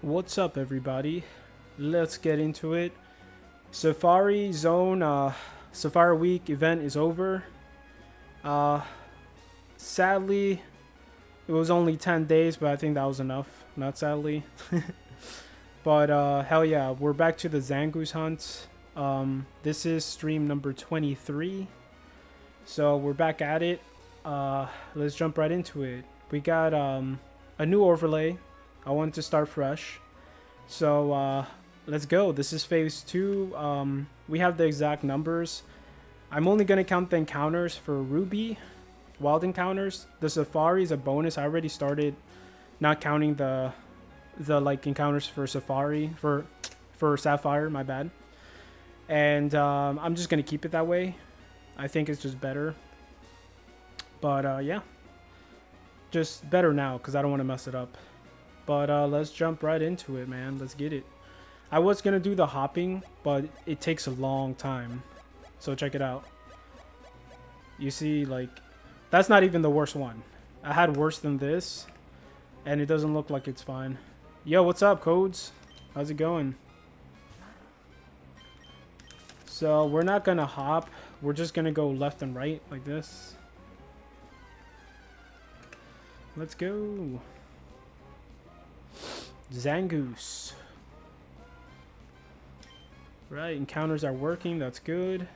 What's up, everybody? Let's get into it. Safari Zone, Safari Week event is over. Uh, Sadly, it was only 10 days, but I think that was enough. Not sadly. But hell yeah, we're back to the Zangoose hunt. This is stream number 23. So we're back at it. Let's jump right into it. We got a new overlay. I wanted to start fresh. So let's go. This is phase 2. We have the exact numbers. I'm only going to count the encounters for Ruby. Wild encounters. The Safari is a bonus. I already started not counting the like encounters for Safari for Sapphire, my bad. And I'm just gonna keep it that way. I think it's just better. But yeah, just better now because I don't want to mess it up. But let's jump right into it, man. Let's get it. I was gonna do the hopping, but it takes a long time. So check it out. You see, like, that's not even the worst one. I had worse than this, and it doesn't look like it's fine. Yo, what's up, Codes? How's it going? So we're not gonna hop. We're just gonna go left and right like this. Let's go. Zangoose. Right, encounters are working. That's good.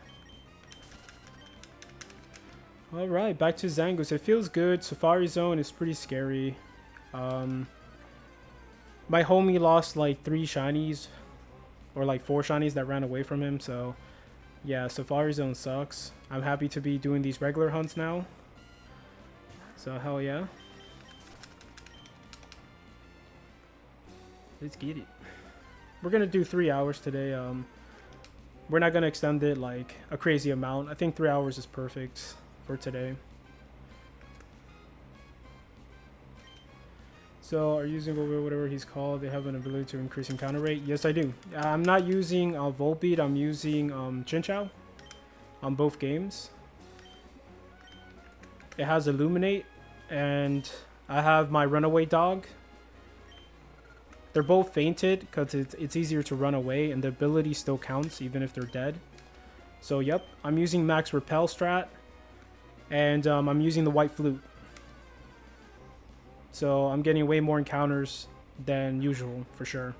Alright, back to Zangoose. It feels good. Safari Zone is pretty scary. My homie lost like 3 shinies. Or like 4 shinies that ran away from him. So yeah, Safari Zone sucks. I'm happy to be doing these regular hunts now. So hell yeah. Let's get it. We're gonna do 3 hours today. We're not gonna extend it like a crazy amount. I think 3 hours is perfect for today. So, are you using whatever he's called? They have an ability to increase encounter rate. Yes, I do. I'm not using Volbeat. I'm using Chinchou on both games. It has Illuminate, and I have my Runaway Dog. They're both fainted because it's easier to run away, and the ability still counts even if they're dead. So, yep, I'm using Max Repel strat, and I'm using the White Flute. So I'm getting way more encounters than usual, for sure.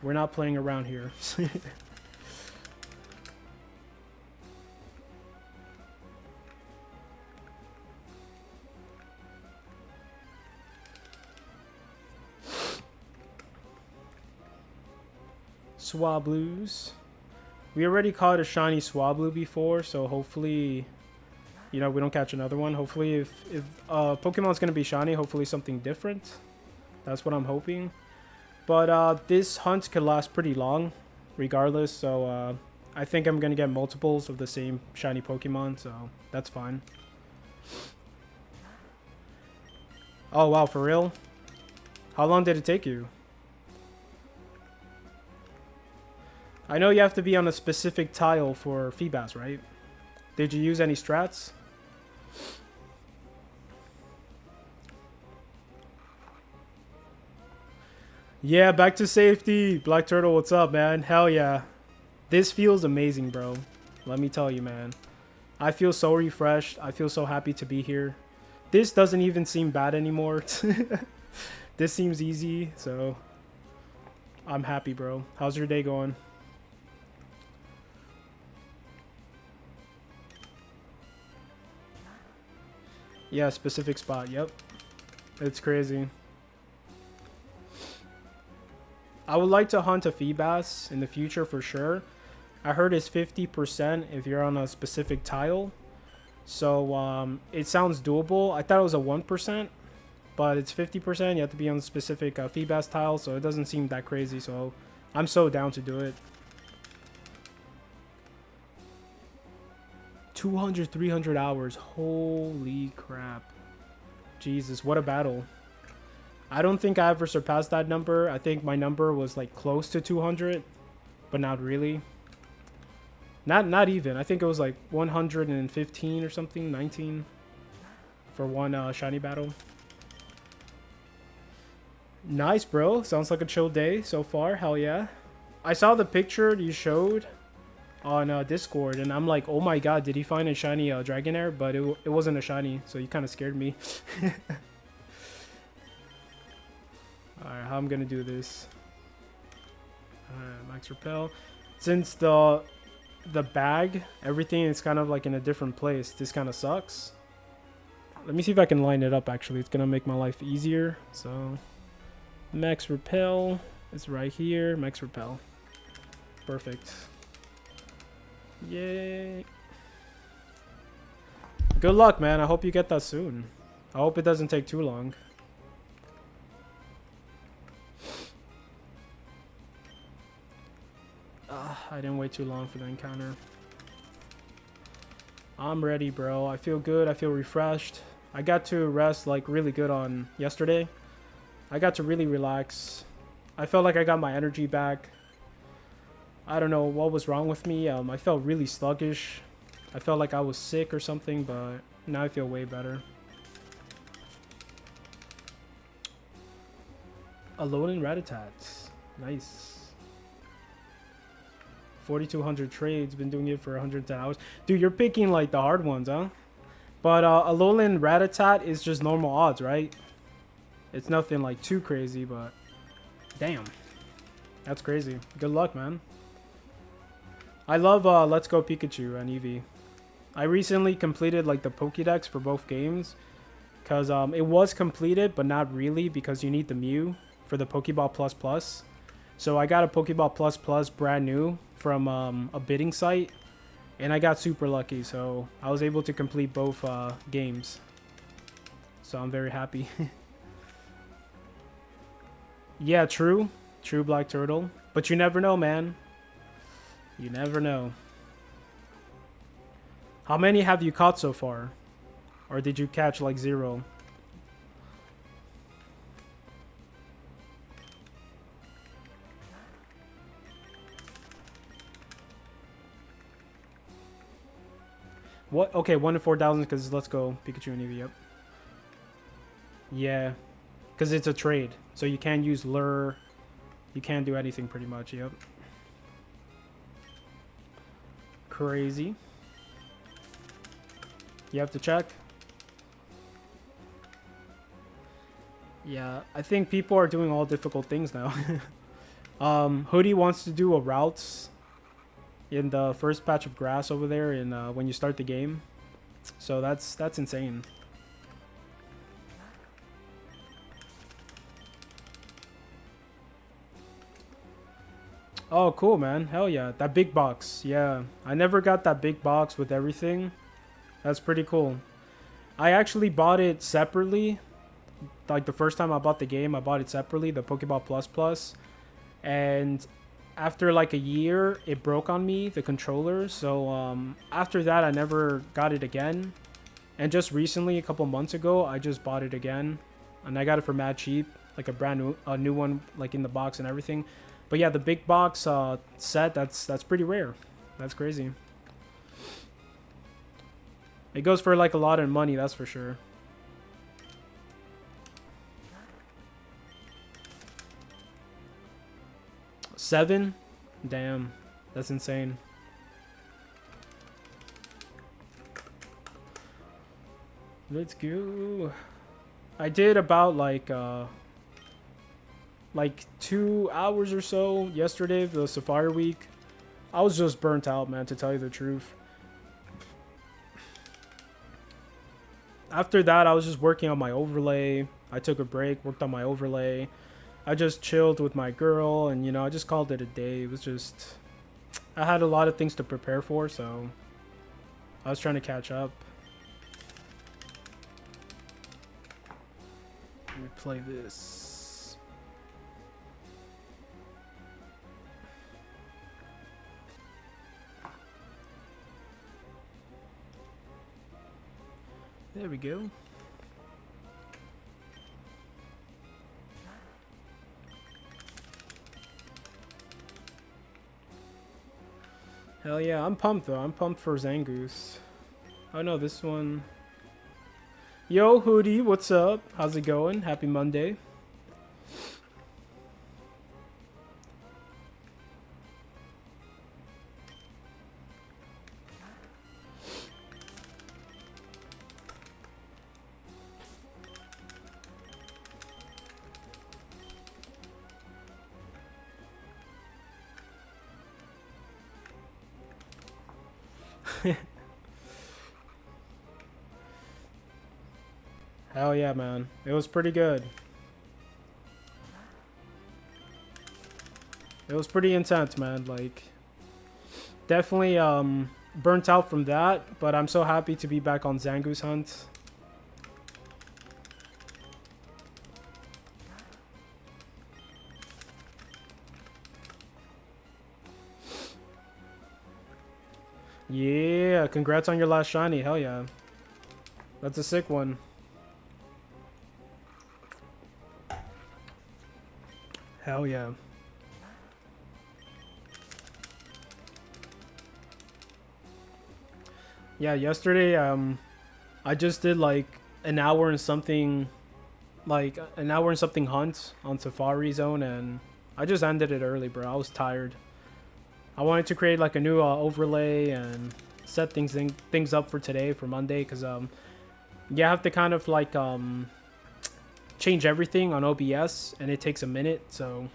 We're not playing around here. Swablues. We already caught a shiny Swablu before, so hopefully, you know, we don't catch another one. Hopefully, if Pokemon's going to be shiny, hopefully something different. That's what I'm hoping. But this hunt could last pretty long, regardless. So I think I'm going to get multiples of the same shiny Pokemon, so that's fine. Oh, wow, for real? How long did it take you? I know you have to be on a specific tile for Feebas, right? Did you use any strats? Yeah, back to safety. Black Turtle, what's up, man? Hell yeah. This feels amazing, bro. Let me tell you, man. I feel so refreshed. I feel so happy to be here. This doesn't even seem bad anymore. This seems easy, so I'm happy, bro. How's your day going? Yeah, specific spot. Yep. It's crazy. I would like to hunt a Feebas in the future for sure. I heard it's 50% if you're on a specific tile. So it sounds doable. I thought it was a 1%, but it's 50%. You have to be on a specific Feebas tile, so it doesn't seem that crazy. So I'm so down to do it. 200, 300 hours. Holy crap. Jesus, what a battle. I don't think I ever surpassed that number. I think my number was like close to 200, but not really. Not even. I think it was like 115 or something, 19 for one shiny battle. 200, 300 hours. Holy crap. Jesus, what a battle. I don't think I ever surpassed that number. I think my number was like close to 200, but not really. Not even. I think it was like 115 or something, 19 for one shiny battle. Nice, bro. Sounds like a chill day so far. Hell yeah. I saw the picture you showed on Discord, and I'm like, oh my god, did he find a shiny Dragonair? But it wasn't a shiny, so you kind of scared me. Alright, how I'm gonna do this. Alright, max repel. Since the bag, everything is kind of like in a different place, this kind of sucks. Let me see if I can line it up, actually. It's gonna make my life easier. So, max repel is right here. Max repel. Perfect. Yay. Good luck, man. I hope you get that soon. I hope it doesn't take too long. I didn't wait too long for the encounter. I'm ready, bro. I feel good. I feel refreshed. I got to rest like really good on yesterday. I got to really relax. I felt like I got my energy back. I don't know what was wrong with me. I felt really sluggish. I felt like I was sick or something, but now I feel way better. Alone in Ratatats. Nice. 4,200 trades. Been doing it for 110 hours. Dude, you're picking like the hard ones, huh? But Alolan Rattata is just normal odds, right? It's nothing like too crazy, but damn. That's crazy. Good luck, man. I love Let's Go Pikachu and Eevee. I recently completed like the Pokédex for both games. Because it was completed, but not really, because you need the Mew for the Pokeball Plus Plus. So I got a Pokeball Plus Plus brand new from a bidding site. And I got super lucky, so I was able to complete both games. So I'm very happy. Yeah, true. True, Black Turtle. But you never know, man. You never know. How many have you caught so far? Or did you catch like 0? What? Okay, 1 in 4,000 because Let's Go Pikachu and Eevee. Yep. Yeah, because it's a trade, so you can't use lure. You can't do anything pretty much. Yep. Crazy. You have to check. Yeah, I think people are doing all difficult things now. Hoodie wants to do a routes in the first patch of grass over there in when you start the game. So that's insane. Oh, cool, man. Hell yeah. That big box. Yeah. I never got that big box with everything. That's pretty cool. I actually bought it separately. Like the first time I bought the game, I bought it separately, the Pokeball Plus Plus. And after like a year, it broke on me, the controller. So after that, I never got it again. And just recently, a couple months ago, I just bought it again. And I got it for mad cheap, like a brand new one, like in the box and everything. But yeah, the big box set, that's pretty rare. That's crazy. It goes for like a lot of money, that's for sure. $7? Damn, that's insane. Let's go. I did about like 2 hours or so yesterday, the Safari week. I was just burnt out, man, to tell you the truth. After that, I was just working on my overlay. I took a break, worked on my overlay. I just chilled with my girl, and, you know, I just called it a day. It was just... I had a lot of things to prepare for, so... I was trying to catch up. Let me play this. There we go. Hell yeah, I'm pumped though. I'm pumped for Zangoose. Oh no, this one. Yo, Hoodie, what's up? How's it going? Happy Monday. Hell yeah, man. It was pretty good. It was pretty intense, man. Like, definitely burnt out from that, but I'm so happy to be back on Zangoose Hunt. Yeah, congrats on your last shiny. Hell yeah. That's a sick one. Hell yeah. Yeah, yesterday I just did like an hour and something hunt on Safari Zone, and I just ended it early, bro. I was tired. I wanted to create like a new overlay and set things up for today, for Monday, because you have to kind of like change everything on OBS, and it takes a minute. So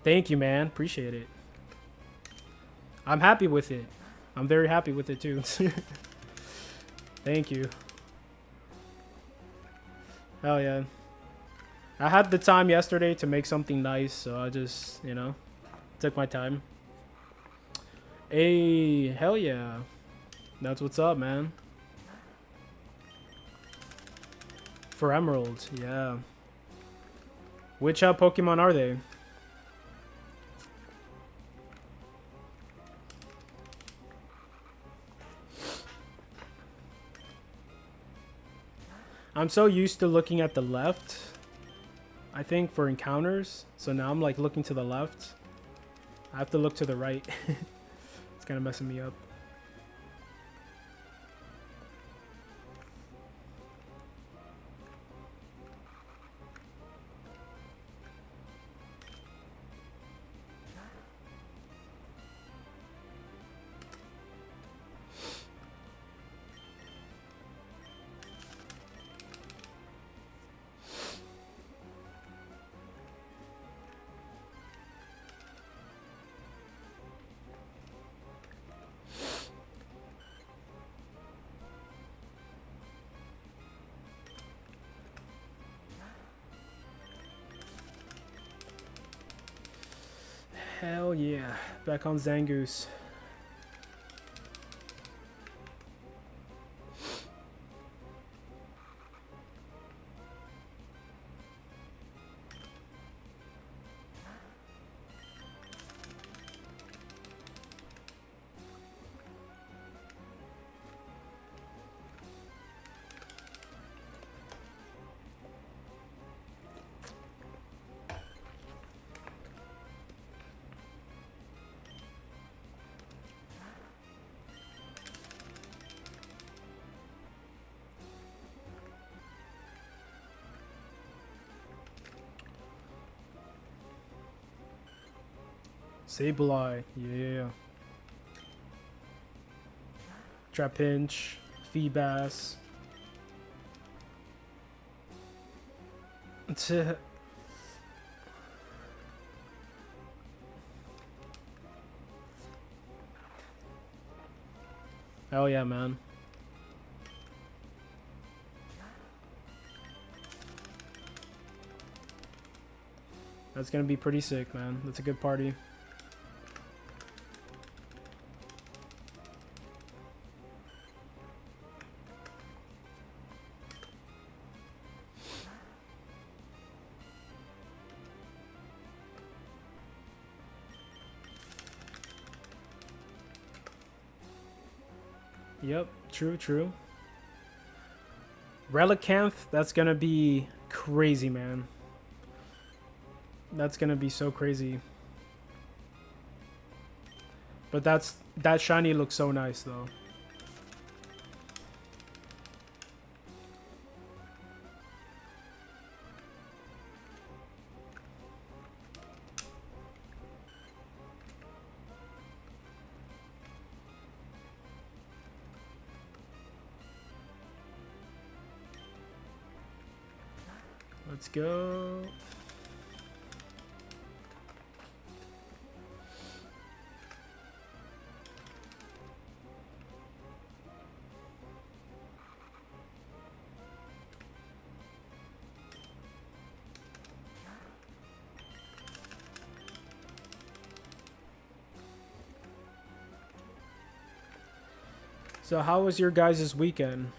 thank you, man. Appreciate it. I'm happy with it. I'm very happy with it too. Thank you. Hell yeah. I had the time yesterday to make something nice, so I just, you know, took my time. Hey, hell yeah. That's what's up, man. For Emerald, yeah. Which Pokemon are they? I'm so used to looking at the left, I think, for encounters. So now I'm like looking to the left. I have to look to the right. It's kind of messing me up. Hell yeah. Back on Zangoose. Sableye, yeah. Trapinch, Feebas. Hell yeah, man. That's gonna be pretty sick, man. That's a good party. Yep, true, true. Relicanth, that's gonna be crazy, man. That's gonna be so crazy. But that shiny looks so nice though. Let's go. So how was your guys' weekend?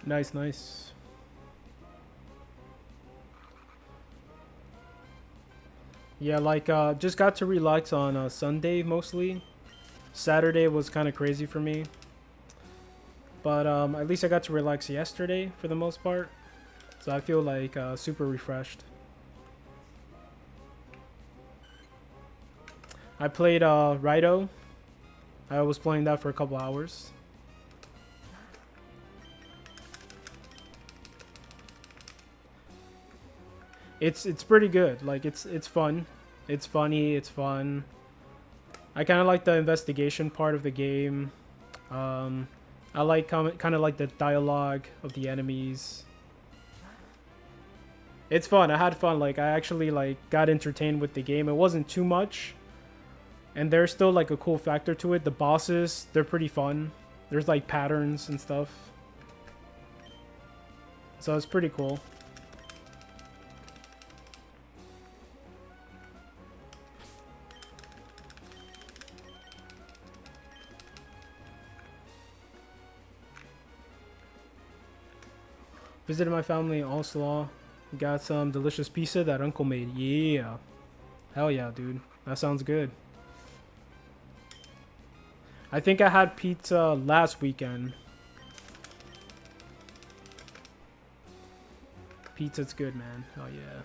Nice, nice. Yeah, like, just got to relax on Sunday mostly. Saturday was kind of crazy for me. But at least I got to relax yesterday for the most part. So I feel like super refreshed. I played Rido. I was playing that for a couple hours. It's pretty good. Like it's fun. It's funny, it's fun. I kind of like the investigation part of the game. I like kind of like the dialogue of the enemies. It's fun. I had fun. Like I actually like got entertained with the game. It wasn't too much. And there's still like a cool factor to it. The bosses, they're pretty fun. There's like patterns and stuff. So it's pretty cool. Visited my family in Oslo. Got some delicious pizza that uncle made. Yeah. Hell yeah, dude. That sounds good. I think I had pizza last weekend. Pizza's good, man. Hell yeah.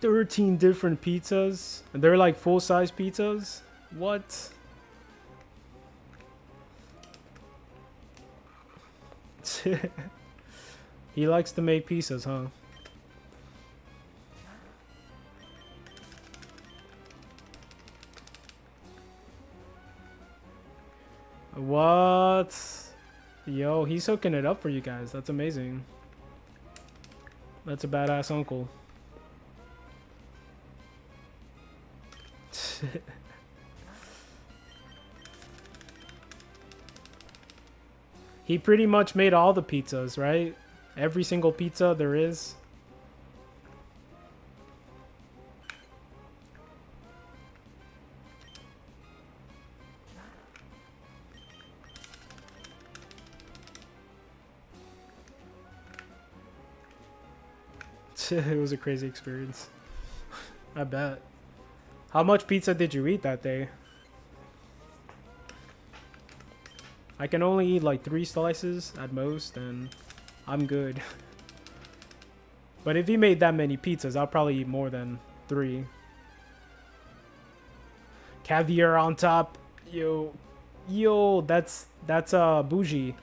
$13 different pizzas. And they're like full-size pizzas? What? He likes to make pizzas, huh? What? Yo, he's hooking it up for you guys. That's amazing. That's a badass uncle. He pretty much made all the pizzas, right? Every single pizza there is. It was a crazy experience. I bet. How much pizza did you eat that day? I can only eat like 3 slices at most, and I'm good. But if he made that many pizzas, I'll probably eat more than 3. Caviar on top. Yo, that's bougie.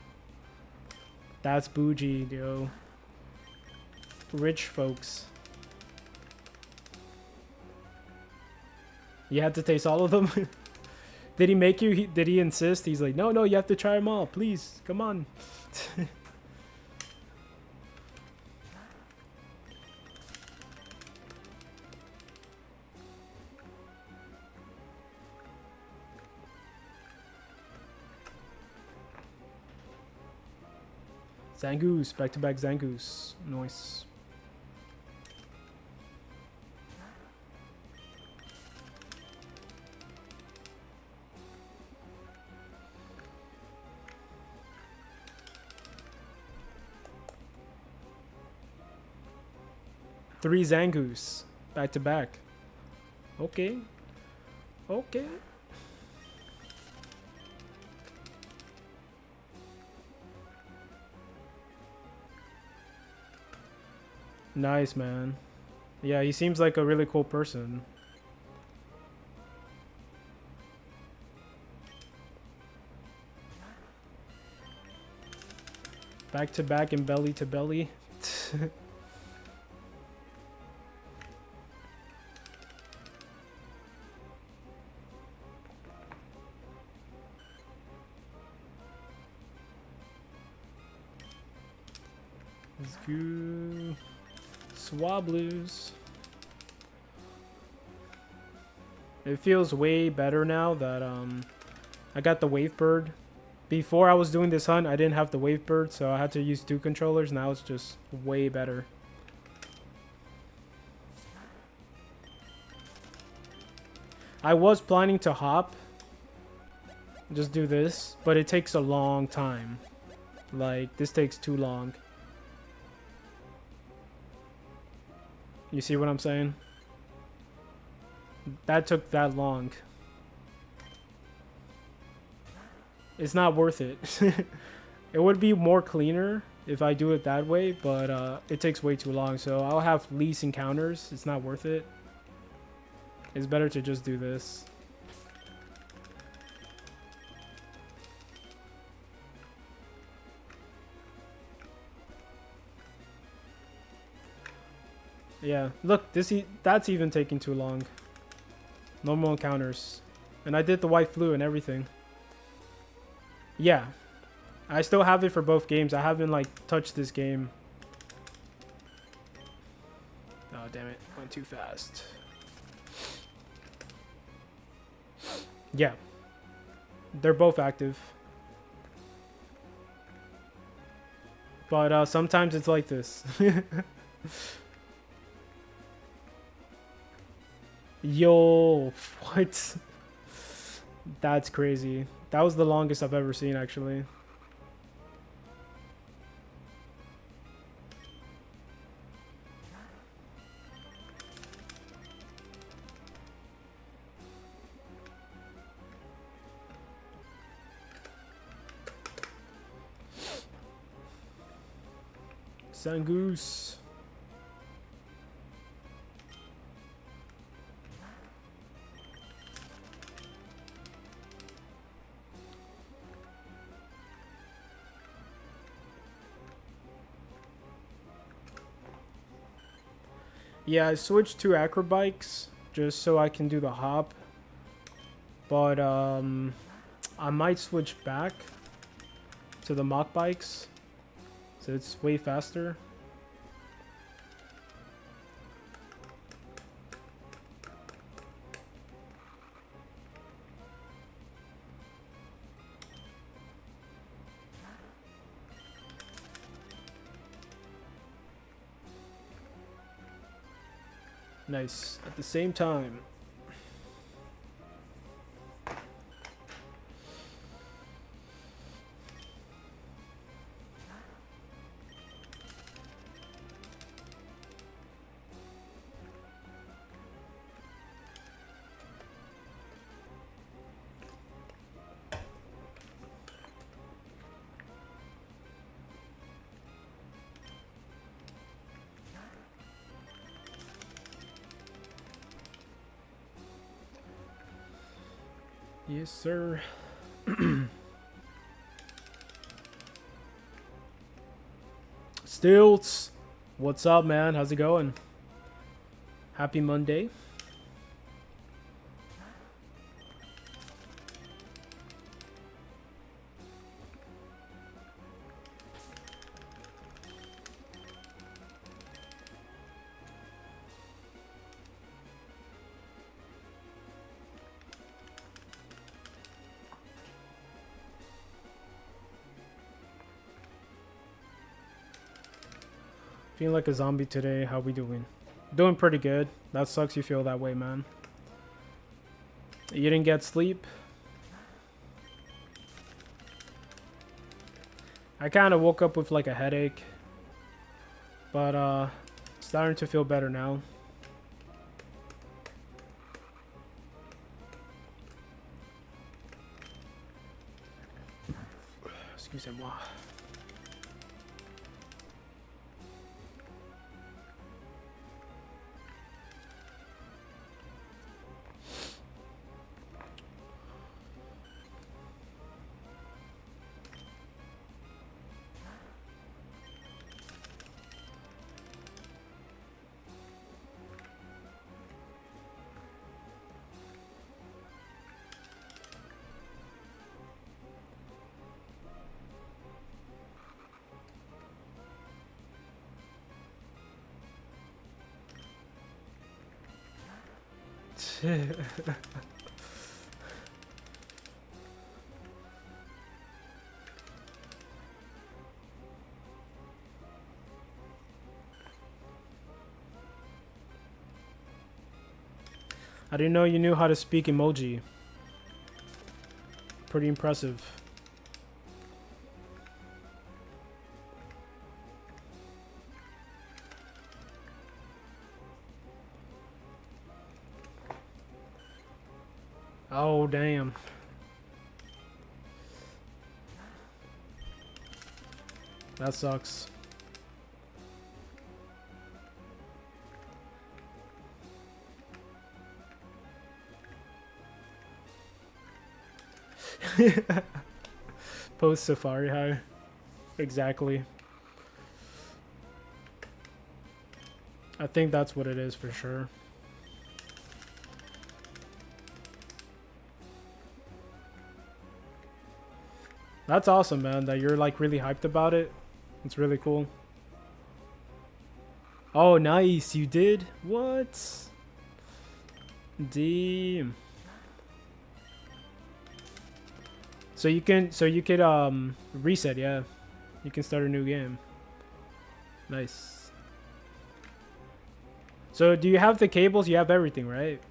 That's bougie, yo. Rich folks. You had to taste all of them? Did he make you? Did he insist? He's like, no, you have to try them all. Please, come on. Zangoose, back-to-back Zangoose. Nice. Three Zangoose, back-to-back. Okay. Okay. Nice, man. Yeah, he seems like a really cool person. Back to back and belly to belly. Pew. Swabloos. It feels way better now that I got the wave bird. Before I was doing this hunt, I didn't have the wave bird, so I had to use 2 controllers. Now it's just way better. I was planning to hop, just do this, but it takes a long time. Like, this takes too long. You see what I'm saying? That took that long. It's not worth it. It would be more cleaner if I do it that way, but it takes way too long. So I'll have least encounters. It's not worth it. It's better to just do this. Yeah, look, that's even taking too long. Normal encounters. And I did the white flu and everything. Yeah. I still have it for both games. I haven't, like, touched this game. Oh, damn it. Went too fast. Yeah. They're both active. But sometimes it's like this. Yo, what? That's crazy. That was the longest I've ever seen, actually. Zangoose. Yeah, I switched to acrobikes just so I can do the hop. But I might switch back to the mock bikes. So it's way faster. Nice. At the same time. Yes, sir. Stilts, what's up, man? How's it going? Happy Monday. Feeling like a zombie today. How we doing? Doing pretty good. That sucks you feel that way, man. You didn't get sleep? I kind of woke up with like a headache. But starting to feel better now. Excusez-moi. I didn't know you knew how to speak emoji. Pretty impressive. Oh, damn. That sucks. Post Safari High. Exactly. I think that's what it is for sure. That's awesome, man, that you're like really hyped about it. It's really cool. Oh, nice. You did? What? Damn. So you could reset, yeah. You can start a new game. Nice. So do you have the cables? You have everything, right?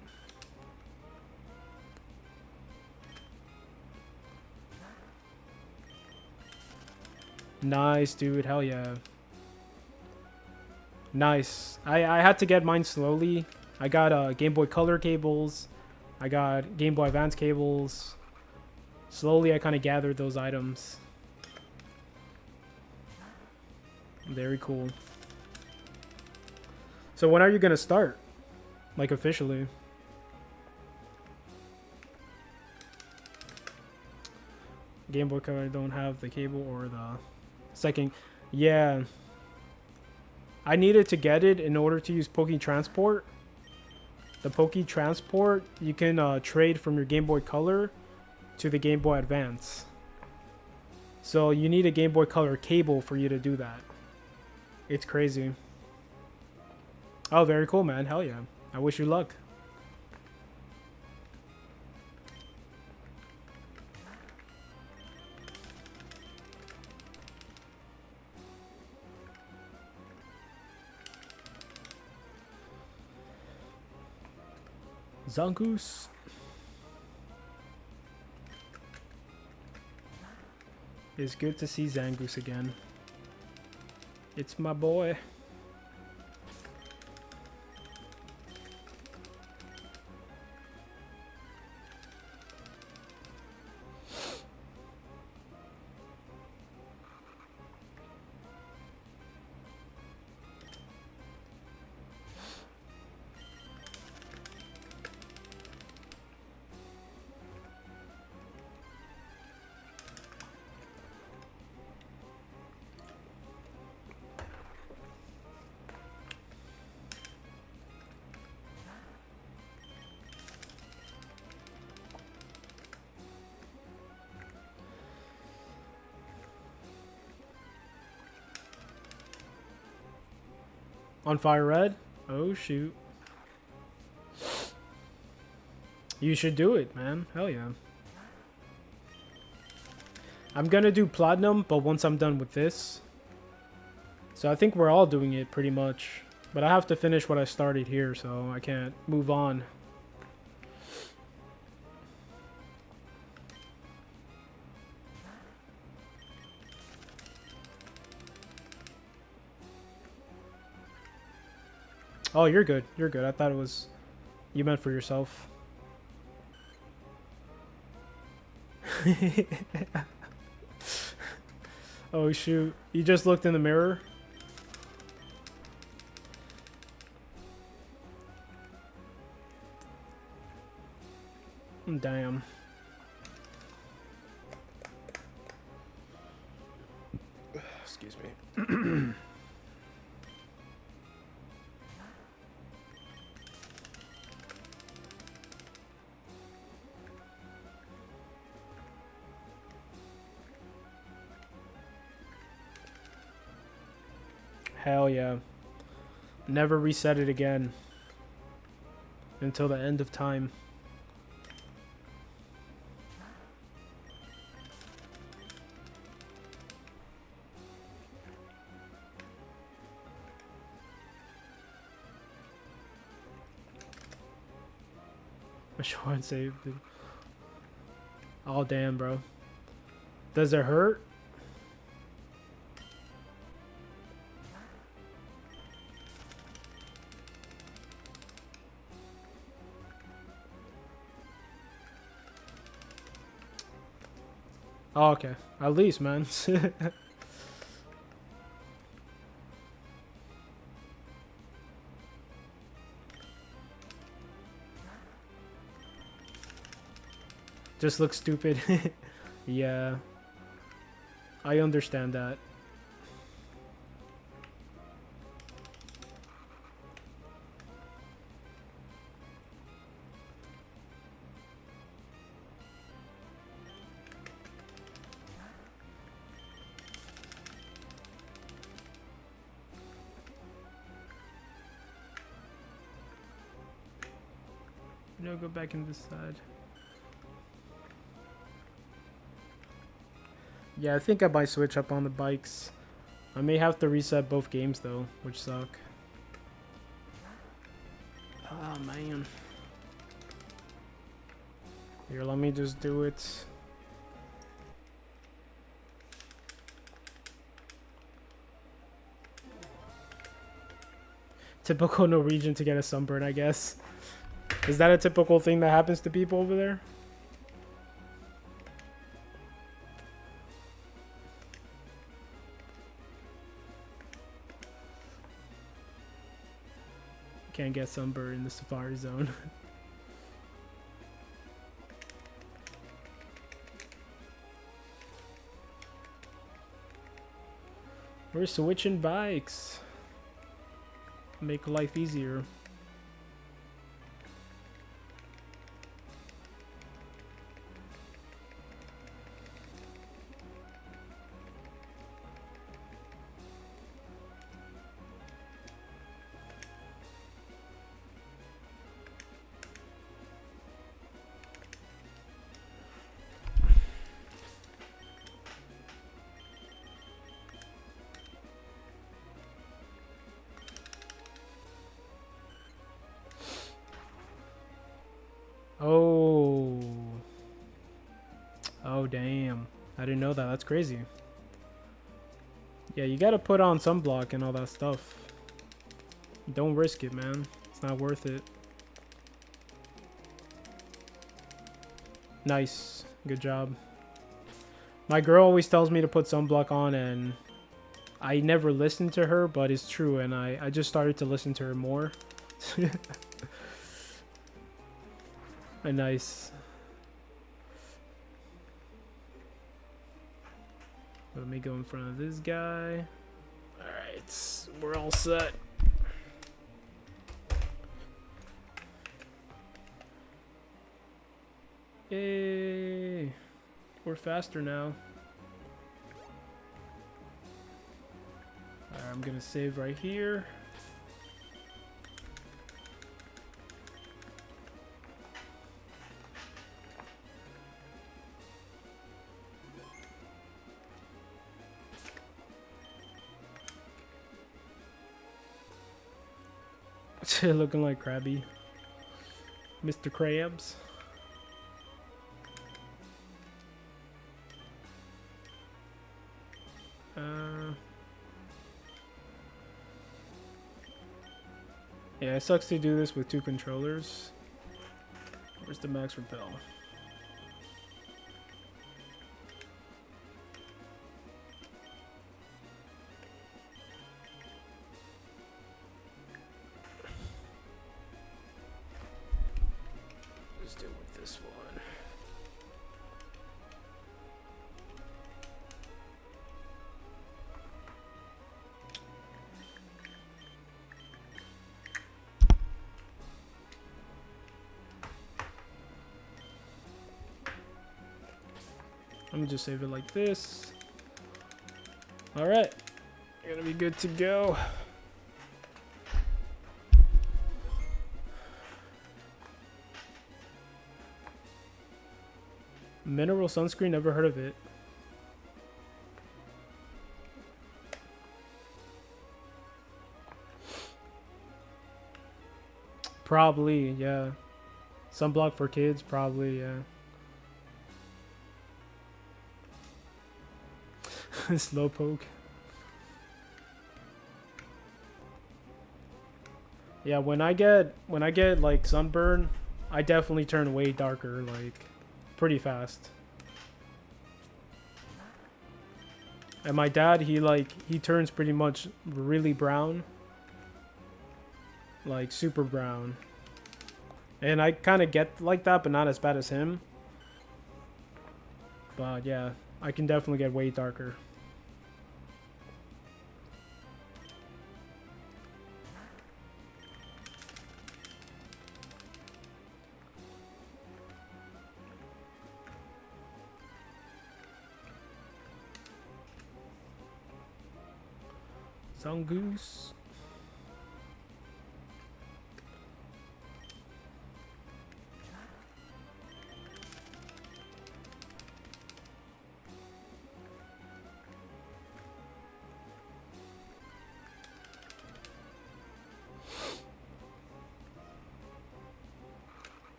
Nice, dude. Hell yeah. Nice. I had to get mine slowly. I got Game Boy Color cables. I got Game Boy Advance cables. Slowly I kind of gathered those items. Very cool. So when are you gonna start? Like officially? Game Boy Color don't have the cable or the second. Yeah. I needed to get it in order to use Poke Transport. The Poke Transport, you can trade from your Game Boy Color to the Game Boy Advance. So you need a Game Boy Color cable for you to do that. It's crazy. Oh, very cool, man. Hell yeah. I wish you luck. Zangoose. It's good to see Zangoose again. It's my boy. On Fire Red? Oh, shoot. You should do it, man. Hell yeah. I'm gonna do Platinum, but once I'm done with this. So I think we're all doing it pretty much. But I have to finish what I started here, so I can't move on. Oh, you're good. You're good. I thought it was... You meant for yourself. Oh, shoot. You just looked in the mirror? Damn. Excuse me. Hell yeah. Never reset it again. until the end of time. I sure want to say, oh damn, bro. Does it hurt? Oh, okay. At least, man. Just looks stupid. Yeah. I understand that. No, go back in this side. Yeah, I think I might switch up on the bikes. I may have to reset both games though, which suck. Oh man. Here, let me just do it. Typical Norwegian to get a sunburn, I guess. Is that a typical thing that happens to people over there? Can't get sunburn in the safari zone. We're switching bikes. Make life easier. Oh. Oh, damn. I didn't know that. That's crazy. Yeah, you gotta put on sunblock and all that stuff. Don't risk it, man. It's not worth it. Nice. Good job. My girl always tells me to put sunblock on, and I never listen to her, but it's true, and I just started to listen to her more. Nice. Let me go in front of this guy. Alright, we're all set. Yay! We're faster now. Alright, I'm gonna save right here. Looking like Krabby. Mr. Krabs. Yeah, it sucks to do this with two controllers. Where's the max repel? Let's do it with this one. I'm gonna just save it like this. Alright, you're gonna be good to go. Mineral sunscreen, never heard of it. Probably, yeah. Sunblock for kids, probably, yeah. Slowpoke. Yeah, when I get like sunburn, I definitely turn way darker, like pretty fast. And my dad, he turns pretty much really brown. Like super brown. And I kind of get like that, but not as bad as him. But yeah, I can definitely get way darker. Zangoose.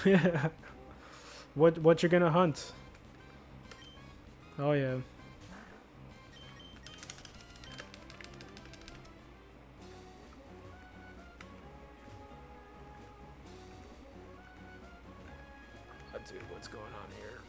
Yeah. What you're gonna hunt? Oh yeah. Dude, what's going on here?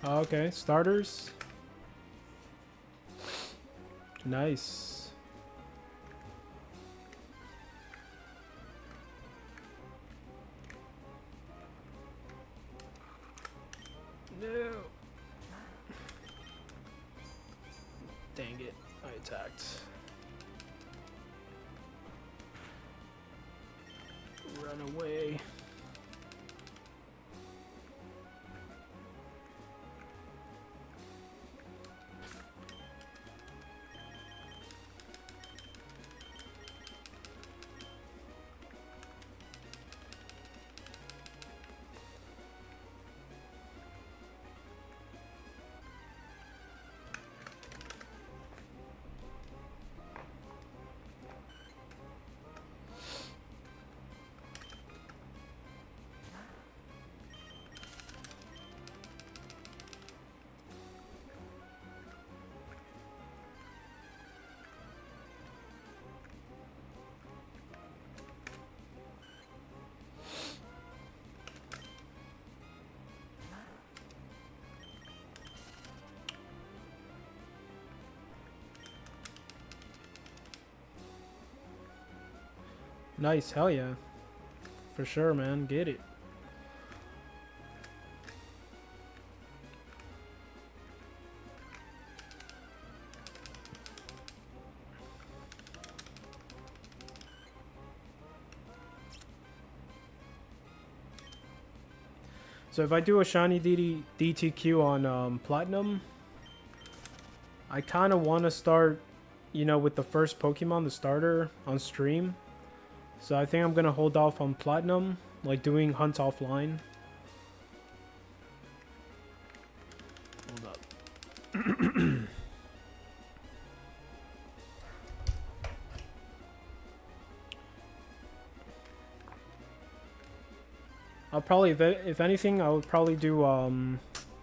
Oh, okay, starters. Nice. No. Dang it, I attacked. Run away. Nice, hell yeah. For sure, man. Get it. So if I do a shiny DTQ on Platinum, I kind of want to start, you know, with the first Pokemon, the starter, on stream. So I think I'm going to hold off on Platinum, like doing hunts offline. Hold up. I'll probably, if anything, I would probably do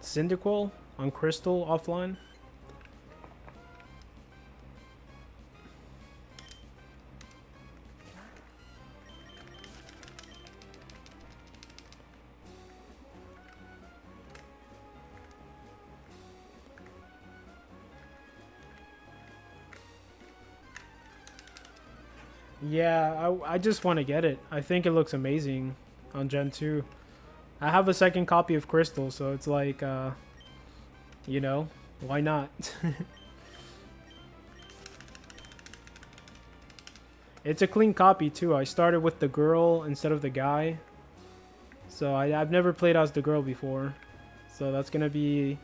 Cyndaquil on Crystal offline. Yeah, I just want to get it. I think it looks amazing on Gen 2. I have a second copy of Crystal, so it's like, you know, why not? It's a clean copy, too. I started with the girl instead of the guy. So I've never played as the girl before. So that's going to be,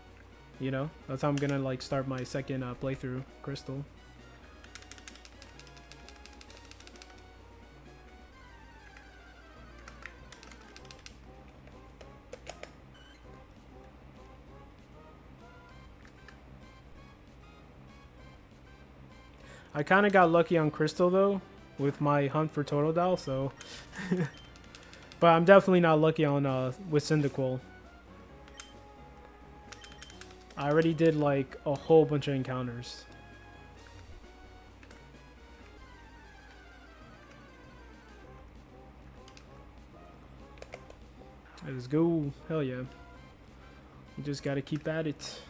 you know, that's how I'm going to, like, start my second playthrough, Crystal. I kind of got lucky on Crystal, though, with my hunt for Totodile, so... But I'm definitely not lucky on with Cyndaquil. I already did, like, a whole bunch of encounters. Let's go. Hell yeah. You just gotta keep at it.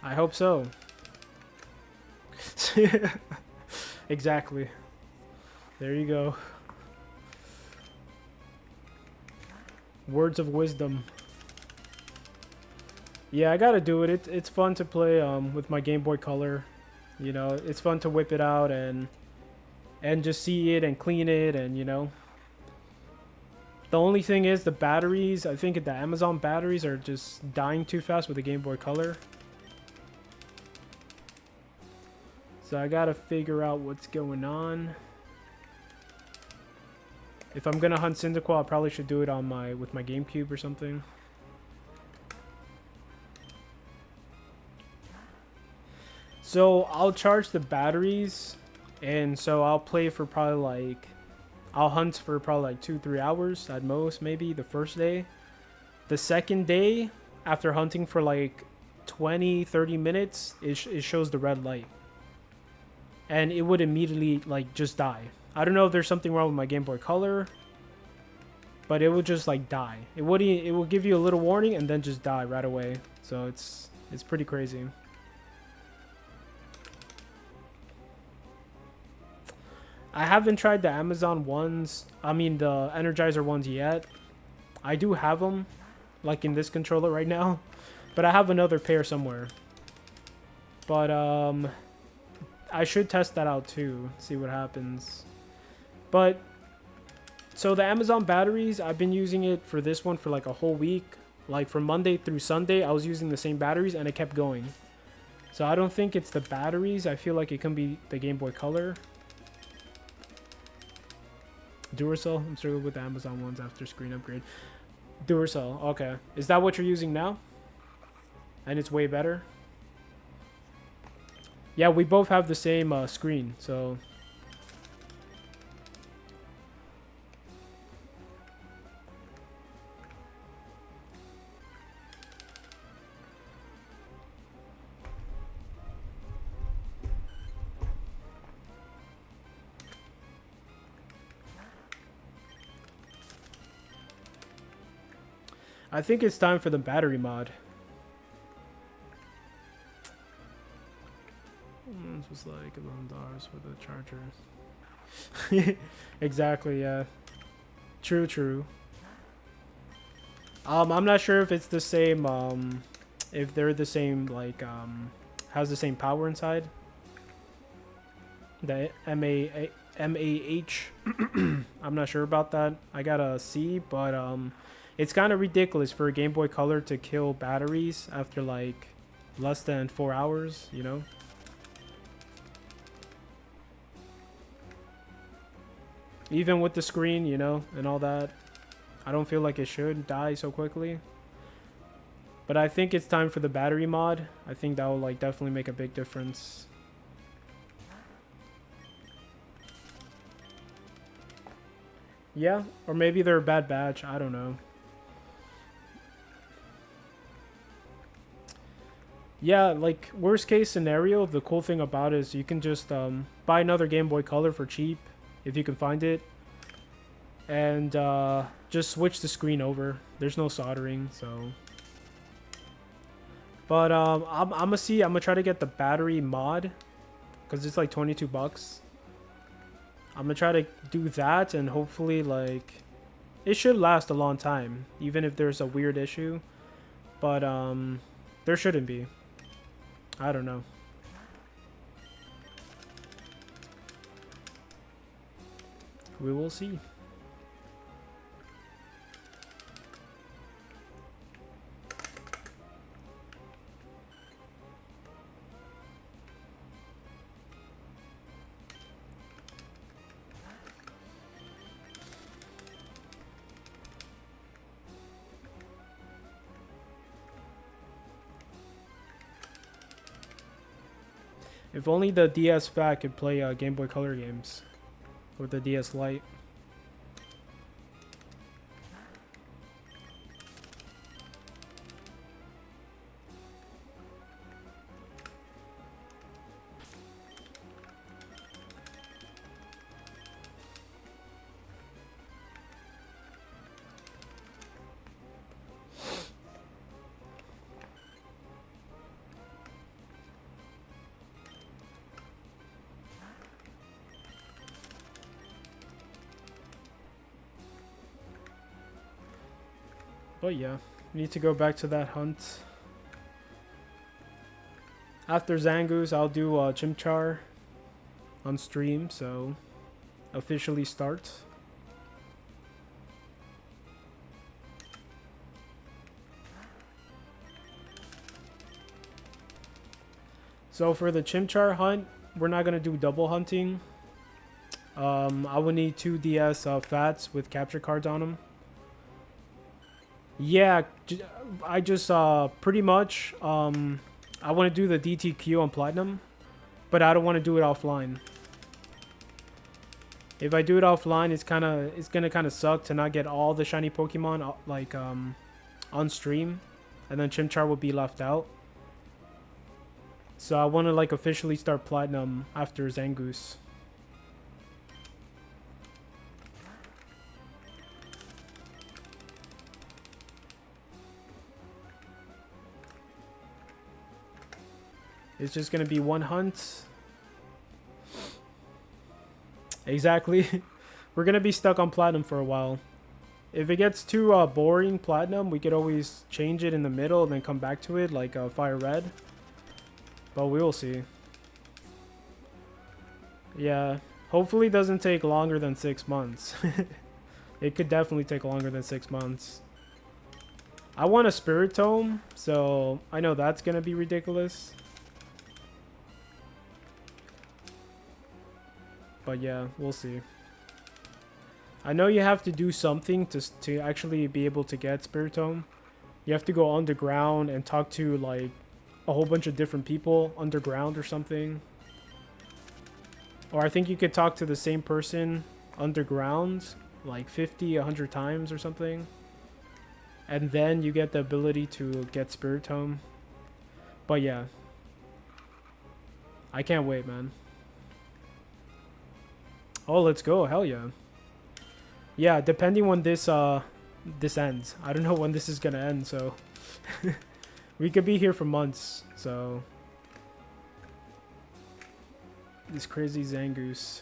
I hope so. Exactly. There you go. Words of wisdom. Yeah, I gotta do it. It's fun to play with my Game Boy Color. You know, it's fun to whip it out and just see it and clean it, and you know. The only thing is the batteries. I think the Amazon batteries are just dying too fast with the Game Boy Color. So I gotta figure out what's going on. If I'm gonna hunt Cyndaquil, I probably should do it on with my GameCube or something. So I'll charge the batteries, and so I'll play for probably like, I'll hunt for probably like 2-3 hours at most, maybe the first day. The second day, after hunting for like 20-30 minutes, it shows the red light. And it would immediately like just die. I don't know if there's something wrong with my Game Boy Color, but it would just like die. It will give you a little warning and then just die right away. So it's pretty crazy. I haven't tried the Amazon ones. I mean the Energizer ones yet. I do have them, like in this controller right now, but I have another pair somewhere. But I should test that out too, see what happens. But so the Amazon batteries, I've been using it for this one for like a whole week. Like from Monday through Sunday, I was using the same batteries and it kept going. So I don't think it's the batteries. I feel like it can be the Game Boy Color. Duracell, I'm struggling with the Amazon ones after screen upgrade. Duracell, okay. Is that what you're using now? And it's way better? Yeah, we both have the same screen, so... I think it's time for the battery mod. This was like $11 for the charger. Exactly, yeah. True, true. I'm not sure if it's the same, if they're the same, like, has the same power inside. The MAH. I'm not sure about that. I got a C, but, it's kind of ridiculous for a Game Boy Color to kill batteries after, like, less than 4 hours, you know? Even with the screen, you know, and all that, I don't feel like it should die so quickly. But I think it's time for the battery mod. I think that will, like, definitely make a big difference. Yeah, or maybe they're a bad batch. I don't know. Yeah, like, worst case scenario, the cool thing about it is you can just buy another Game Boy Color for cheap, if you can find it. And just switch the screen over. There's no soldering, so... But I'm gonna see. I'm gonna try to get the battery mod because it's like 22 bucks. I'm gonna try to do that, and hopefully like it should last a long time, even if there's a weird issue. But there shouldn't be. I don't know. We will see. If only the DS Fat could play Game Boy Color games. Or the DS Lite. But yeah, need to go back to that hunt. After Zangoose, I'll do Chimchar on stream, so officially start. So for the Chimchar hunt, we're not gonna do double hunting. I would need 2 DS Fats with capture cards on them. Yeah, I just pretty much I want to do the DTQ on Platinum, but I don't want to do it offline. If I do it offline, it's gonna kind of suck to not get all the shiny Pokemon like on stream, and then Chimchar will be left out. So I want to like officially start Platinum after Zangoose. It's just gonna be one hunt. Exactly. We're gonna be stuck on Platinum for a while. If it gets too boring Platinum, we could always change it in the middle and then come back to it like Fire Red. But we will see. Yeah, hopefully it doesn't take longer than 6 months. It could definitely take longer than 6 months. I want a Spirit Tome, so I know that's gonna be ridiculous. But yeah, we'll see. I know you have to do something to actually be able to get Spirit Tome. You have to go underground and talk to like a whole bunch of different people underground or something. Or I think you could talk to the same person underground like 50, 100 times or something. And then you get the ability to get Spirit Tome. But yeah. I can't wait, man. Oh, let's go. Hell yeah. Yeah, depending when this ends. I don't know when this is gonna end, so we could be here for months, so this crazy Zangoose.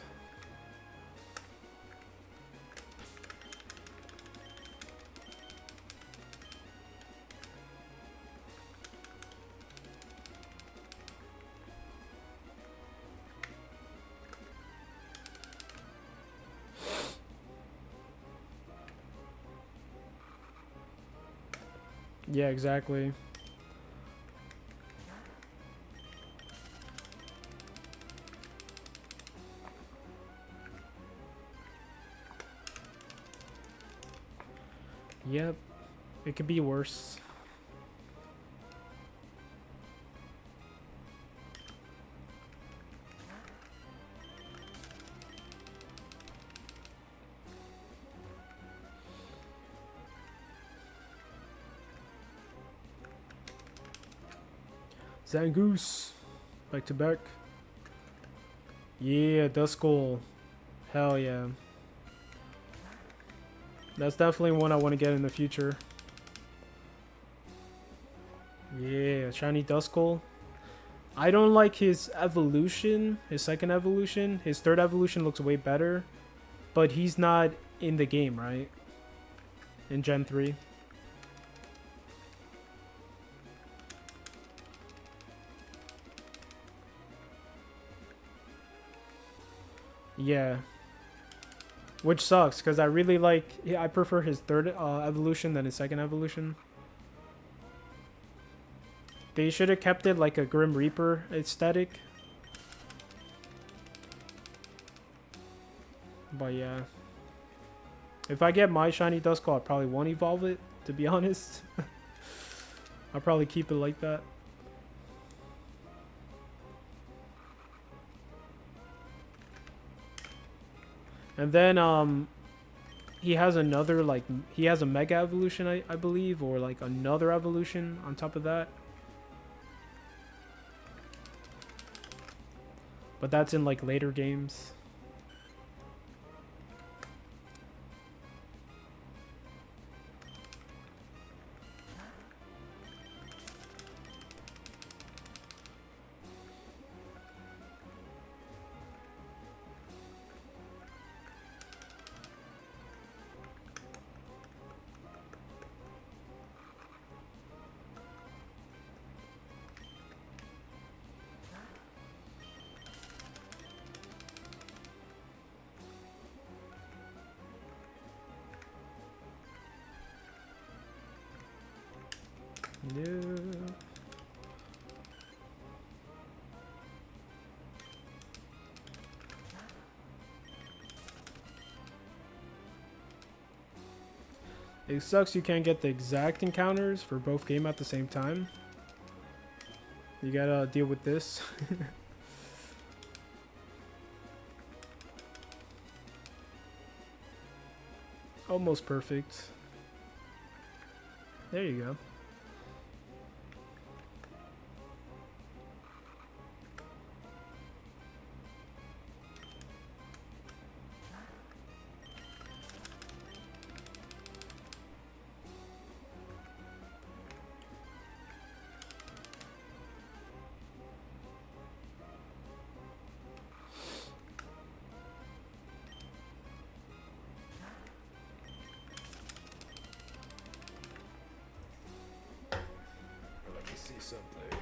Yeah, exactly. Yep. It could be worse. Zangoose. Back to back. Yeah, Duskull. Hell yeah. That's definitely one I want to get in the future. Yeah, shiny Duskull. I don't like his evolution, his second evolution. His third evolution looks way better, but he's not in the game, right? In Gen 3. Yeah. Which sucks, because I really like... I prefer his third evolution than his second evolution. They should have kept it like a Grim Reaper aesthetic. But yeah. If I get my shiny Duskull, I probably won't evolve it, to be honest. I'll probably keep it like that. And then he has another, like, he has a Mega Evolution, I believe, or like another evolution on top of that. But that's in like later games. Yeah. It sucks you can't get the exact encounters for both games at the same time. You gotta deal with this. Almost perfect. There you go. Something.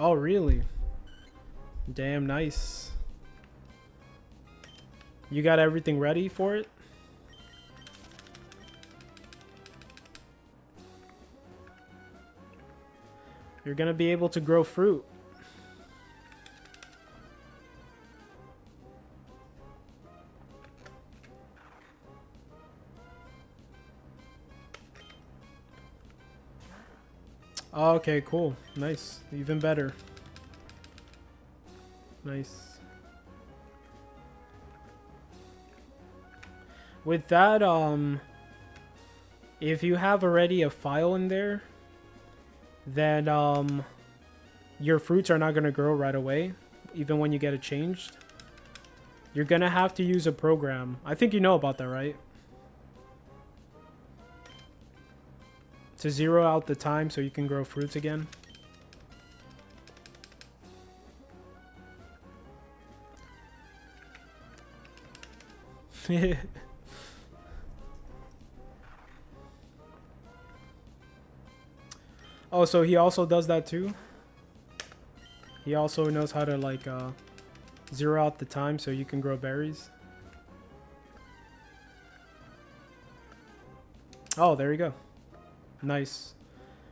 Oh, really? Damn, nice. You got everything ready for it? You're gonna be able to grow fruit. Oh, okay, cool. Nice. Even better. Nice. With that, if you have already a file in there, then your fruits are not gonna grow right away, even when you get it changed. You're gonna have to use a program. I think you know about that, right? To zero out the time so you can grow fruits again. Oh, so he also does that too? He also knows how to like zero out the time so you can grow berries. Oh, there you go. Nice.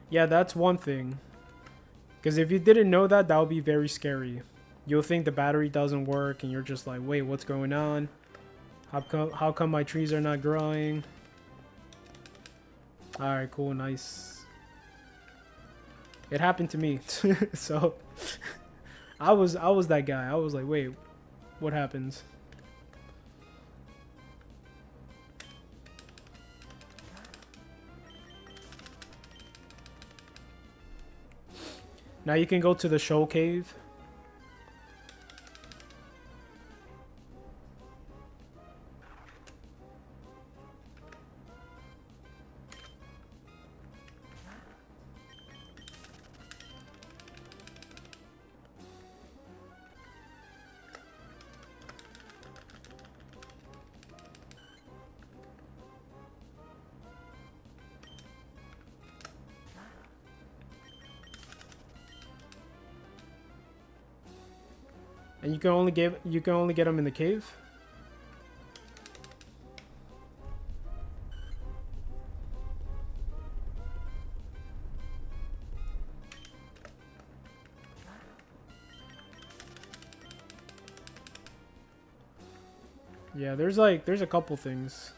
Yeah, that's one thing. Because if you didn't know that, that would be very scary. You'll think the battery doesn't work and you're just like, wait, what's going on? How come my trees are not growing? Alright, cool, nice. It happened to me. So I was that guy. I was like, wait, what happens? Now you can go to the show cave. And you can only get them in the cave. Yeah, there's a couple things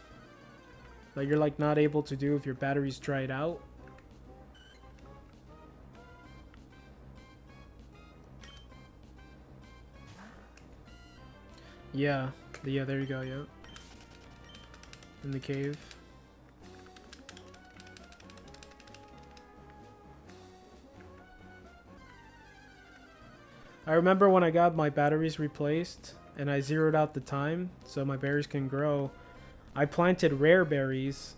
that you're like not able to do if your battery's dried out. Yeah, there you go. Yep. In the cave. I remember when I got my batteries replaced and I zeroed out the time so my berries can grow. I planted rare berries,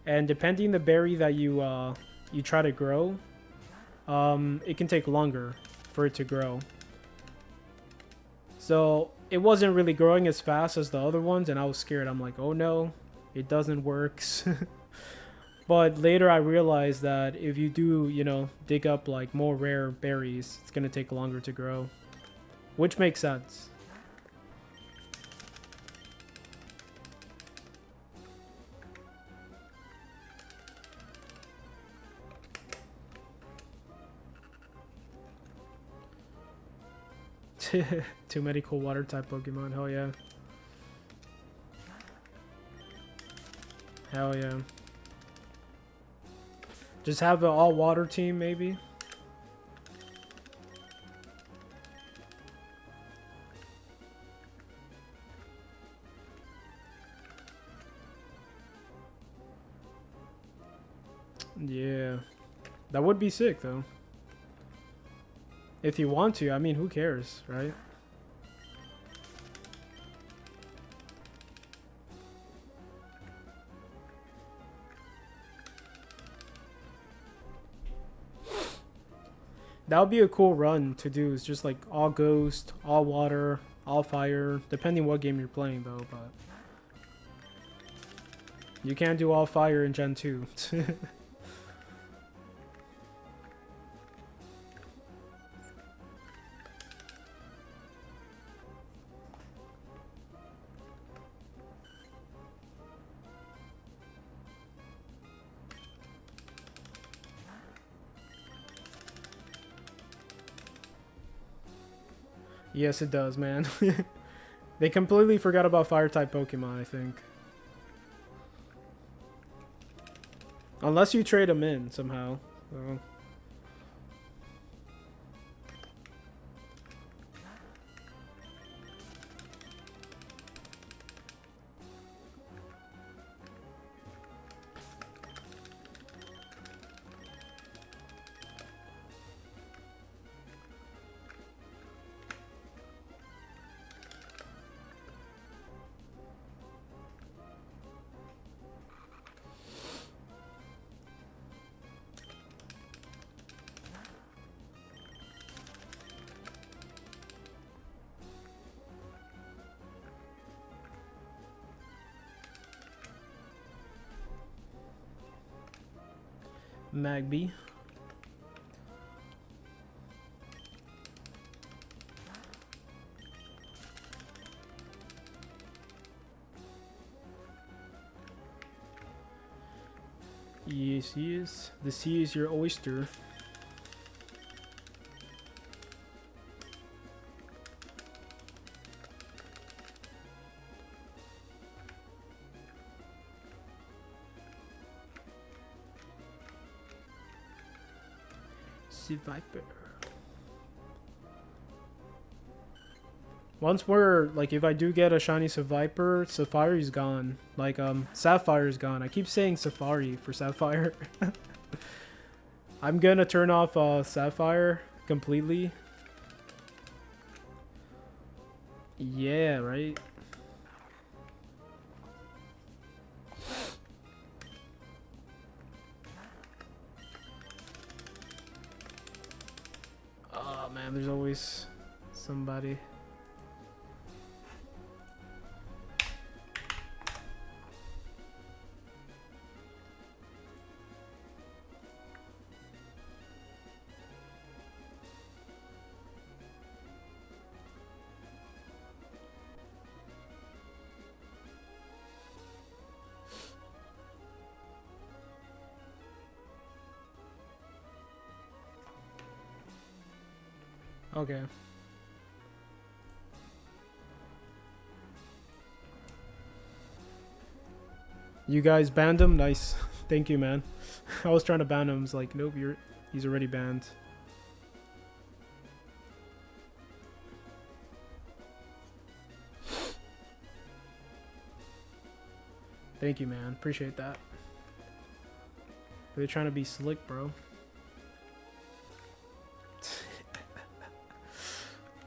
and depending the berry that you try to grow, it can take longer for it to grow. So it wasn't really growing as fast as the other ones, and I was scared. I'm like, oh no, it doesn't work. But later I realized that if you do, you know, dig up like more rare berries, it's gonna take longer to grow, which makes sense. Too many cool water type Pokemon, hell yeah. Hell yeah. Just have an all water team maybe. Yeah. That would be sick though. If you want to, I mean, who cares, right? That would be a cool run to do. It's just like all ghost, all water, all fire, depending what game you're playing though, but you can't do all fire in Gen 2. Yes, it does, man. They completely forgot about fire-type Pokemon, I think. Unless you trade them in somehow. So. Magby. Yes, yes. The sea is your oyster. Seviper. Once we're like, if I do get a shiny Seviper, Safari's gone. Like Sapphire's gone. I keep saying Safari for Sapphire. I'm gonna turn off Sapphire completely. Yeah, right. Oh man, there's always somebody. Okay. You guys banned him? Nice. Thank you, man. I was trying to ban him. It's like, nope, he's already banned. Thank you, man. Appreciate that. They're trying to be slick, bro.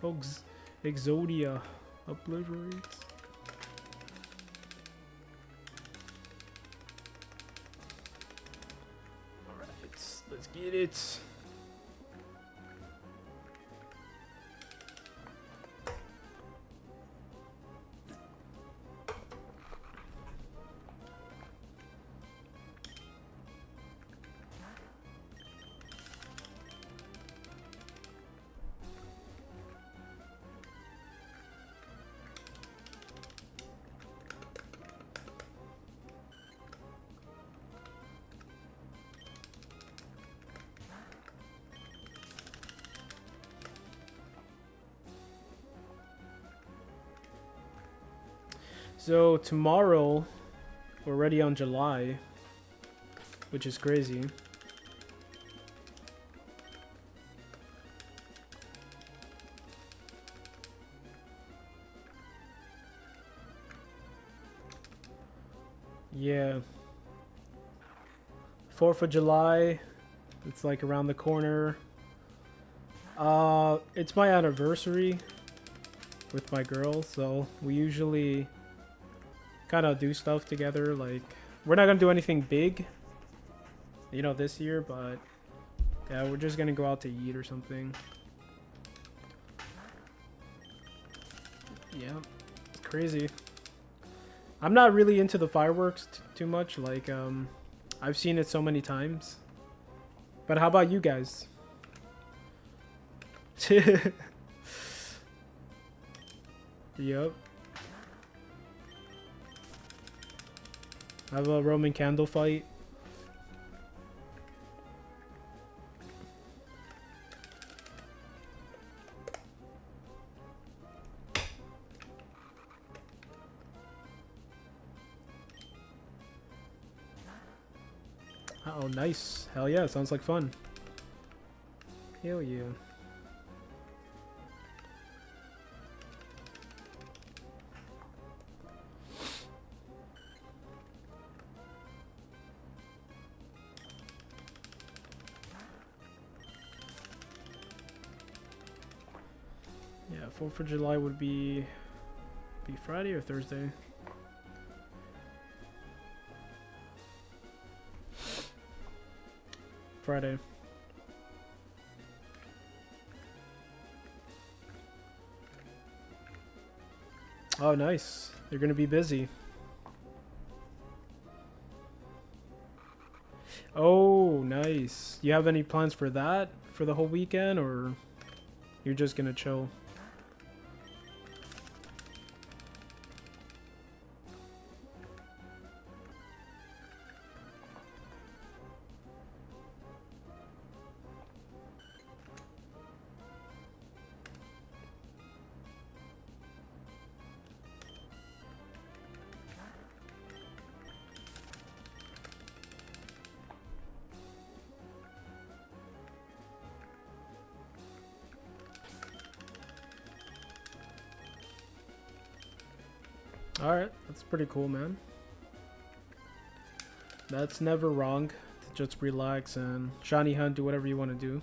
Folks, Exodia obliterates. Alright, let's get it. So tomorrow, we're already on July, which is crazy. Yeah. 4th of July, it's like around the corner. It's my anniversary with my girl, so we usually kind of do stuff together. Like, we're not gonna do anything big, you know, this year, but yeah, we're just gonna go out to eat or something. Yeah, it's crazy. I'm not really into the fireworks too much. Like, I've seen it so many times. But how about you guys? Yep. Have a Roman candle fight. Oh, nice. Hell yeah, sounds like fun. Hell yeah. Yeah, 4th of July would be Friday or Thursday? Friday. Oh, nice. They're gonna be busy. Oh, nice. You have any plans for that for the whole weekend, or you're just gonna chill? Alright, that's pretty cool, man. That's never wrong. To just relax and shiny hunt, do whatever you want to do.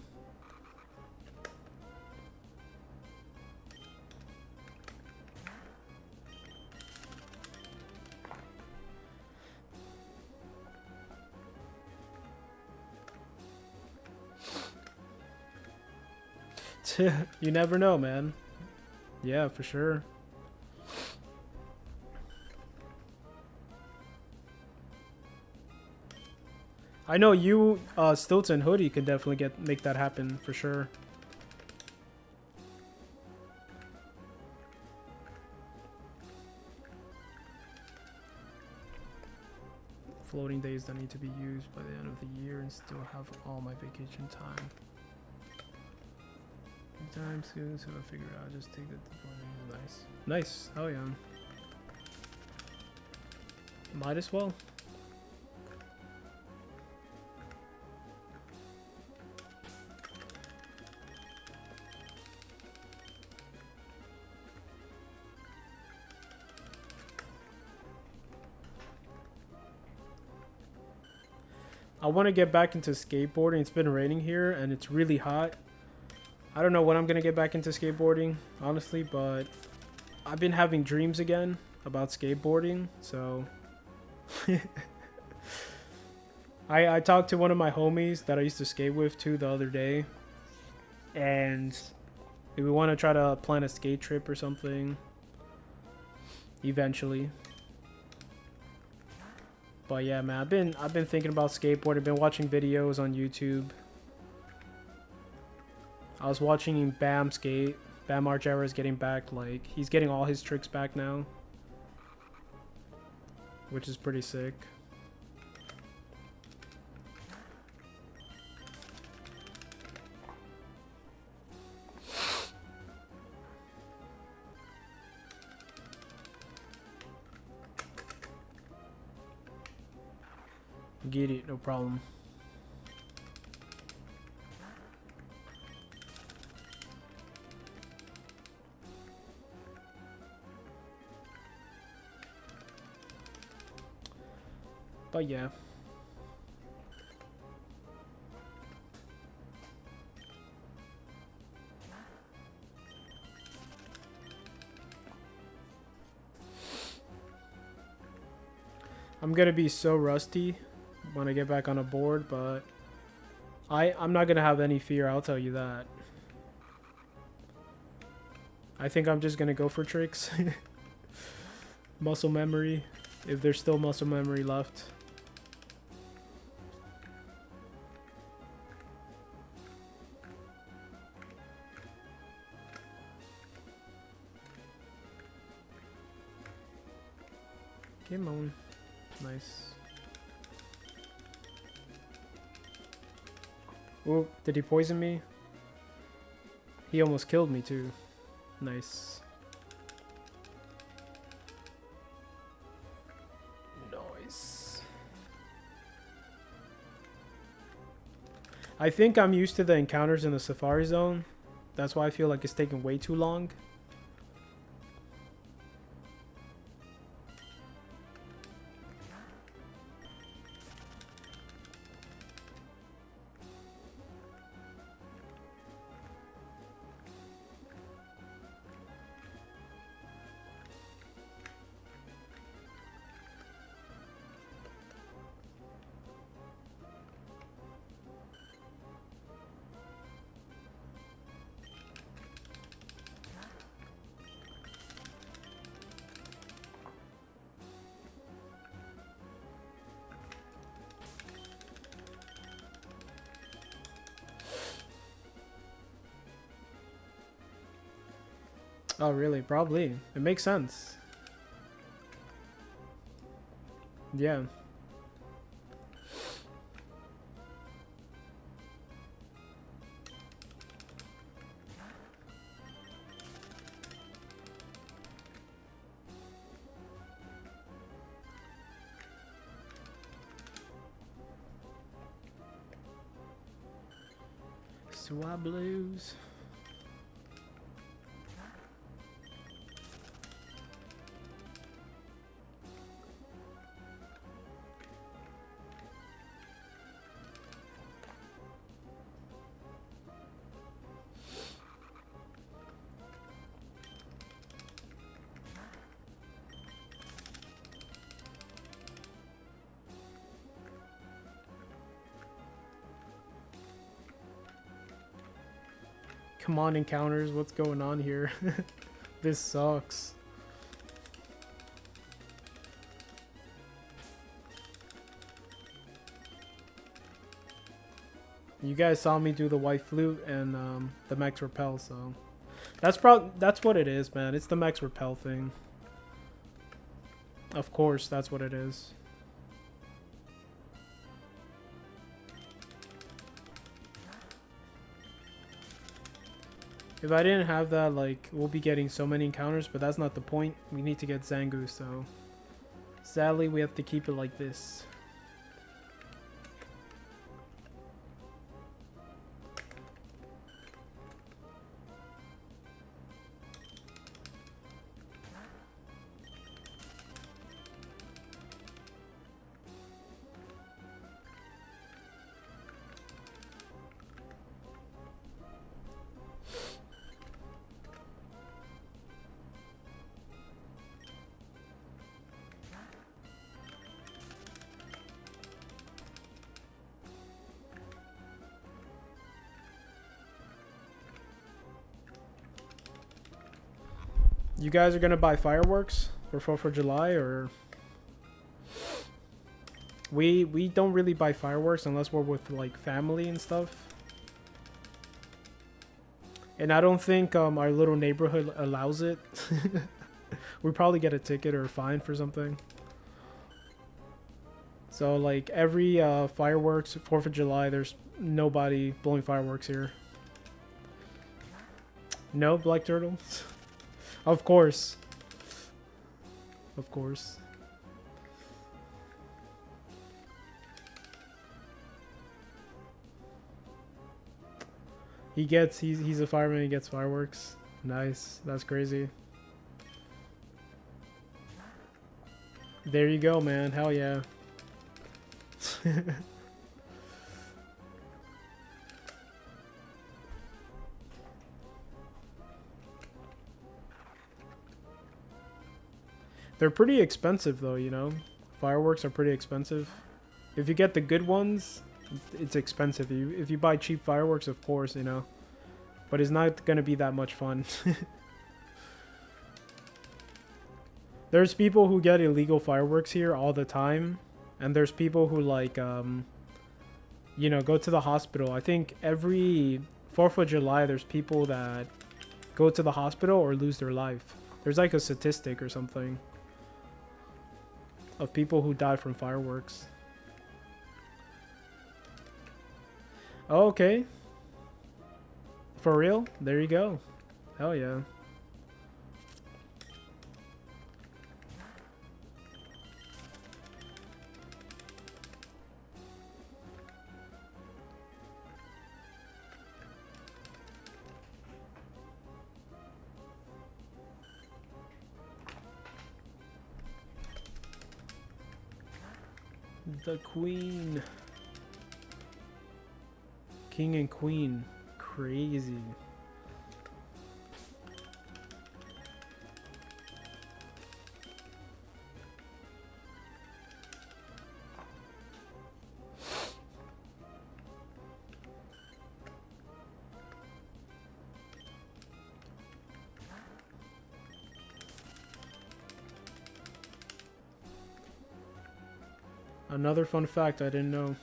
You never know, man. Yeah, for sure. I know you, Stilton Hoodie could definitely make that happen for sure. Floating days that need to be used by the end of the year and still have all my vacation time. Time soon, so I figure out just take it. Nice. Nice. Oh yeah. Might as well. I want to get back into skateboarding. It's been raining here and it's really hot. I don't know when I'm going to get back into skateboarding, honestly, but I've been having dreams again about skateboarding, so I talked to one of my homies that I used to skate with too the other day, and we want to try to plan a skate trip or something eventually. But yeah, man, I've been thinking about skateboarding. Been watching videos on YouTube. I was watching Bam skate. Bam Margera is getting back, like, he's getting all his tricks back now, which is pretty sick. Get it, no problem. But yeah. I'm gonna be so rusty when I get back on a board, but I'm not gonna have any fear, I'll tell you that. I think I'm just gonna go for tricks. Muscle memory, if there's still muscle memory left. Come on. Nice. Oh, did he poison me? He almost killed me too. Nice. Nice. I think I'm used to the encounters in the Safari Zone. That's why I feel like it's taking way too long. Oh, really? Probably. It makes sense. Yeah. Swab Blues. Come on, encounters. What's going on here? This sucks. You guys saw me do the white flute and the max repel, so that's what it is, man. It's the max repel thing. Of course, that's what it is. If I didn't have that, like, we'll be getting so many encounters, but that's not the point. We need to get Zangoose, so sadly we have to keep it like this. You guys are gonna buy fireworks for 4th of July, or we don't really buy fireworks unless we're with like family and stuff. And I don't think our little neighborhood allows it. We probably get a ticket or a fine for something. So like every fireworks 4th of July, there's nobody blowing fireworks here. No, Black Turtle. Of course. Of course. He's a fireman, he gets fireworks. Nice. That's crazy. There you go, man. Hell yeah. They're pretty expensive though, you know. Fireworks are pretty expensive. If you get the good ones, it's expensive. If you buy cheap fireworks, of course, you know. But it's not gonna be that much fun. There's people who get illegal fireworks here all the time. And there's people who like, you know, go to the hospital. I think every 4th of July, there's people that go to the hospital or lose their life. There's like a statistic or something of people who died from fireworks. Oh, okay. For real? There you go. Hell yeah. The queen. King and queen. Crazy. Another fun fact I didn't know.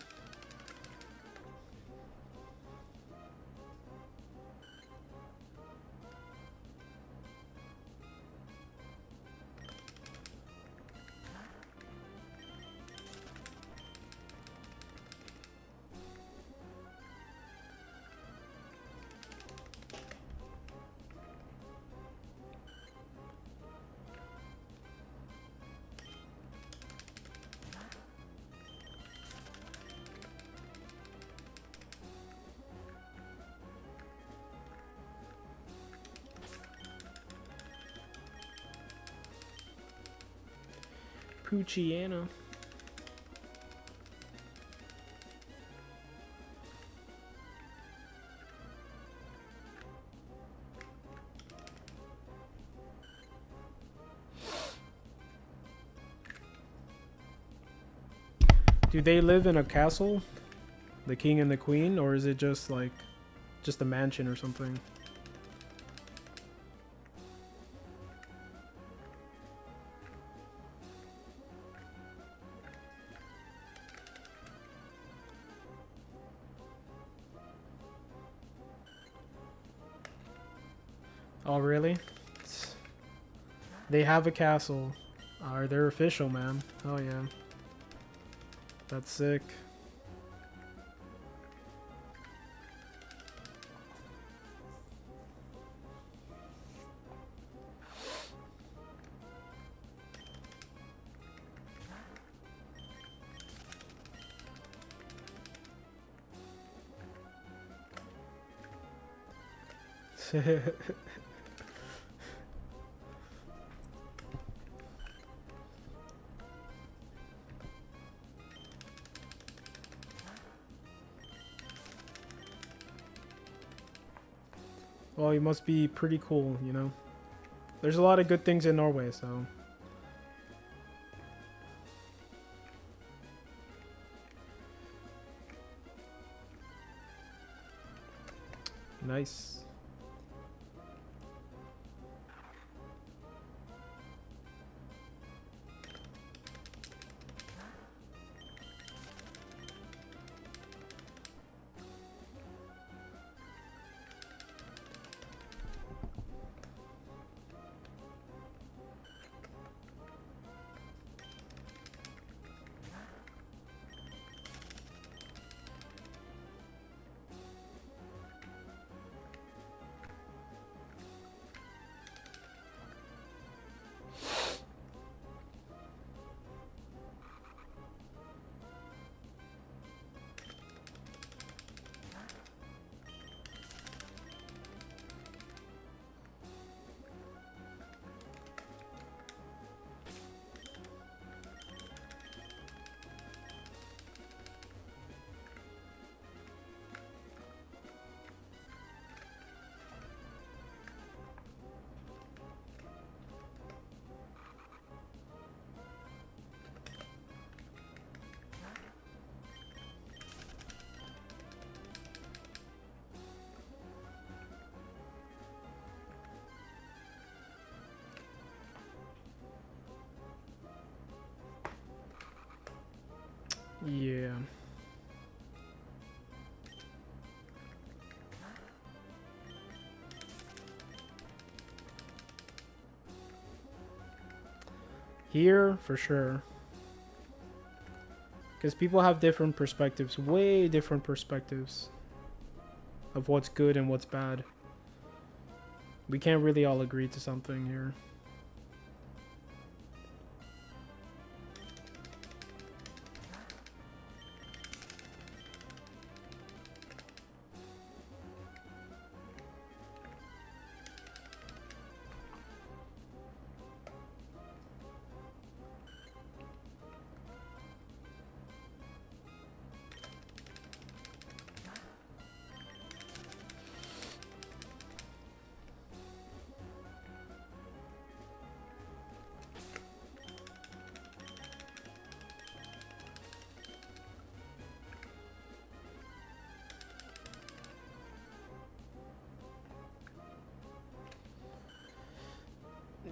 Poochiana. Do they live in a castle? The king and the queen? Or is it just like, just a mansion or something? Oh, really? They have a castle. They're official, man. Oh, yeah. That's sick. Well, you must be pretty cool, you know? There's a lot of good things in Norway, so... Nice. Yeah. Here, for sure. Because people have different perspectives, way different perspectives of what's good and what's bad. We can't really all agree to something here.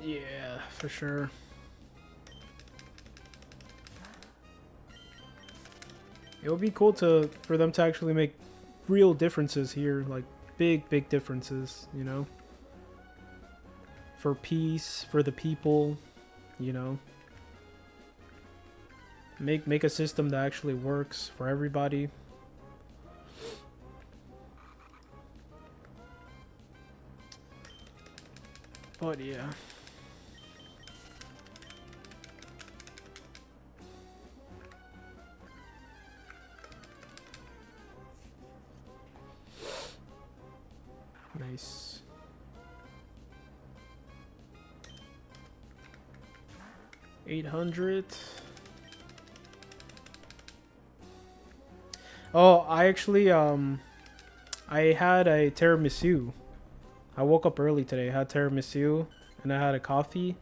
Yeah, for sure. It would be cool for them to actually make real differences here, like big differences, you know? For peace, for the people, you know? Make a system that actually works for everybody. But yeah. Nice. $800. Oh, I actually I had a tiramisu. I woke up early today. I had tiramisu and I had a coffee.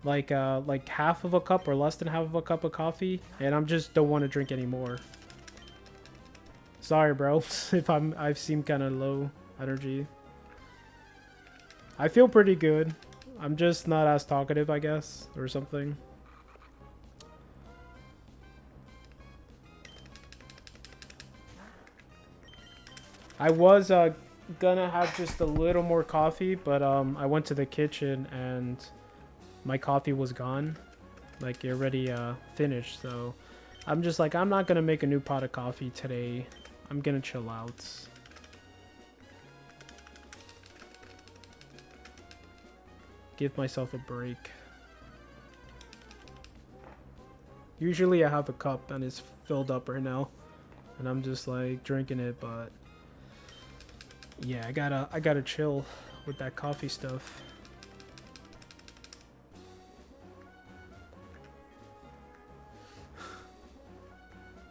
Like half of a cup or less than half of a cup of coffee, and I'm just don't want to drink anymore. Sorry, bro, if I've seemed kind of low energy. I feel pretty good. I'm just not as talkative, I guess, or something. I was gonna have just a little more coffee, but I went to the kitchen and my coffee was gone. Like, it already finished, so I'm just like, I'm not gonna make a new pot of coffee today. I'm gonna chill out. Give myself a break. Usually I have a cup and it's filled up right now, and I'm just like drinking it, but yeah, I gotta chill with that coffee stuff.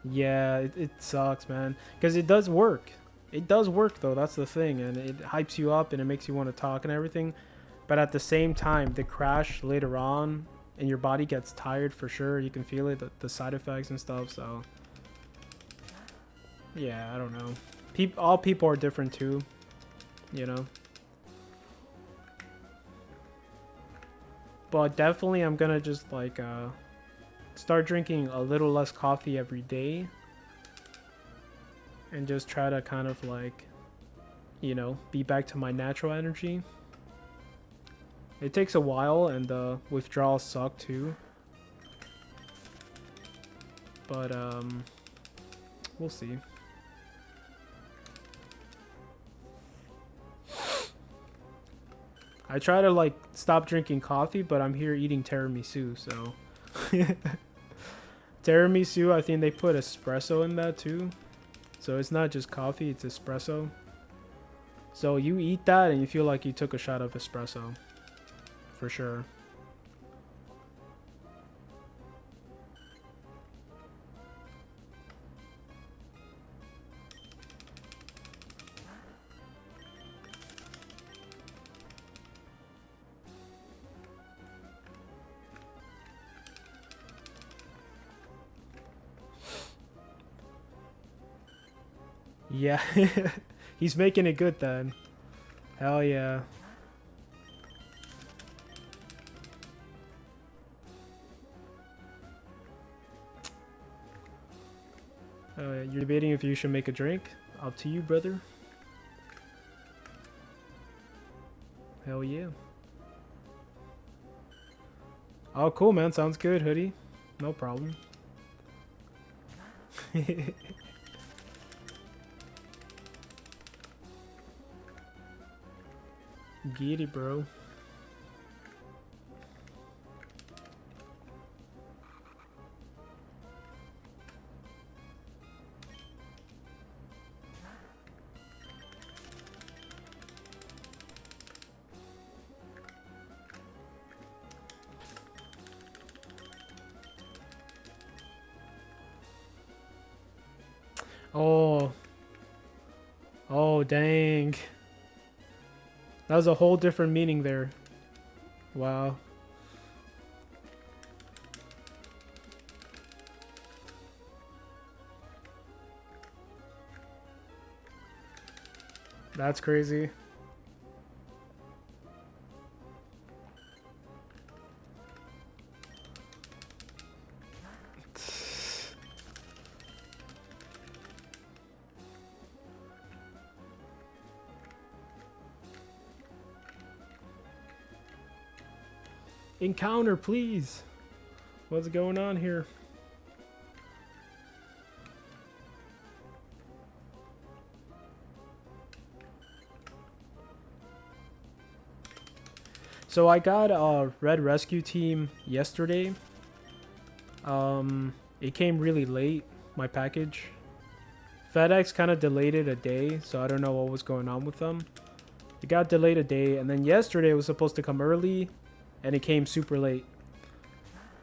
Yeah, it sucks, man, because it does work. It does work though, that's the thing, and it hypes you up and it makes you want to talk and everything. But at the same time, the crash later on and your body gets tired for sure. You can feel it, the side effects and stuff. So yeah, I don't know. All people are different too, you know. But definitely I'm gonna just like start drinking a little less coffee every day and just try to kind of like, you know, be back to my natural energy. It takes a while, and the withdrawals suck too. But we'll see. I try to like stop drinking coffee, but I'm here eating tiramisu, so tiramisu, I think they put espresso in that too. So it's not just coffee, it's espresso. So you eat that and you feel like you took a shot of espresso. For sure. Yeah. He's making it good then. Hell yeah. You're debating if you should make a drink? Up to you, brother. Hell yeah. Oh, cool, man. Sounds good, hoodie. No problem. Get it, bro. Oh. Oh, dang. That was a whole different meaning there. Wow. That's crazy. Encounter, please. What's going on here? So I got a Red Rescue Team yesterday. It came really late, my package. FedEx kind of delayed it a day, so I don't know what was going on with them. It got delayed a day, and then yesterday it was supposed to come early, and it came super late.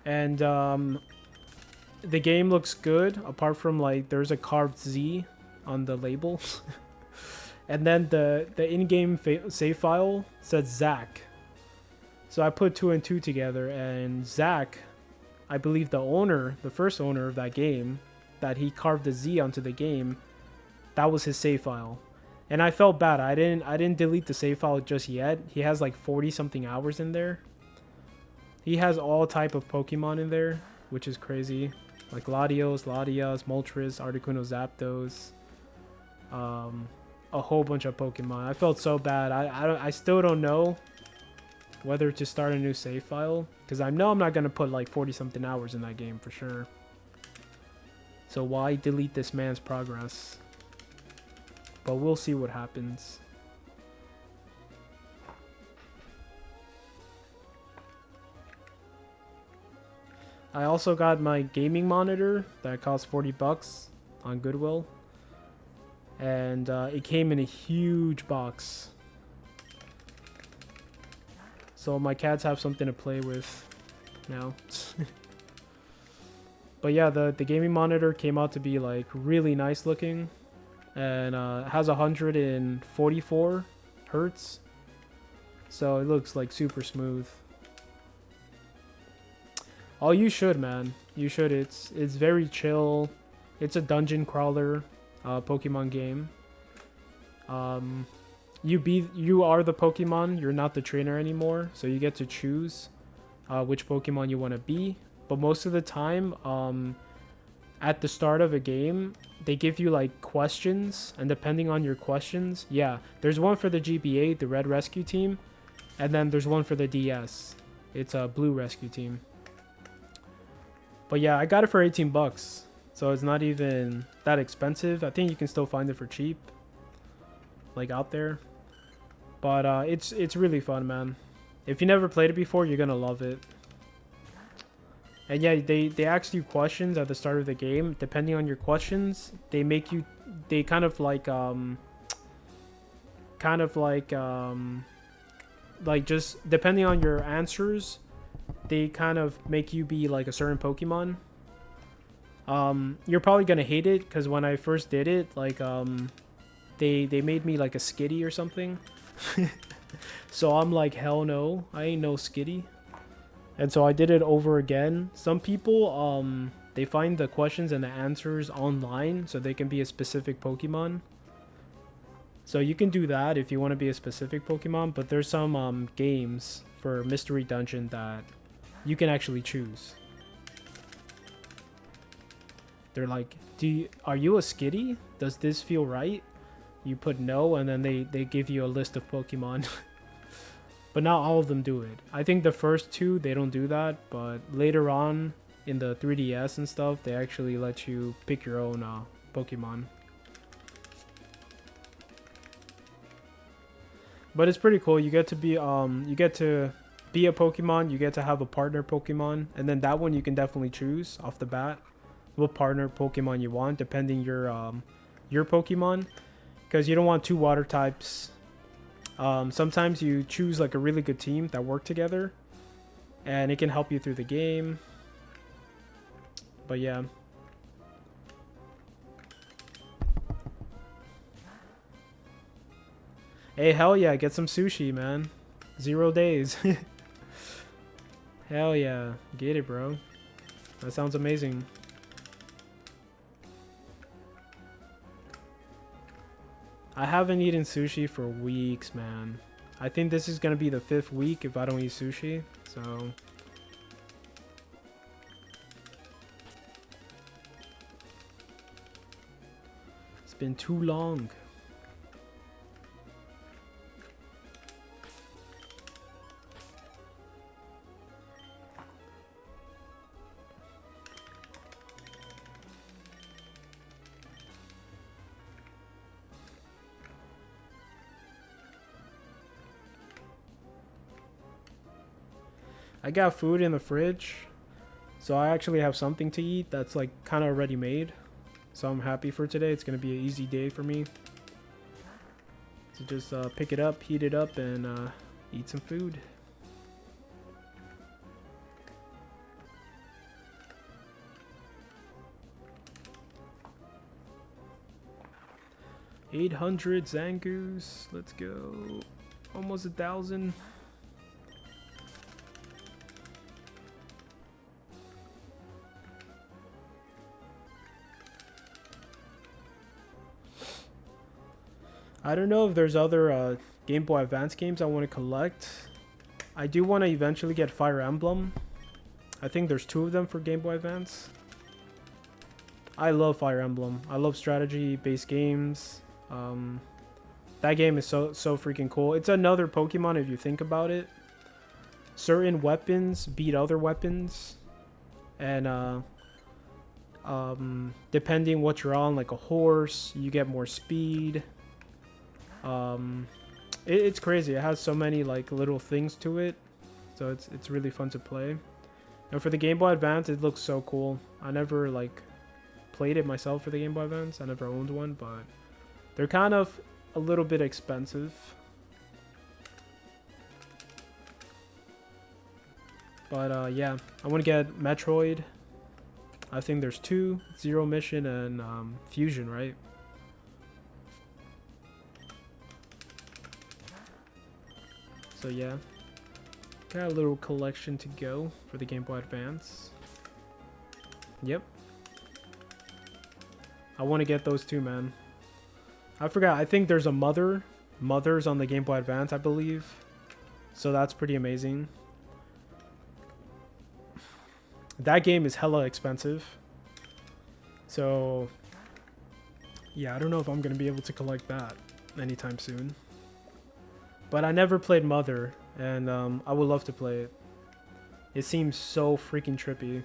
And the game looks good, apart from like there's a carved Z on the label. And then the in-game save file said Zach. So I put 2 and 2 together, and Zach, I believe the first owner of that game, that he carved a Z onto the game, that was his save file. And I felt bad. I didn't delete the save file just yet. He has like 40 something hours in there. He has all type of Pokemon in there, which is crazy. Like Latios, Latias, Moltres, Articuno, Zapdos. a whole bunch of Pokemon. I felt so bad. I still don't know whether to start a new save file, because I know I'm not gonna put like 40 something hours in that game for sure. So why delete this man's progress? But we'll see what happens. I also got my gaming monitor that cost 40 bucks on Goodwill. And it came in a huge box. So my cats have something to play with now. But yeah, the gaming monitor came out to be like really nice looking. And it has 144 hertz. So it looks like super smooth. Oh, you should, man. You should. It's very chill. It's a dungeon crawler Pokemon game. You are the Pokemon. You're not the trainer anymore. So you get to choose which Pokemon you want to be. But most of the time, at the start of a game, they give you like questions, and depending on your questions, yeah, there's one for the GBA, the Red Rescue Team, and then there's one for the DS. It's a Blue Rescue Team. But yeah, I got it for 18 bucks, so it's not even that expensive. I think you can still find it for cheap, like out there. But it's really fun, man. If you never played it before, you're gonna love it. And yeah, they ask you questions at the start of the game. Depending on your questions, they kind of like just depending on your answers, they kind of make you be like a certain Pokemon. You're probably gonna hate it because when I first did it, like they made me like a Skitty or something. So I'm like, hell no, I ain't no Skitty. And so I did it over again. Some people, they find the questions and the answers online so they can be a specific Pokemon. So you can do that if you want to be a specific Pokemon, but there's some games for Mystery Dungeon that you can actually choose. They're like, are you a Skitty? Does this feel right? You put no, and then they give you a list of Pokemon. But not all of them do it. I think the first two, they don't do that, but later on in the 3DS and stuff, they actually let you pick your own Pokemon. But it's pretty cool. You get to be a Pokemon, you get to have a partner Pokemon, and then that one you can definitely choose off the bat what partner Pokemon you want, depending your Pokemon, because you don't want two water types. Sometimes you choose like a really good team that work together, and it can help you through the game. But yeah. Hey, hell yeah, get some sushi, man. 0 days. Hell yeah, get it, bro. That sounds amazing. I haven't eaten sushi for weeks, man. I think this is gonna be the 5th week if I don't eat sushi, so... It's been too long. I got food in the fridge, so I actually have something to eat that's like kind of already made. So I'm happy for today. It's gonna be an easy day for me. So just pick it up, heat it up, and eat some food. $800 Zangoose. Let's go. Almost 1,000. I don't know if there's other Game Boy Advance games I want to collect. I do want to eventually get Fire Emblem. I think there's 2 of them for Game Boy Advance. I love Fire Emblem. I love strategy-based games. That game is so freaking cool. It's another Pokemon if you think about it. Certain weapons beat other weapons, and depending what you're on, like a horse, you get more speed. It's crazy. It has so many like little things to it, so it's really fun to play. And for the Game Boy Advance, it looks so cool. I never like played it myself for the Game Boy Advance. I never owned one, but they're kind of a little bit expensive. But yeah, I want to get Metroid. I think there's 2, Zero Mission and Fusion, right? So yeah, got a little collection to go for the Game Boy Advance. Yep. I want to get those too, man. I forgot, I think there's a Mother's on the Game Boy Advance, I believe. So that's pretty amazing. That game is hella expensive. So yeah, I don't know if I'm going to be able to collect that anytime soon. But I never played Mother, and I would love to play it. It seems so freaking trippy.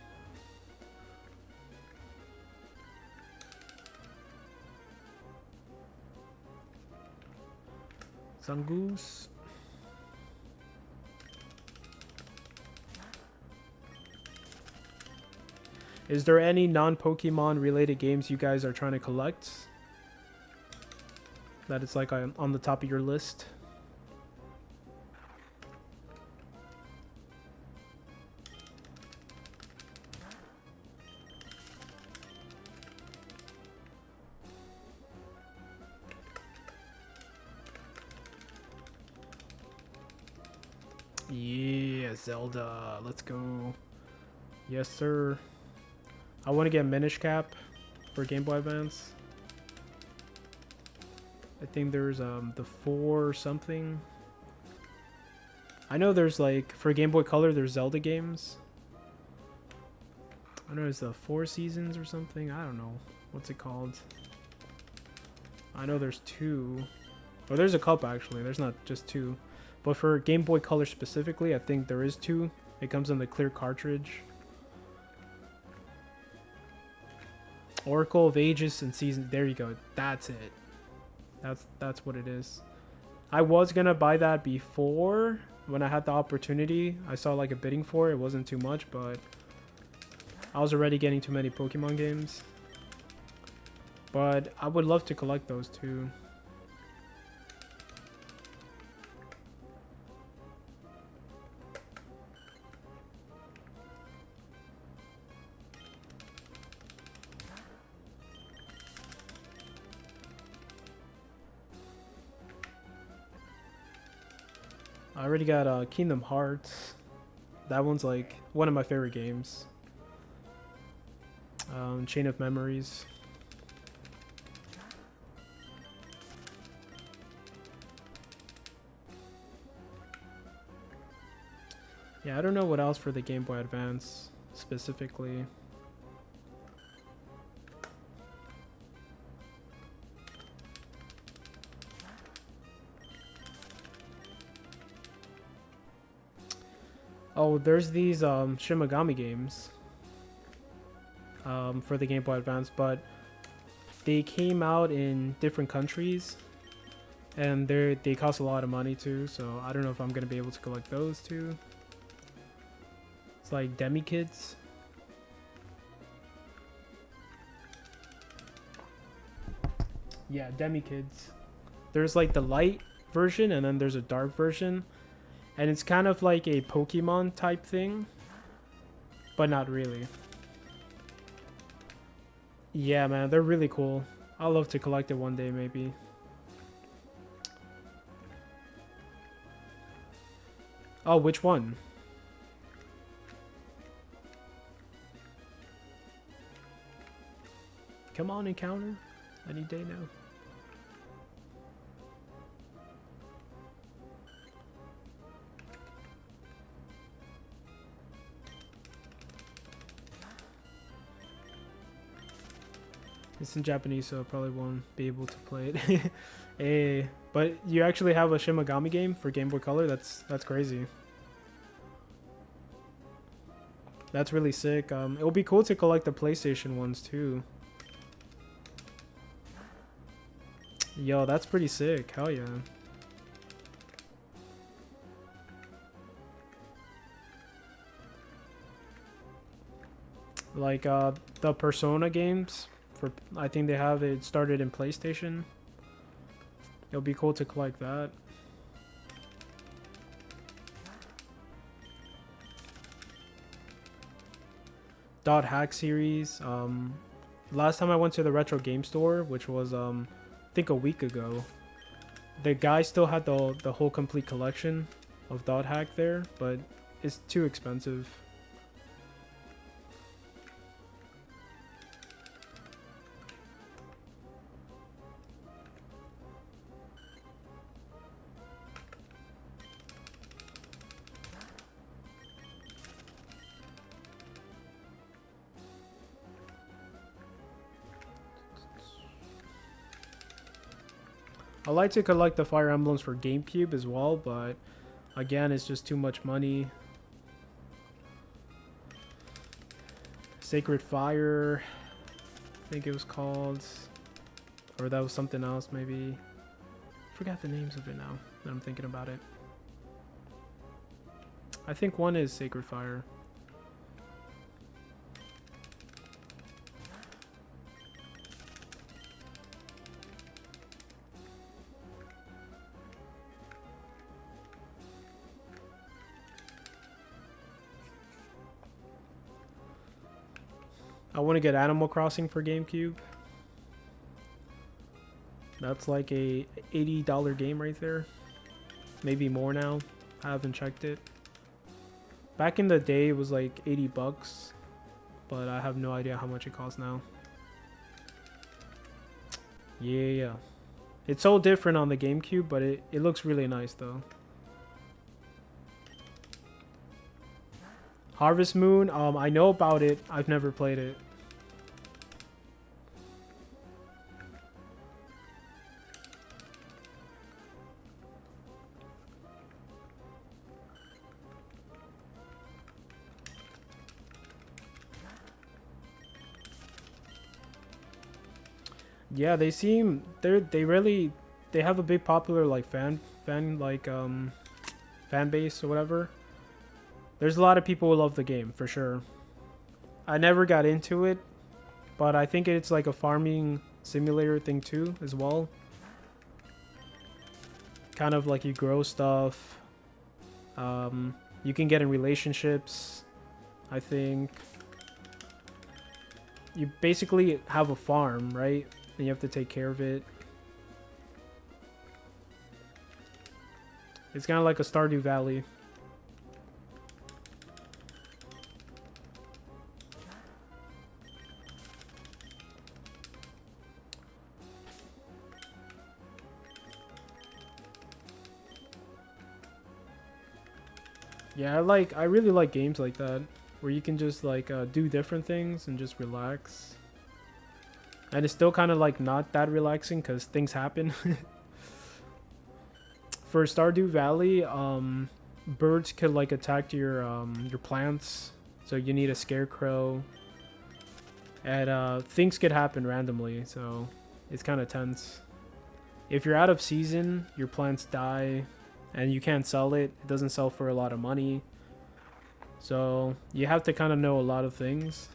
Zangoose. Is there any non-Pokemon related games you guys are trying to collect? That it's like on the top of your list? Yeah, Zelda. Let's go. Yes, sir. I want to get Minish Cap for Game Boy Advance. I think there's the 4 something. I know there's like for Game Boy Color there's Zelda games. I know there's the 4 Seasons or something. I don't know. What's it called? I know there's 2. Or there's a couple actually. There's not just 2. But for Game Boy Color specifically, I think there is 2. It comes in the clear cartridge. Oracle of Ages and Season. There you go. That's it. That's what it is. I was gonna buy that before when I had the opportunity. I saw like a bidding for it. It wasn't too much, but I was already getting too many Pokemon games. But I would love to collect those too. I already got Kingdom Hearts. That one's like one of my favorite games. Chain of Memories. Yeah, I don't know what else for the Game Boy Advance specifically. Oh, there's these Shin Megami games for the Game Boy Advance, but they came out in different countries, and they cost a lot of money too. So I don't know if I'm gonna be able to collect those too. It's like Demi Kids. Yeah, Demi Kids. There's like the light version, and then there's a dark version. And it's kind of like a Pokemon type thing, but not really. Yeah, man, they're really cool. I'd love to collect it one day, maybe. Oh, which one? Come on, Encounter. Any day now. It's in Japanese, so I probably won't be able to play it. But you actually have a Shin Megami game for Game Boy Color? That's crazy. That's really sick. It will be cool to collect the PlayStation ones too. Yo, that's pretty sick. Hell yeah. Like the Persona games for, I think they have it started in PlayStation. It'll be cool to collect that. Dot Hack series. Last time I went to the retro game store, which was I think a week ago, the guy still had the whole complete collection of Dot Hack there, but it's too expensive. I like to collect the Fire Emblems for GameCube as well, but again, it's just too much money. Sacred Fire, I think it was called, or that was something else maybe. I forgot the names of it now that I'm thinking about it. I think one is Sacred Fire. I want to get Animal Crossing for GameCube. That's like a $80 game right there. Maybe more now. I haven't checked it. Back in the day, it was like 80 bucks. But I have no idea how much it costs now. Yeah. It's so different on the GameCube, but it looks really nice though. Harvest Moon, I know about it. I've never played it. Yeah, they seem they have a big popular like fan base or whatever. There's a lot of people who love the game for sure. I never got into it, but I think it's like a farming simulator thing too as well. Kind of like you grow stuff. You can get in relationships, I think. You basically have a farm, right? And you have to take care of it. It's kind of like a Stardew Valley. Yeah, I really like games like that, where you can just like do different things and just relax. And it's still kind of like not that relaxing because things happen. For Stardew Valley, birds could like attack your plants, so you need a scarecrow. And things could happen randomly, so it's kind of tense. If you're out of season, your plants die, and you can't sell it. It doesn't sell for a lot of money. So you have to kind of know a lot of things.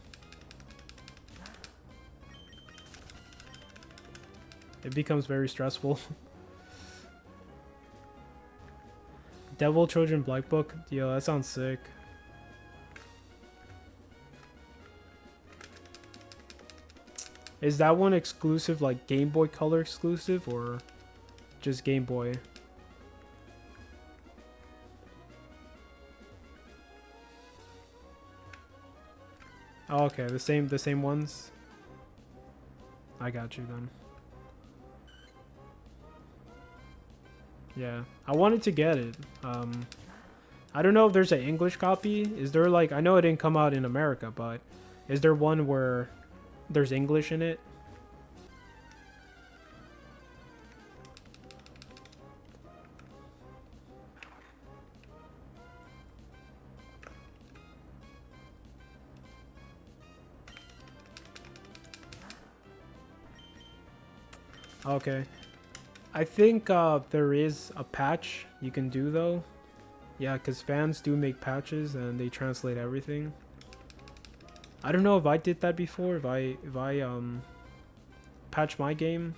It becomes very stressful. Devil Children Black Book? Yo, that sounds sick. Is that one exclusive, like Game Boy Color exclusive, or just Game Boy? Oh, okay, the same ones. I got you then. Yeah, I wanted to get it. I don't know if there's an English copy. Is there like, I know it didn't come out in America, but is there one where there's English in it? Okay. I think there is a patch you can do though. Yeah, because fans do make patches and they translate everything. I don't know if I did that before. If I patch my game,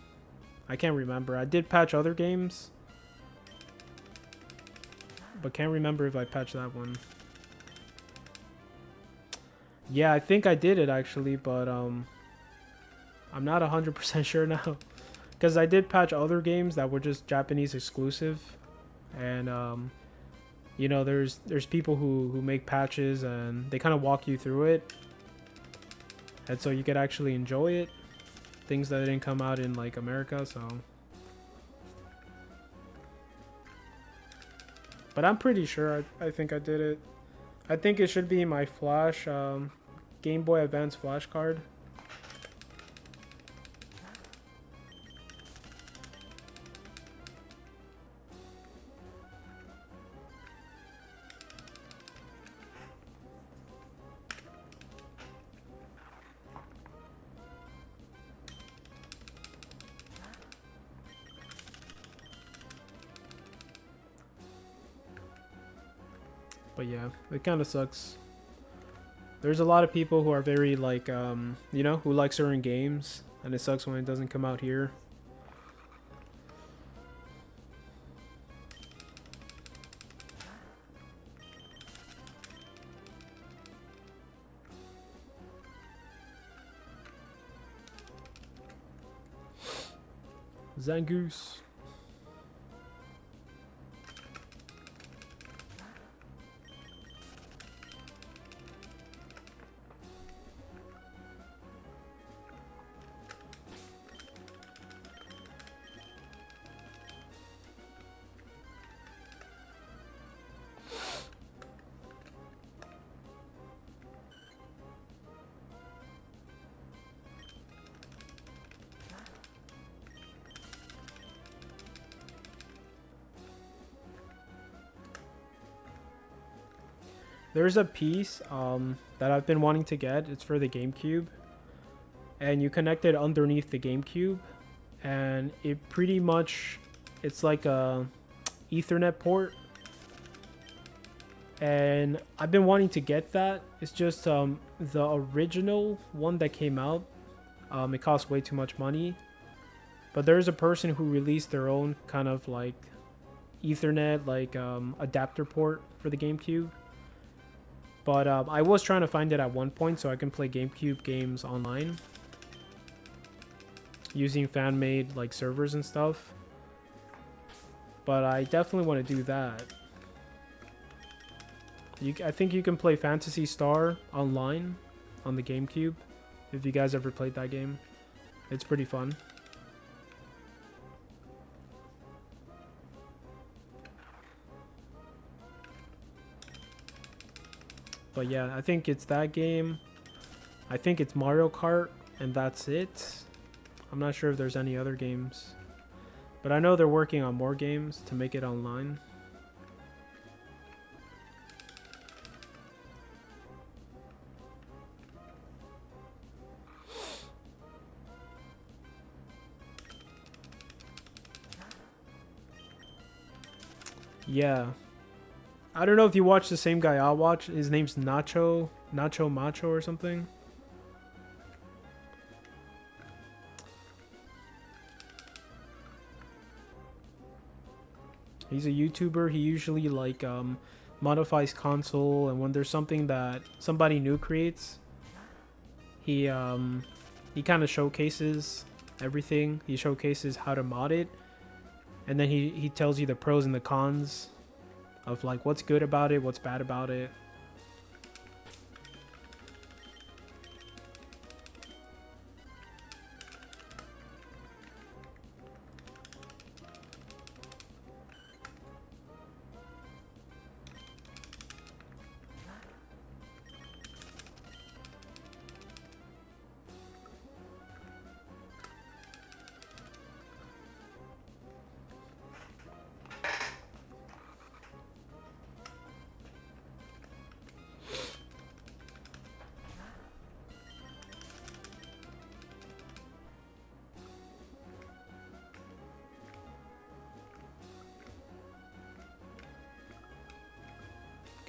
I can't remember. I did patch other games, but can't remember if I patched that one. Yeah, I think I did it actually, but I'm not 100% sure now. Because I did patch other games that were just Japanese exclusive, and you know, there's people who make patches and they kind of walk you through it, and so you could actually enjoy it. Things that didn't come out in like America, so. But I'm pretty sure I think I did it. I think it should be my Flash Game Boy Advance Flash card. But yeah, it kind of sucks. There's a lot of people who are very like, you know, who like certain games, and it sucks when it doesn't come out here. Zangoose. There's a piece that I've been wanting to get. It's for the GameCube, and you connect it underneath the GameCube, and it pretty much, it's like a Ethernet port, and I've been wanting to get that. It's just the original one that came out, it costs way too much money, but there's a person who released their own kind of like Ethernet like adapter port for the GameCube. But I was trying to find it at one point so I can play GameCube games online using fan-made like servers and stuff. But I definitely want to do that. I think you can play Phantasy Star online on the GameCube if you guys ever played that game. It's pretty fun. But yeah, I think it's that game. I think it's Mario Kart, and that's it. I'm not sure if there's any other games. But I know they're working on more games to make it online. Yeah. I don't know if you watch the same guy I watch. His name's Nacho Macho or something. He's a YouTuber. He usually like modifies console, and when there's something that somebody new creates, he kind of showcases everything. He showcases how to mod it, and then he tells you the pros and the cons of like what's good about it, what's bad about it.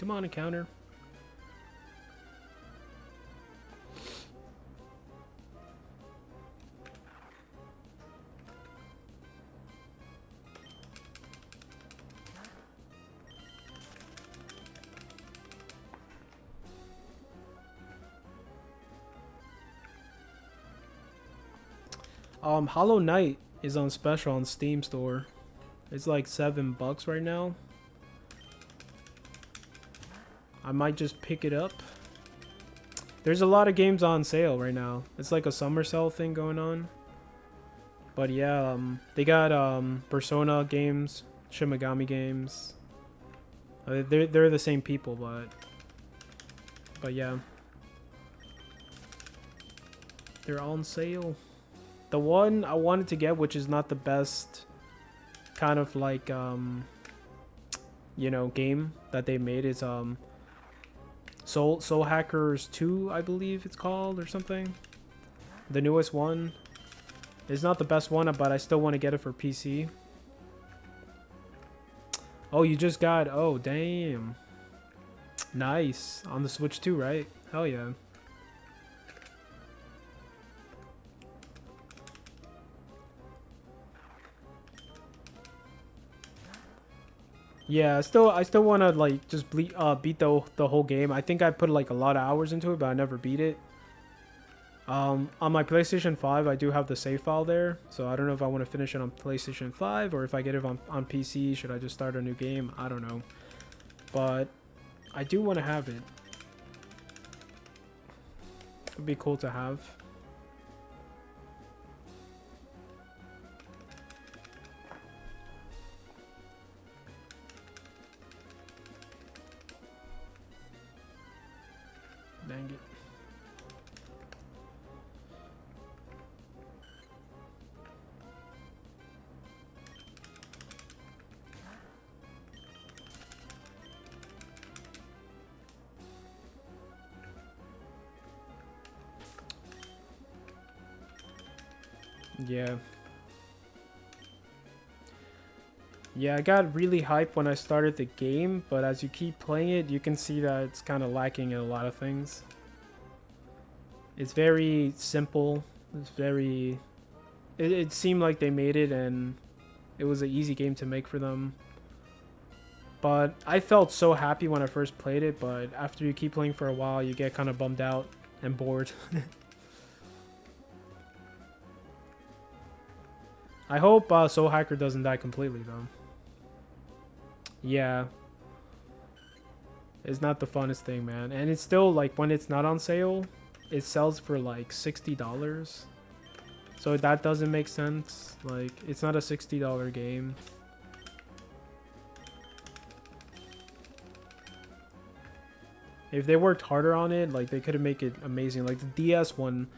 Come on, encounter. Hollow Knight is on special on Steam store. It's like $7 right now. I might just pick it up. There's a lot of games on sale right now. It's like a summer sale thing going on. But yeah, they got Persona games, Shin Megami games. They're the same people, but yeah, they're on sale. The one I wanted to get, which is not the best kind of like you know, game that they made, is Soul Hackers 2, I believe it's called, or something. The newest one. It's not the best one, but I still want to get it for PC. Oh, you just got... Oh, damn. Nice. On the Switch too, right? Hell yeah. Yeah, I still want to like just beat the whole game. I think I put like a lot of hours into it, but I never beat it. On my PlayStation 5, I do have the save file there, so I don't know if I want to finish it on PlayStation 5 or if I get it on PC. Should I just start a new game? I don't know, but I do want to have it. It'd be cool to have. Dang it. Yeah. Yeah, I got really hyped when I started the game, but as you keep playing it, you can see that it's kind of lacking in a lot of things. It's very simple. It's very... It seemed like they made it and it was an easy game to make for them. But I felt so happy when I first played it, but after you keep playing for a while, you get kind of bummed out and bored. I hope Soul Hacker doesn't die completely, though. Yeah. It's not the funnest thing, man. And it's still, like, when it's not on sale, it sells for, like, $60. So that doesn't make sense. Like, it's not a $60 game. If they worked harder on it, like, they could have made it amazing. Like, the DS one,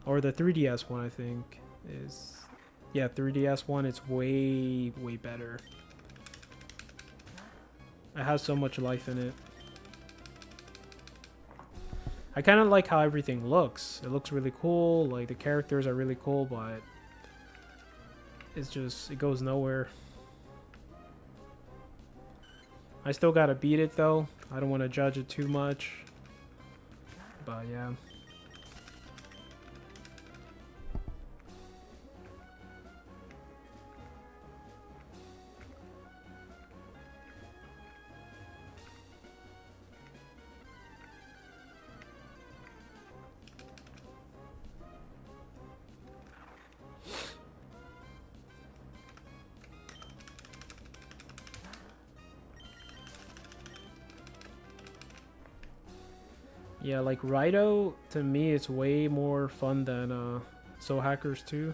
or the 3DS one, I think, is... Yeah, 3DS one, it's way, way better. It has so much life in it. I kind of like how everything looks. It looks really cool. Like, the characters are really cool, but it's just, it goes nowhere. I still gotta beat it, though. I don't want to judge it too much. But, yeah. Yeah, like Raito, to me, it's way more fun than Soul Hackers 2.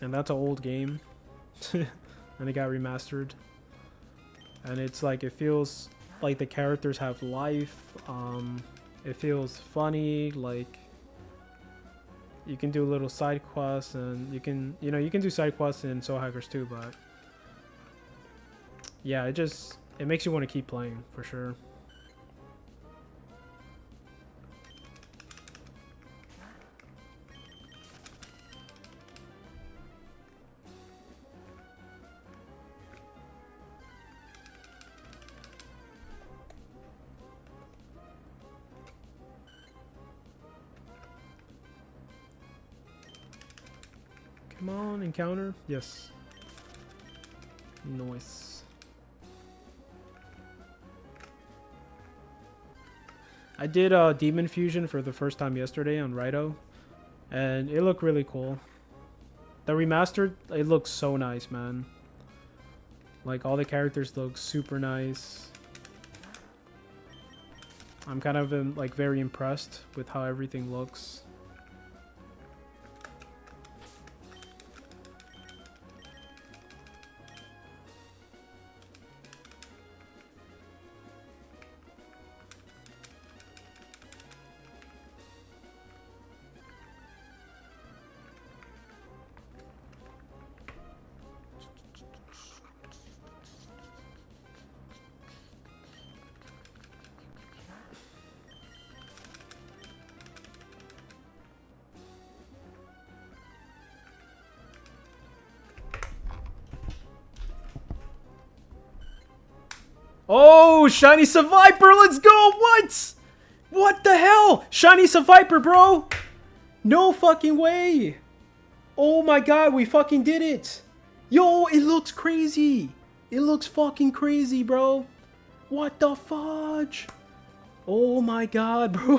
And that's an old game. And it got remastered. And it's like, it feels like the characters have life. It feels funny, like you can do little side quests, and you can do side quests in Soul Hackers 2, but yeah, it makes you want to keep playing, for sure. Come on, encounter. Yes. Nice. I did Demon Fusion for the first time yesterday on Raito, and it looked really cool. The remastered, it looks so nice, man. Like, all the characters look super nice. I'm kind of like very impressed with how everything looks. Oh, shiny Seviper, let's go! What? What the hell? Shiny Seviper, bro! No fucking way! Oh my god, we fucking did it! Yo, it looks crazy! It looks fucking crazy, bro! What the fudge? Oh my god, bro!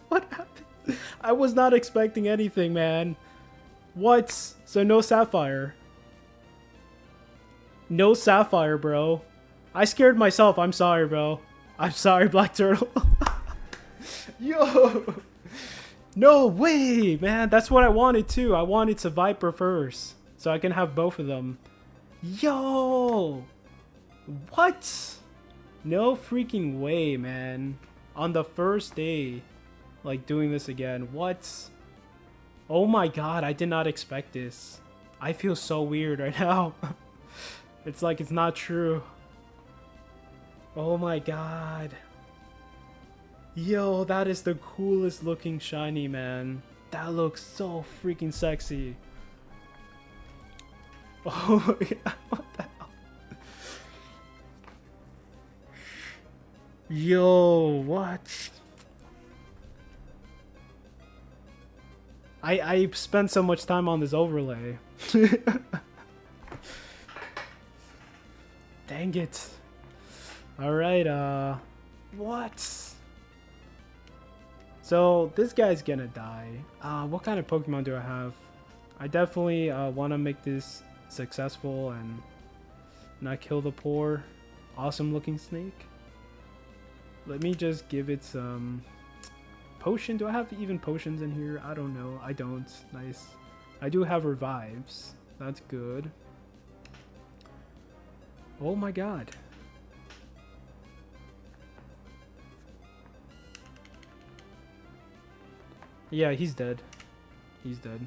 What happened? I was not expecting anything, man. What? So no Sapphire. No Sapphire, bro. I scared myself. I'm sorry, bro. I'm sorry, Black Turtle. Yo! No way, man. That's what I wanted too. I wanted Seviper first, so I can have both of them. Yo! What? No freaking way, man. On the first day, like, doing this again. What? Oh my god, I did not expect this. I feel so weird right now. It's like it's not true. Oh my god. Yo, that is the coolest looking shiny, man. That looks so freaking sexy. Oh my god, what the hell? Yo, what? I spent so much time on this overlay. Dang it. Alright, what? So, this guy's gonna die. What kind of Pokemon do I have? I definitely want to make this successful and not kill the poor, awesome looking snake. Let me just give it some potion. Do I have even potions in here? I don't know. I don't. Nice. I do have revives. That's good. Oh my god. Yeah, he's dead. He's dead.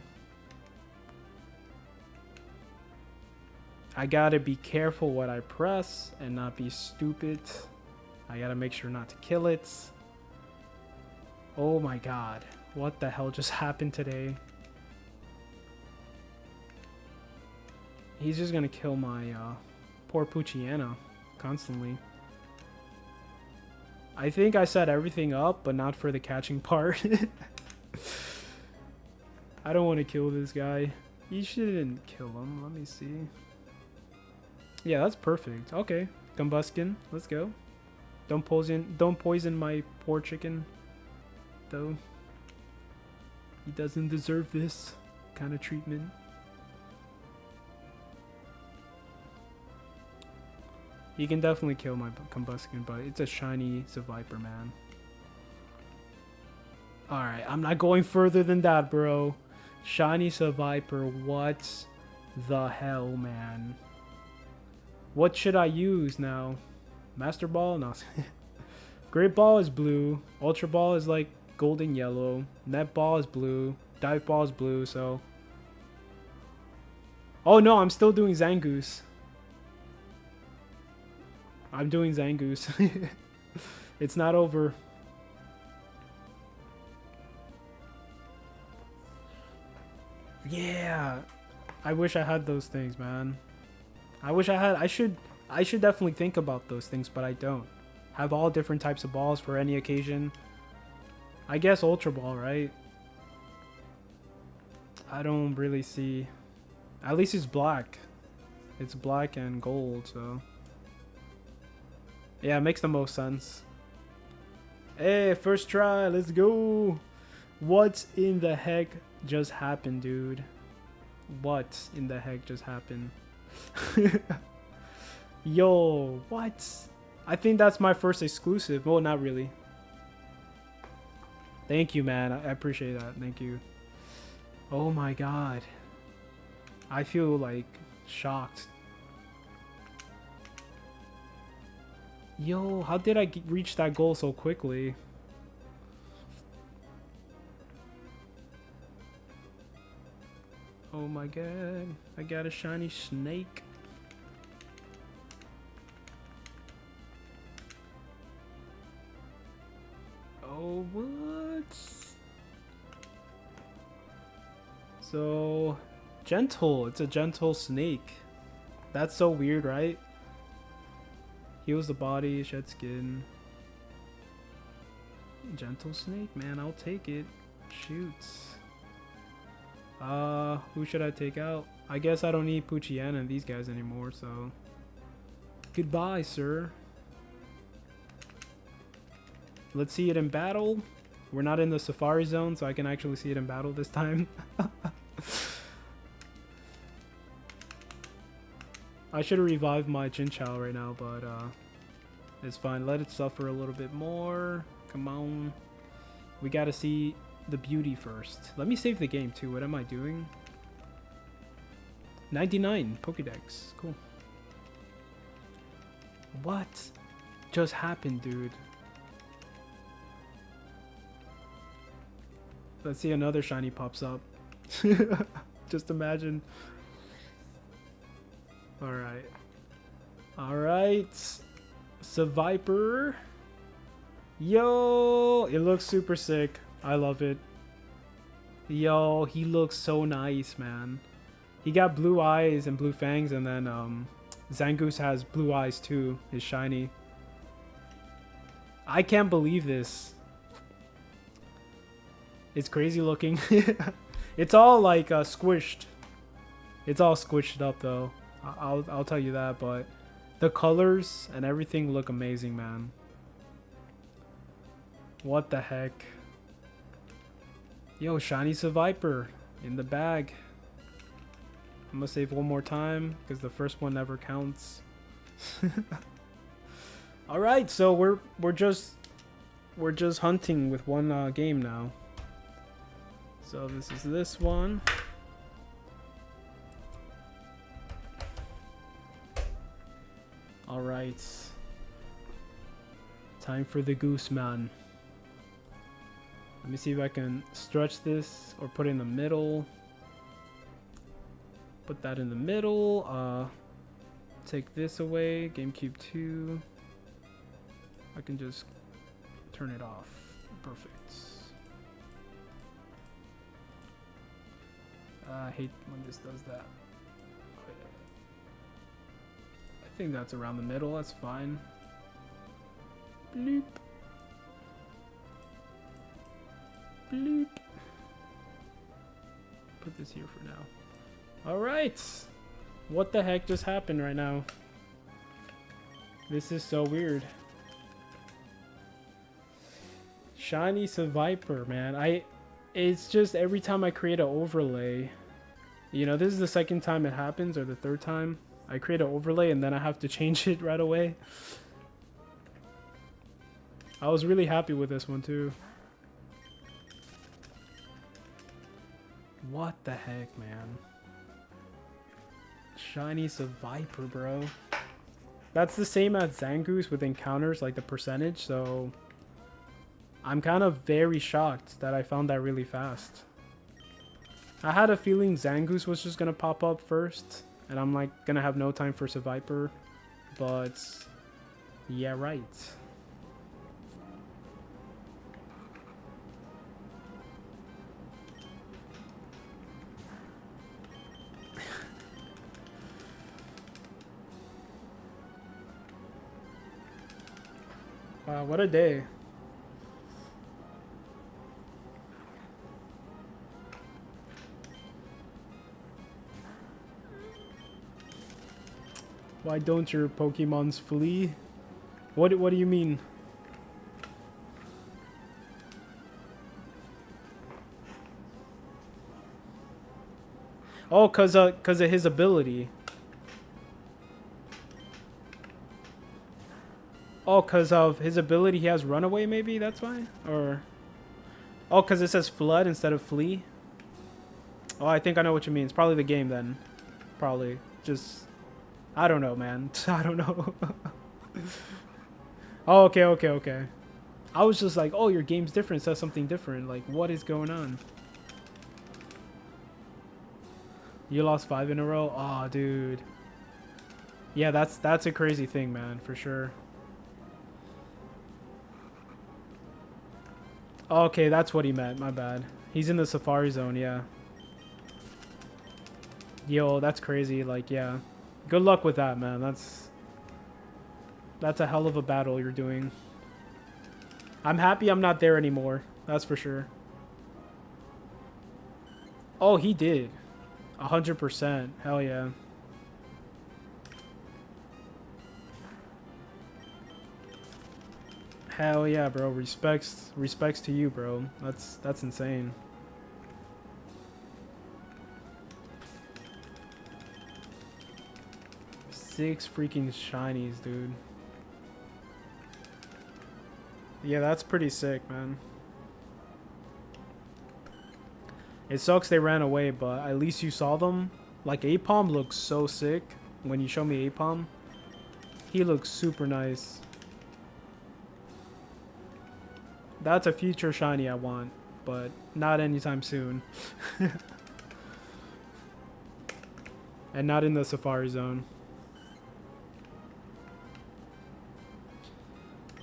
I gotta be careful what I press and not be stupid. I gotta make sure not to kill it. Oh my god. What the hell just happened today? He's just gonna kill my poor Poochyena constantly. I think I set everything up, but not for the catching part. I don't want to kill this guy. You shouldn't kill him. Let me see. Yeah, that's perfect. Okay, Combuskin, let's go. Don't poison my poor chicken, though. He doesn't deserve this kind of treatment. You can definitely kill my Combuskin, but it's a shiny Seviper, man. Alright, I'm not going further than that, bro. Shiny Seviper, what the hell, man? What should I use now? Master Ball? No. Great Ball is blue. Ultra Ball is like golden yellow. Net Ball is blue. Dive Ball is blue, so... Oh no, I'm still doing Zangoose. I'm doing Zangoose. It's not over. Yeah. I wish I had those things, man. I wish I had. I should definitely think about those things, but I don't. Have all different types of balls for any occasion. I guess Ultra Ball, right? I don't really see. At least it's black. It's black and gold, so yeah, it makes the most sense. Hey, first try, let's go. What in the heck just happened, dude? What in the heck just happened? Yo, what? I think that's my first exclusive. Well, not really. Thank you, man. I appreciate that. Thank you. Oh my god. I feel like shocked. Yo, how did I reach that goal so quickly? Oh my god. I got a shiny snake. Oh, what? So, gentle. It's a gentle snake. That's so weird, right? Heals the body, shed skin. Gentle snake, man. I'll take it. Shoots. Who should I take out? I guess I don't need Poochyena and these guys anymore, so... Goodbye, sir. Let's see it in battle. We're not in the Safari Zone, so I can actually see it in battle this time. I should have revived my Chinchou right now, but it's fine. Let it suffer a little bit more. Come on. We gotta see the beauty first. Let me save the game too. What am I doing? 99 Pokédex. Cool. What just happened, dude? Let's see, another shiny pops up. Just imagine. Alright. Alright. Seviper. Yo! It looks super sick. I love it. Yo, he looks so nice, man. He got blue eyes and blue fangs, and then Zangoose has blue eyes too. His shiny. I can't believe this. It's crazy looking. It's all like squished. It's all squished up though. I'll tell you that, but the colors and everything look amazing, man. What the heck? Yo, shiny Seviper in the bag. I'm gonna save one more time because the first one never counts. All right, so we're just hunting with one game now. So this is this one. All right. Time for the goose, man. Let me see if I can stretch this or put it in the middle. Put that in the middle. Take this away. GameCube 2. I can just turn it off. Perfect. I hate when this does that. I think that's around the middle. That's fine. Bloop. Bloop. Put this here for now. Alright. What the heck just happened right now? This is so weird. Shiny Seviper, man. It's just every time I create an overlay, you know, this is the second time it happens, or the third time. I create an overlay and then I have to change it right away. I was really happy with this one too. What the heck, man? Shiny Seviper, bro. That's the same as Zangoose with encounters, like the percentage, so I'm kind of very shocked that I found that really fast. I had a feeling Zangoose was just gonna pop up first, and I'm like gonna have no time for Seviper, but yeah, right. Wow, what a day. Why don't your Pokemons flee? What do you mean? Oh, cause of his ability. Oh, cause of his ability, he has runaway. Maybe that's why. Or oh, cause it says flood instead of flee. Oh, I think I know what you mean. It's probably the game then. Probably just. I don't know, man. I don't know. Oh, okay. I was just like, oh, your game's different. It says something different. Like, what is going on? You lost 5 in a row? Oh, dude. Yeah, that's a crazy thing, man, for sure. Oh, okay, that's what he meant. My bad. He's in the Safari Zone, yeah. Yo, that's crazy. Like, yeah. Good luck with that, man. That's a hell of a battle you're doing. I'm happy I'm not there anymore. That's for sure. Oh, he did. 100%. Hell yeah. Hell yeah, bro. Respects to you, bro. That's insane. Six freaking shinies, dude. Yeah, that's pretty sick, man. It sucks they ran away, but at least you saw them. Like, Apom looks so sick. When you show me Apom, he looks super nice. That's a future shiny I want, but not anytime soon. And not in the Safari Zone.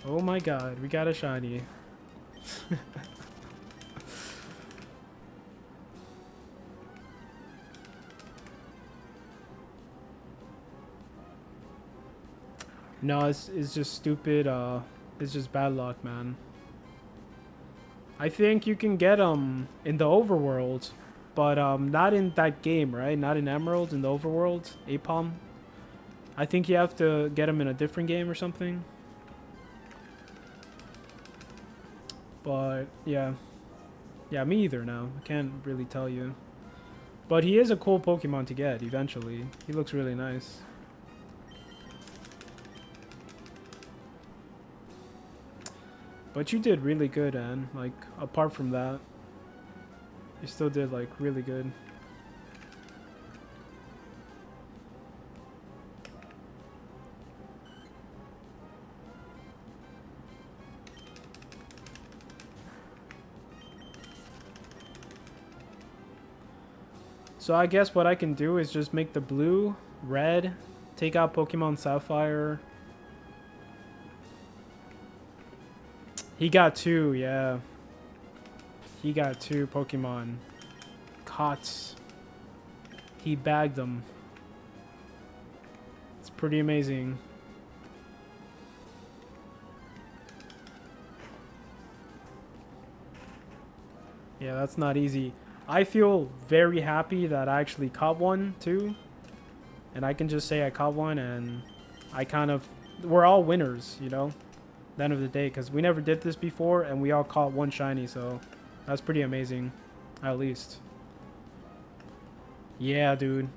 Oh my god, we got a shiny. No, it's just stupid. It's just bad luck, man. I think you can get them in the overworld, but not in that game, right? Not in Emerald, in the overworld. Apom. I think you have to get them in a different game or something. But yeah, me either now. I can't really tell you. But he is a cool Pokemon to get eventually. He looks really nice. But you did really good, Anne. Like, apart from that, you still did, like, really good. So I guess what I can do is just make the blue, red, take out Pokemon Sapphire. He got 2, yeah. He got 2 Pokemon. Cots. He bagged them. It's pretty amazing. Yeah, that's not easy. I feel very happy that I actually caught one, too. And I can just say I caught one, and I kind of... We're all winners, you know? At the end of the day, because we never did this before, and we all caught one shiny, so... That's pretty amazing. At least. Yeah, dude.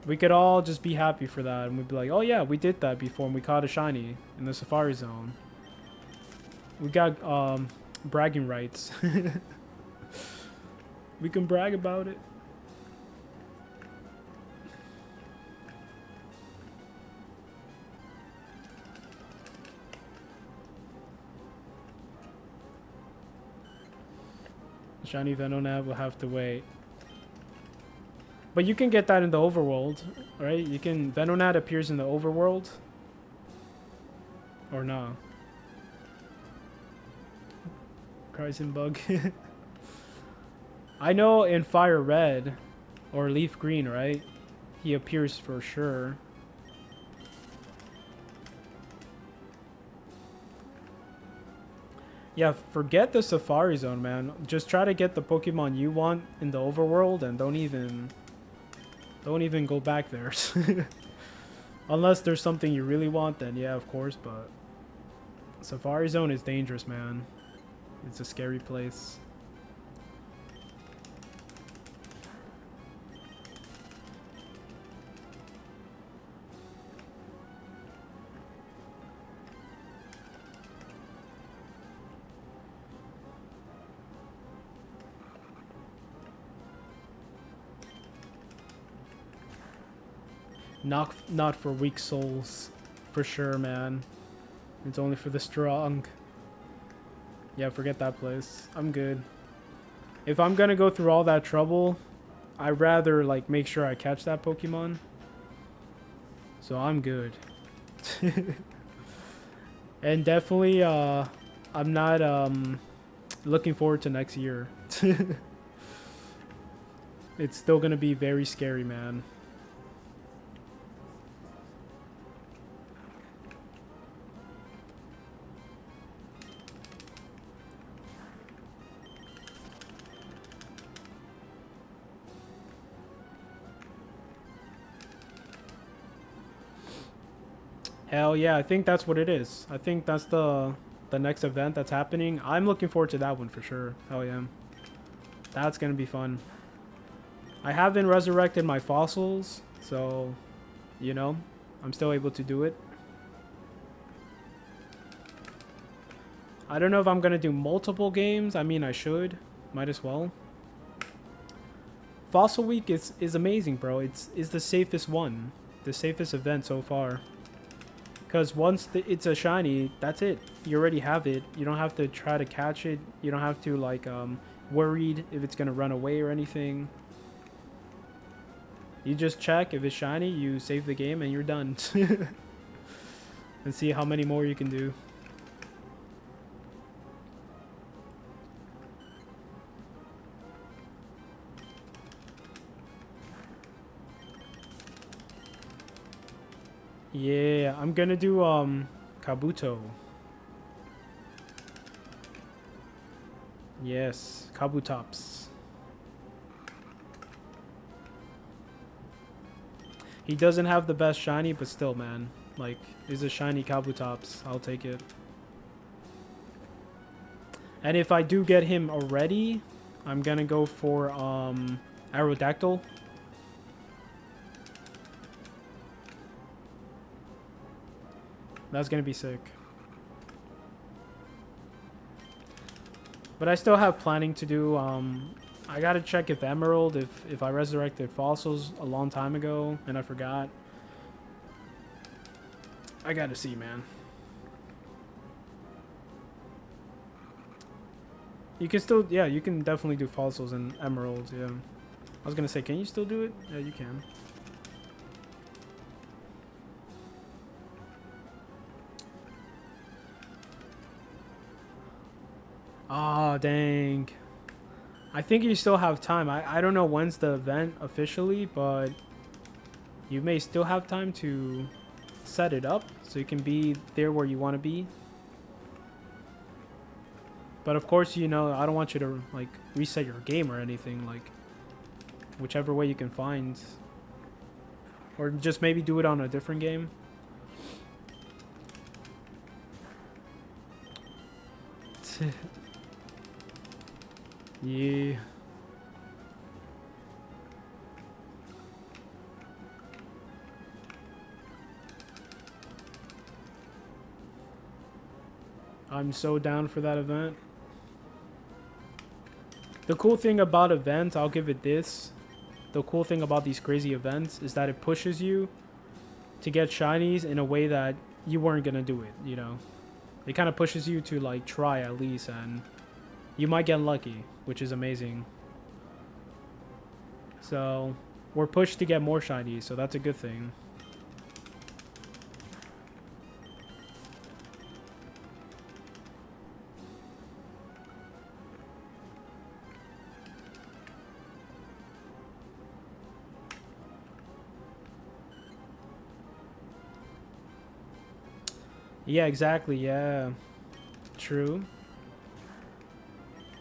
We could all just be happy for that, and we'd be like, oh yeah, we did that before, and we caught a shiny in the Safari Zone. We got, bragging rights. We can brag about it. Shiny Venonat will have to wait. But you can get that in the overworld, right? You can... Venonat appears in the overworld. Or no? Crimson Bug. I know in Fire Red or Leaf Green, right? He appears for sure. Yeah, forget the Safari Zone, man. Just try to get the Pokemon you want in the overworld and don't even go back there. Unless there's something you really want, then yeah, of course, but Safari Zone is dangerous, man. It's a scary place. Not for weak souls, for sure, man. It's only for the strong. Yeah, forget that place. I'm good. If I'm gonna go through all that trouble, I'd rather like make sure I catch that Pokemon. So I'm good. And definitely, I'm not looking forward to next year. It's still gonna be very scary, man. Hell yeah, I think that's what it is. I think that's the next event that's happening. I'm looking forward to that one for sure. Hell yeah. That's gonna be fun. I haven't resurrected my fossils, so, you know, I'm still able to do it. I don't know if I'm gonna do multiple games. I mean, I should. Might as well. Fossil Week is amazing, bro. It's the safest one. The safest event so far. Because once it's a shiny, that's it. You already have it. You don't have to try to catch it. You don't have to, like, worried if it's going to run away or anything. You just check. If it's shiny, you save the game and you're done. And see how many more you can do. Yeah, I'm gonna do Kabuto. Yes, Kabutops. He doesn't have the best shiny, but still, man. Like, is a shiny Kabutops. I'll take it. And if I do get him already, I'm gonna go for Aerodactyl. That's gonna be sick. But I still have planning to do. I gotta check if Emerald, if I resurrected fossils a long time ago and I forgot. I gotta see, man. You can still, yeah, you can definitely do fossils and emeralds, yeah. I was gonna say, can you still do it? Yeah, you can. Ah, dang. I think you still have time. I don't know when's the event officially, but you may still have time to set it up so you can be there where you want to be. But of course, you know, I don't want you to like reset your game or anything, like whichever way you can find. Or just maybe do it on a different game. Yeah. I'm so down for that event. The cool thing about events, I'll give it this. The cool thing about these crazy events is that it pushes you to get shinies in a way that you weren't gonna do it, you know? It kind of pushes you to like try at least, and you might get lucky, which is amazing. So we're pushed to get more shinies, so that's a good thing. Yeah, exactly. Yeah, true.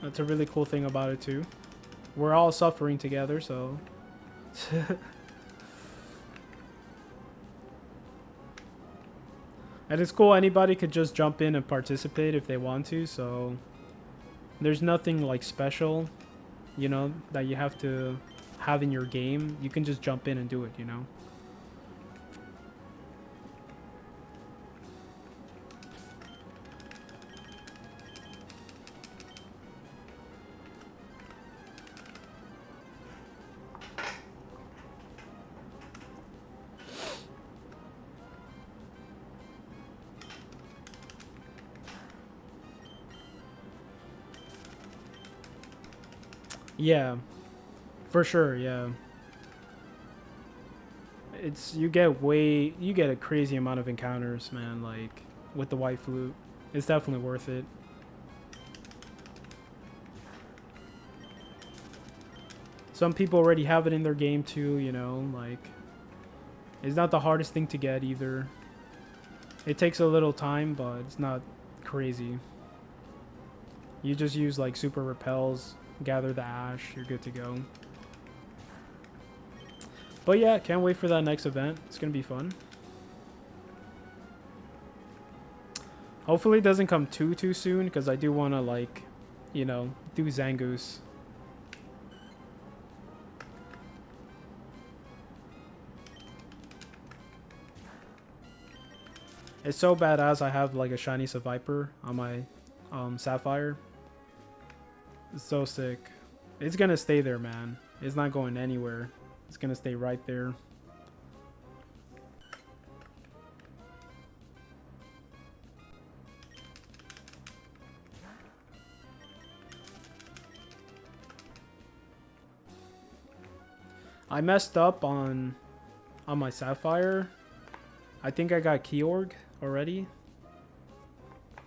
That's a really cool thing about it too. We're all suffering together, so. And it's cool, anybody could just jump in and participate if they want to, so there's nothing like special, you know, that you have to have in your game. You can just jump in and do it, you know. Yeah, for sure, yeah. You get a crazy amount of encounters, man, like with the white flute. It's definitely worth it. Some people already have it in their game too, you know, like it's not the hardest thing to get either. It takes a little time, but it's not crazy. You just use like super repels, gather the ash, you're good to go. But yeah, can't wait for that next event. It's gonna be fun. Hopefully it doesn't come too soon, because I do want to, like, you know, do Zangoose. It's so badass. I have like a shiny Seviper on my Sapphire. It's so sick. It's gonna stay there, man. It's not going anywhere. It's gonna stay right there. I messed up on my Sapphire. I think I got Keyorg already.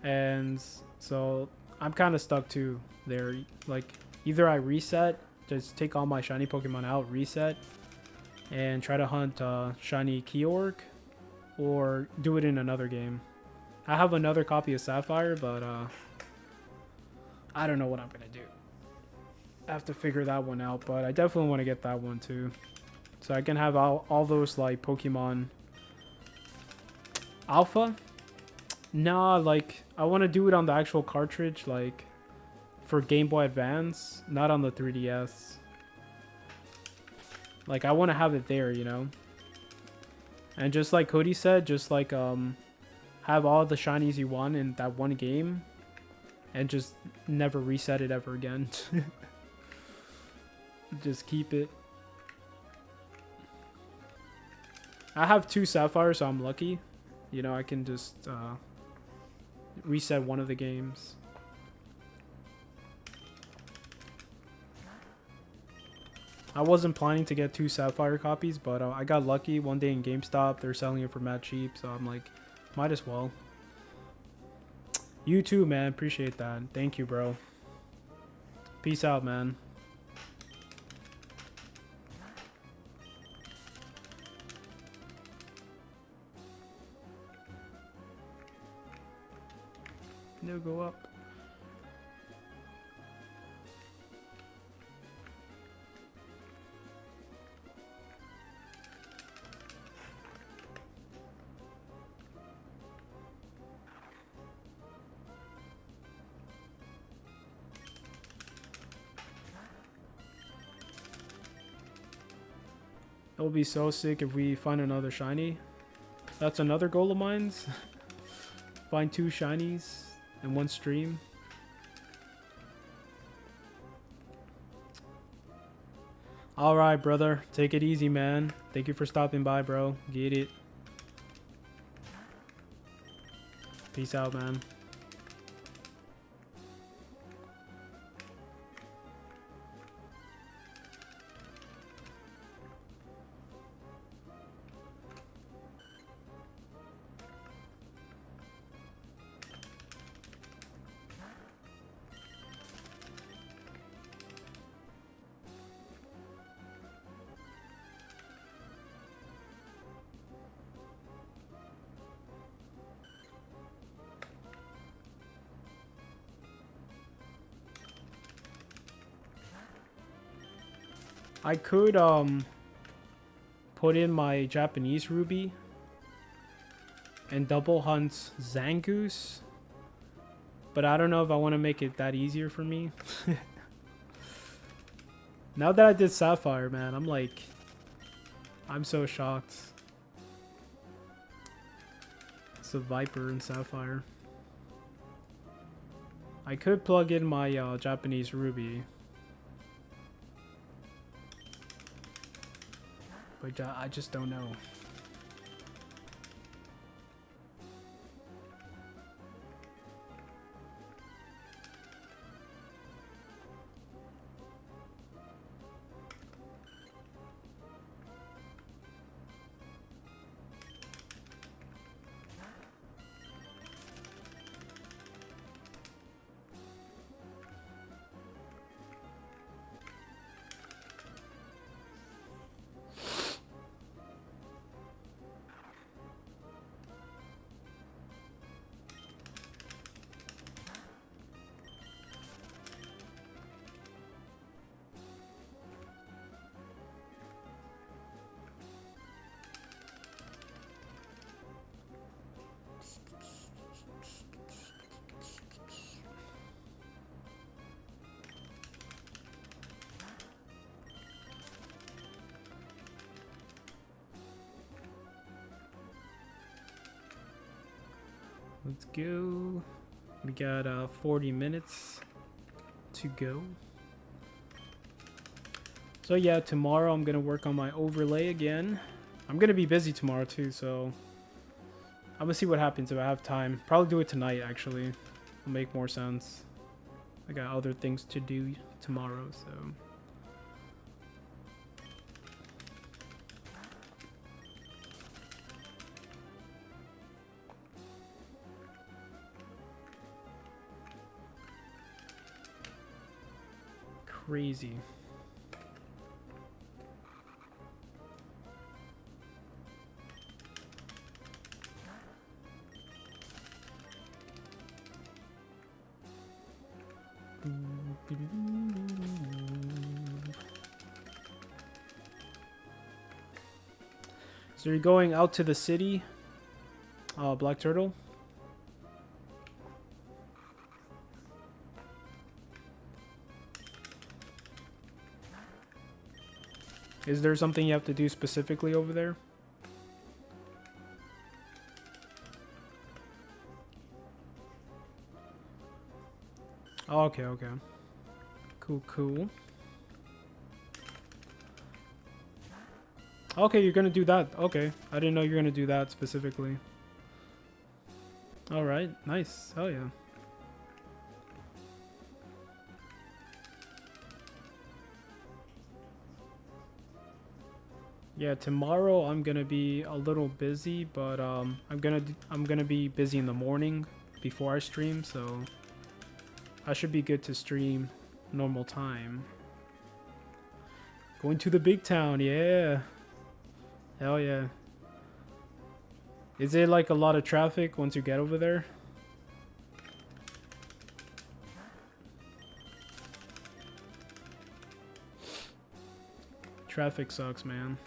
And so I'm kind of stuck too there. Like, either I reset, just take all my shiny Pokemon out, reset, and try to hunt shiny Keyorg, or do it in another game. I have another copy of Sapphire, but I don't know what I'm gonna do. I have to figure that one out, but I definitely want to get that one too, so I can have all those like Pokemon Alpha. Nah, like I want to do it on the actual cartridge, like for Game Boy Advance, not on the 3DS. Like, I want to have it there, you know. And just like Cody said, just like have all the shinies you want in that one game, and just never reset it ever again. Just keep it. I have 2 Sapphires, so I'm lucky. You know, I can just reset one of the games. I wasn't planning to get 2 Sapphire copies, but I got lucky one day in GameStop. They're selling it for mad cheap, so I'm like, might as well. You too, man. Appreciate that. Thank you, bro. Peace out, man. No, go up. It will be so sick if we find another shiny. That's another goal of mine's. Find 2 shinies in one stream. Alright, brother. Take it easy, man. Thank you for stopping by, bro. Get it. Peace out, man. I could put in my Japanese ruby and double hunt Zangoose. But I don't know if I want to make it that easier for me. Now that I did Sapphire, man, I'm so shocked. It's a Viper and Sapphire. I could plug in my Japanese Ruby. But I just don't know. Let's go. We got 40 minutes to go. So yeah, tomorrow I'm gonna work on my overlay again. I'm gonna be busy tomorrow too, so I'm gonna see what happens if I have time. Probably do it tonight actually. It'll make more sense. I got other things to do tomorrow, so. Crazy. So you're going out to the city, Black Turtle? Is there something you have to do specifically over there? Oh, okay, okay. Cool, cool. Okay, you're gonna do that. Okay, I didn't know you were gonna do that specifically. Alright, nice. Oh yeah. Yeah, tomorrow I'm gonna be a little busy, but I'm gonna be busy in the morning before I stream, so I should be good to stream normal time. Going to the big town, yeah. Hell yeah. Is it like a lot of traffic once you get over there? Traffic sucks, man.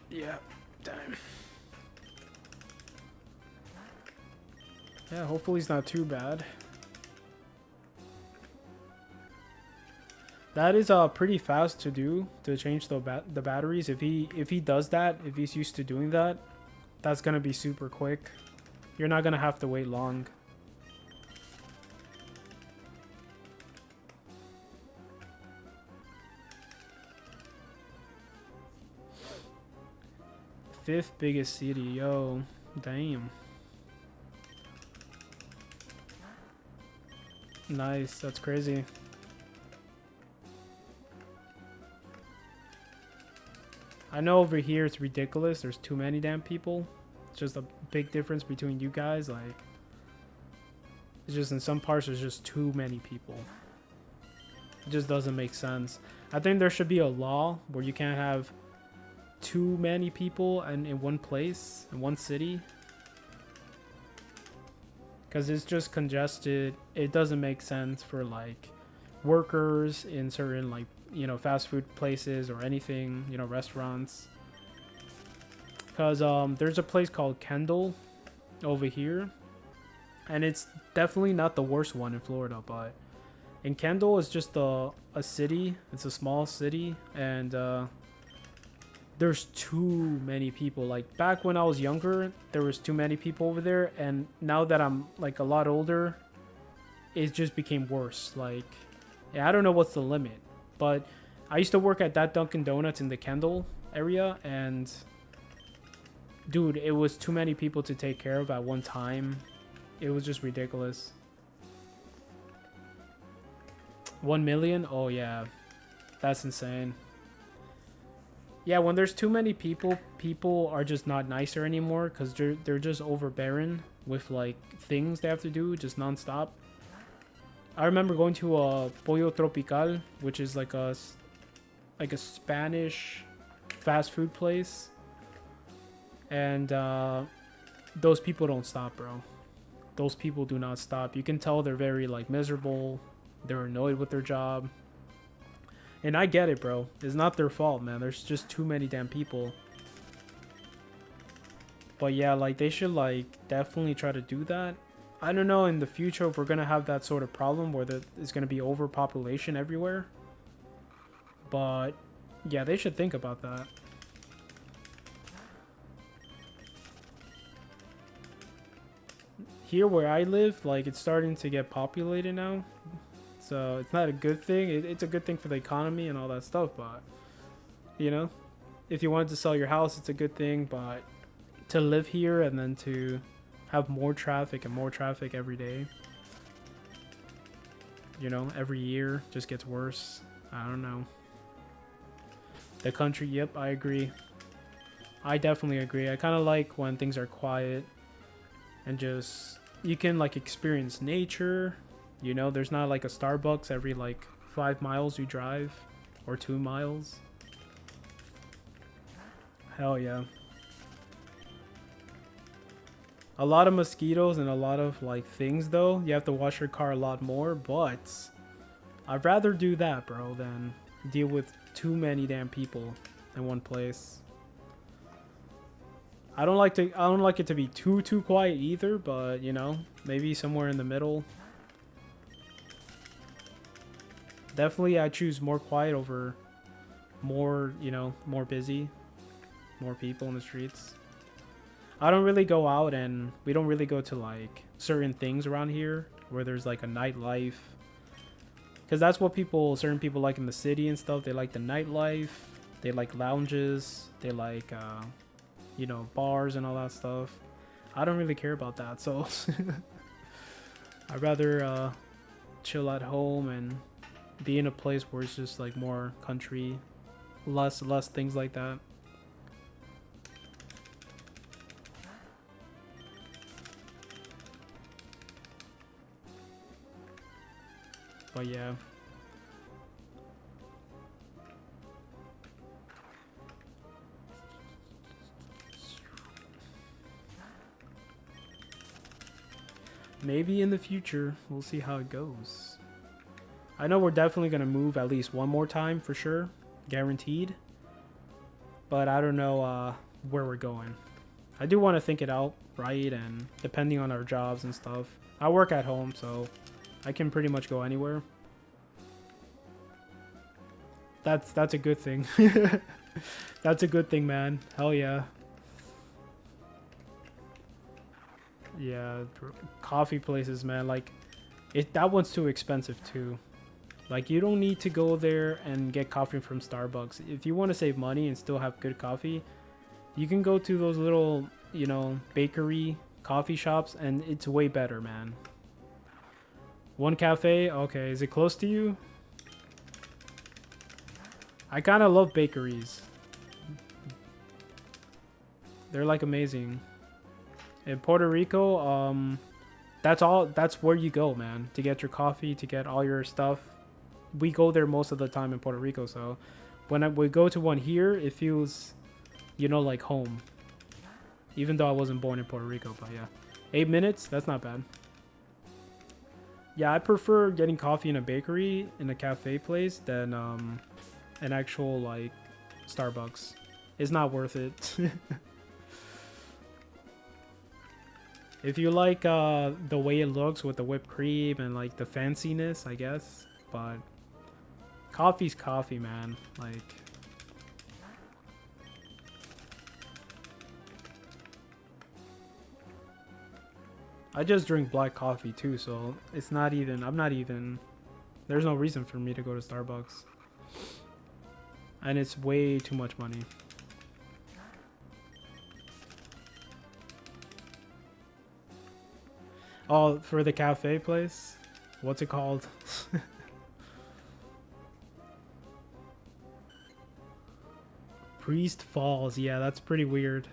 Yeah, damn. Yeah, hopefully it's not too bad. That is pretty fast to do, to change the batteries. If he does that, if he's used to doing that, that's gonna be super quick. You're not gonna have to wait long. Fifth biggest city, yo, damn. Nice, that's crazy. I know over here it's ridiculous. There's too many damn people. It's just a big difference between you guys. Like, it's just in some parts there's just too many people. It just doesn't make sense. I think there should be a law where you can't have too many people and in one place, in one city. Because it's just congested. It doesn't make sense for like workers in certain like you know, fast food places or anything, you know, restaurants. Because there's a place called Kendall over here, and it's definitely not the worst one in Florida, but in Kendall is just a city. It's a small city, and there's too many people. Like back when I was younger, there was too many people over there, and now that I'm like a lot older, it just became worse. Like, yeah, I don't know what's the limit, but I used to work at that Dunkin' Donuts in the Kendall area, and dude, it was too many people to take care of at one time. It was just ridiculous. 1 million? Oh yeah, that's insane. Yeah, when there's too many people, people are just not nicer anymore because they're just overbearing with like things they have to do just nonstop. I remember going to a Pollo Tropical, which is like a Spanish fast food place, and those people don't stop, bro. Those people do not stop. You can tell they're very like miserable. They're annoyed with their job. And I get it, bro. It's not their fault, man. There's just too many damn people. But yeah, like they should like definitely try to do that. I don't know in the future if we're gonna have that sort of problem where there's gonna be overpopulation everywhere. But yeah, they should think about that. Here where I live, like it's starting to get populated now. So it's not a good thing. It's a good thing for the economy and all that stuff, but you know, if you wanted to sell your house, it's a good thing, but to live here and then to have more traffic and more traffic every day, you know, every year just gets worse. I don't know. The country, yep, I agree. I definitely agree. I kind of like when things are quiet and just you can like experience nature. You know, there's not like a Starbucks every like 5 miles you drive or 2 miles. Hell yeah. A lot of mosquitoes and a lot of like things though. You have to wash your car a lot more, but I'd rather do that, bro, than deal with too many damn people in one place. I don't like it to be too quiet either, but you know, maybe somewhere in the middle. Definitely I choose more quiet over more, you know, more busy, more people in the streets. I don't really go out, and we don't really go to like certain things around here where there's like a nightlife. Because that's what certain people like in the city and stuff. They like the nightlife, they like lounges, they like, you know, bars and all that stuff. I don't really care about that, so I'd rather chill at home and be in a place where it's just like more country, less things like that. But yeah. Maybe in the future, we'll see how it goes. I know we're definitely going to move at least one more time for sure. Guaranteed. But I don't know where we're going. I do want to think it out, right? And depending on our jobs and stuff. I work at home, so I can pretty much go anywhere. That's a good thing. That's a good thing, man. Hell yeah. Yeah, coffee places, man. Like, that one's too expensive too. Like, you don't need to go there and get coffee from Starbucks. If you want to save money and still have good coffee, you can go to those little, you know, bakery coffee shops, and it's way better, man. One cafe, okay. Is it close to you? I kind of love bakeries. They're like amazing. In Puerto Rico, that's where you go, man, to get your coffee, to get all your stuff. We go there most of the time in Puerto Rico, so when we go to one here, it feels, you know, like home. Even though I wasn't born in Puerto Rico, but yeah. 8 minutes? That's not bad. Yeah, I prefer getting coffee in a bakery, in a cafe place, than an actual like Starbucks. It's not worth it. If you like the way it looks with the whipped cream and like the fanciness, I guess, but coffee's coffee, man. Like, I just drink black coffee too, so it's not even, I'm not even, there's no reason for me to go to Starbucks. And it's way too much money. Oh, for the cafe place? What's it called? Priest Falls. Yeah, that's pretty weird.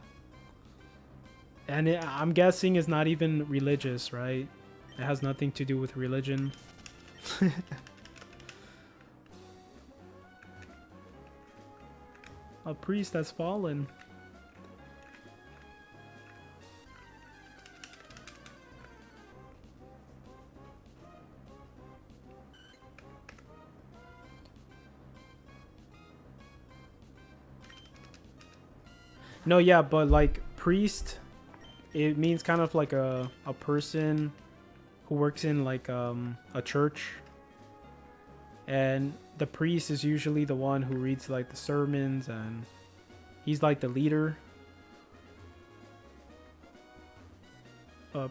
And I'm guessing it's not even religious, right? It has nothing to do with religion. A priest has fallen. No, yeah, but like priest, it means kind of like a person who works in like a church. And the priest is usually the one who reads like the sermons, and he's like the leader.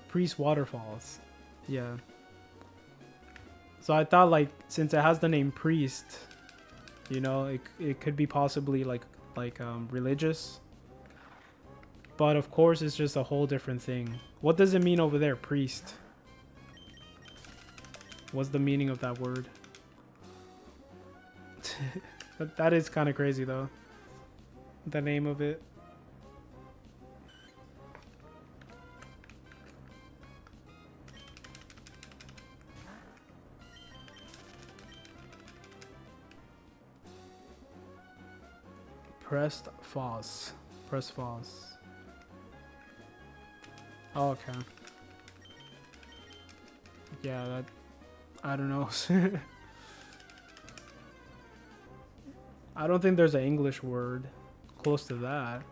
Priest Waterfalls. Yeah. So I thought like since it has the name priest, you know, it could be possibly like religious. But of course it's just a whole different thing. What does it mean over there, priest? What's the meaning of that word? That is kind of crazy though. The name of it. Pressed Foss. Press Foss. Oh, okay. Yeah, that... I don't know. I don't think there's an English word close to that.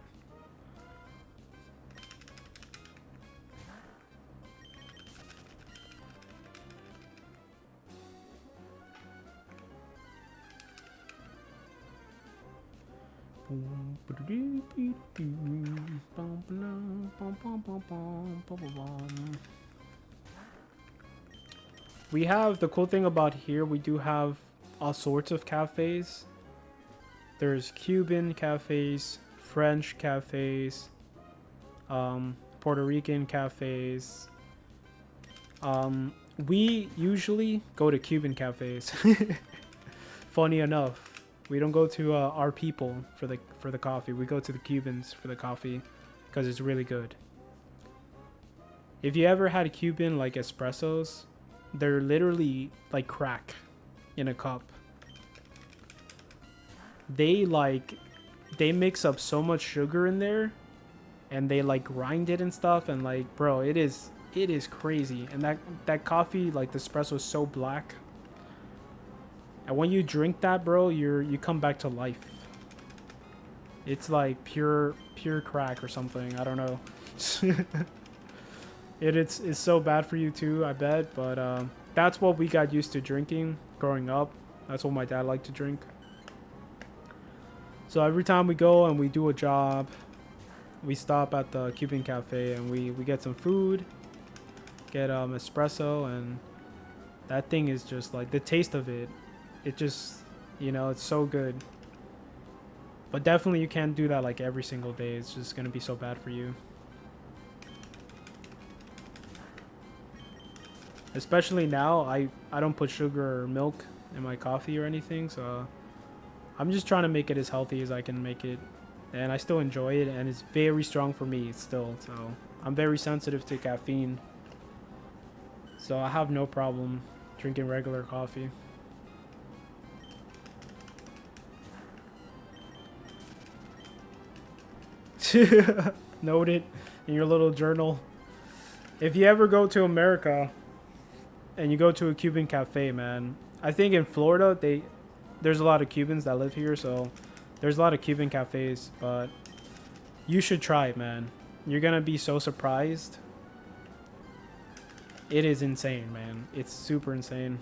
We have, the cool thing about here, we do have all sorts of cafes. There's Cuban cafes, French cafes, Puerto Rican cafes. We usually go to Cuban cafes. Funny enough. We don't go to our people for the coffee. We go to the Cubans for the coffee because it's really good. If you ever had a Cuban like espressos, they're literally like crack in a cup. They mix up so much sugar in there, and they like grind it and stuff, and like, bro, it is crazy. And that coffee, like the espresso, is so black. And when you drink that, bro, you come back to life. It's like pure crack or something. I don't know. It's so bad for you too, I bet. But that's what we got used to drinking growing up. That's what my dad liked to drink. So every time we go and we do a job, we stop at the Cuban cafe and we get some food, get espresso, and that thing is just like the taste of it. It just, you know, it's so good. But definitely you can't do that like every single day. It's just gonna be so bad for you. Especially now, I don't put sugar or milk in my coffee or anything, so I'm just trying to make it as healthy as I can make it. And I still enjoy it, and it's very strong for me still, so I'm very sensitive to caffeine. So I have no problem drinking regular coffee. Note it in your little journal. If you ever go to America and you go to a Cuban cafe, man, I think in Florida there's a lot of Cubans that live here, so there's a lot of Cuban cafes, but you should try it, man. You're gonna be so surprised. It is insane, man. It's super insane.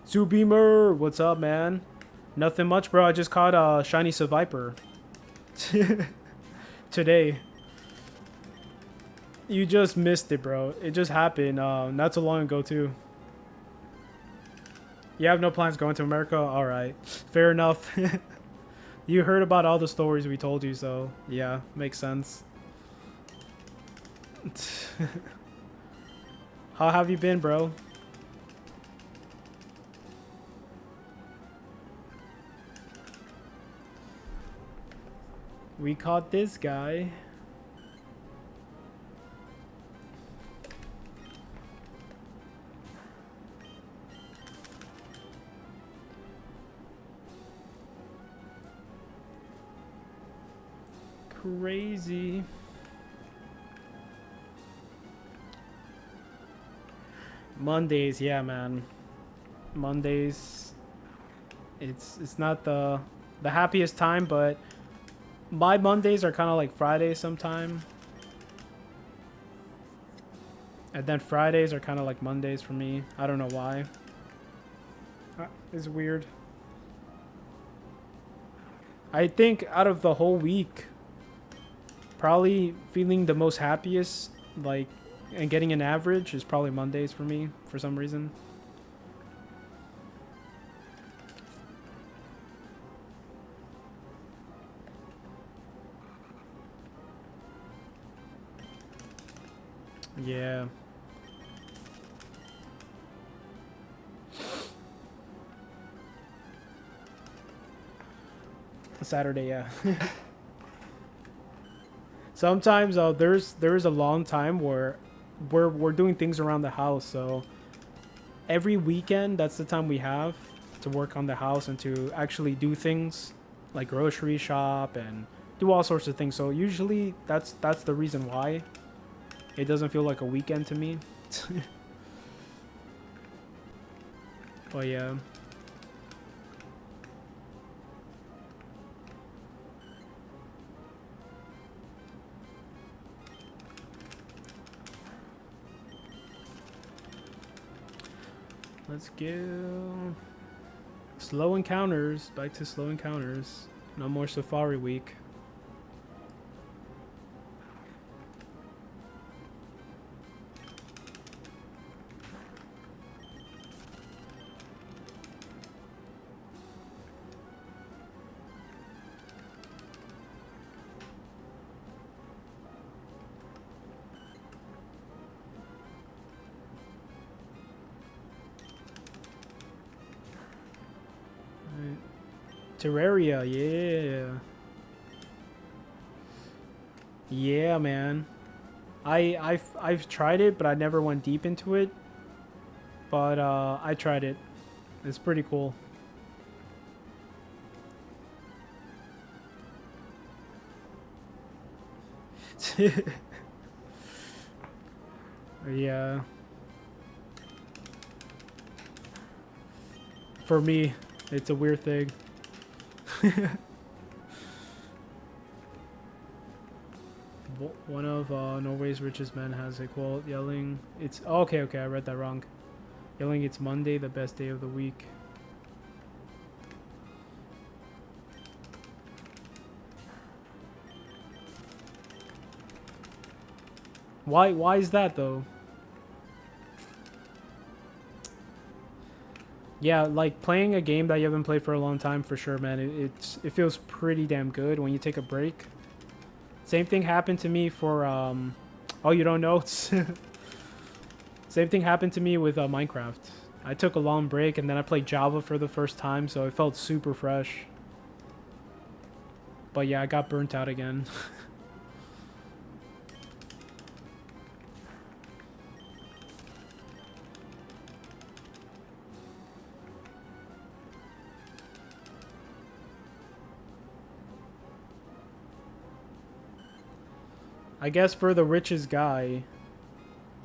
Sue Beamer, what's up, man? Nothing much, bro. I just caught a shiny Seviper today. You just missed it, bro. It just happened not so long ago, too. You have no plans going to America? All right. Fair enough. You heard about all the stories we told you, so yeah, makes sense. How have you been, bro? We caught this guy. Crazy. Mondays, yeah, man. Mondays, it's not the happiest time, but my Mondays are kind of like Fridays sometime, and then Fridays are kind of like Mondays for me. I don't know why. It's weird. I think out of the whole week, probably feeling the most happiest, like, and getting an average is probably Mondays for me, for some reason. Yeah. Saturday, yeah. Sometimes there's a long time where we're doing things around the house, so every weekend that's the time we have to work on the house and to actually do things like grocery shop and do all sorts of things. So usually that's the reason why it doesn't feel like a weekend to me. But yeah. Let's go. Slow encounters. Back to slow encounters. No more Safari Week. Terraria, yeah. Yeah, man. I've tried it, but I never went deep into it. But I tried it. It's pretty cool. Yeah. For me, it's a weird thing. One of Norway's richest men has a quote yelling, "It's oh, okay, I read that wrong." Yelling, "It's Monday, the best day of the week." Why is that though? Yeah, like playing a game that you haven't played for a long time, for sure, man. It feels pretty damn good when you take a break. Same thing happened to me for oh, you don't know? Same thing happened to me with Minecraft. I took a long break and then I played Java for the first time, so it felt super fresh. But yeah, I got burnt out again. I guess for the richest guy,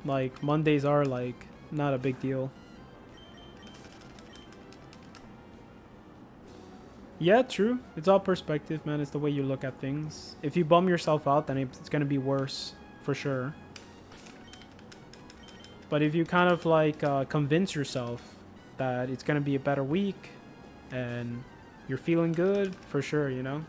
like, Mondays are, like, not a big deal. Yeah, true. It's all perspective, man. It's the way you look at things. If you bum yourself out, then it's gonna be worse, for sure. But if you kind of like convince yourself that it's gonna be a better week, and you're feeling good, for sure, you know?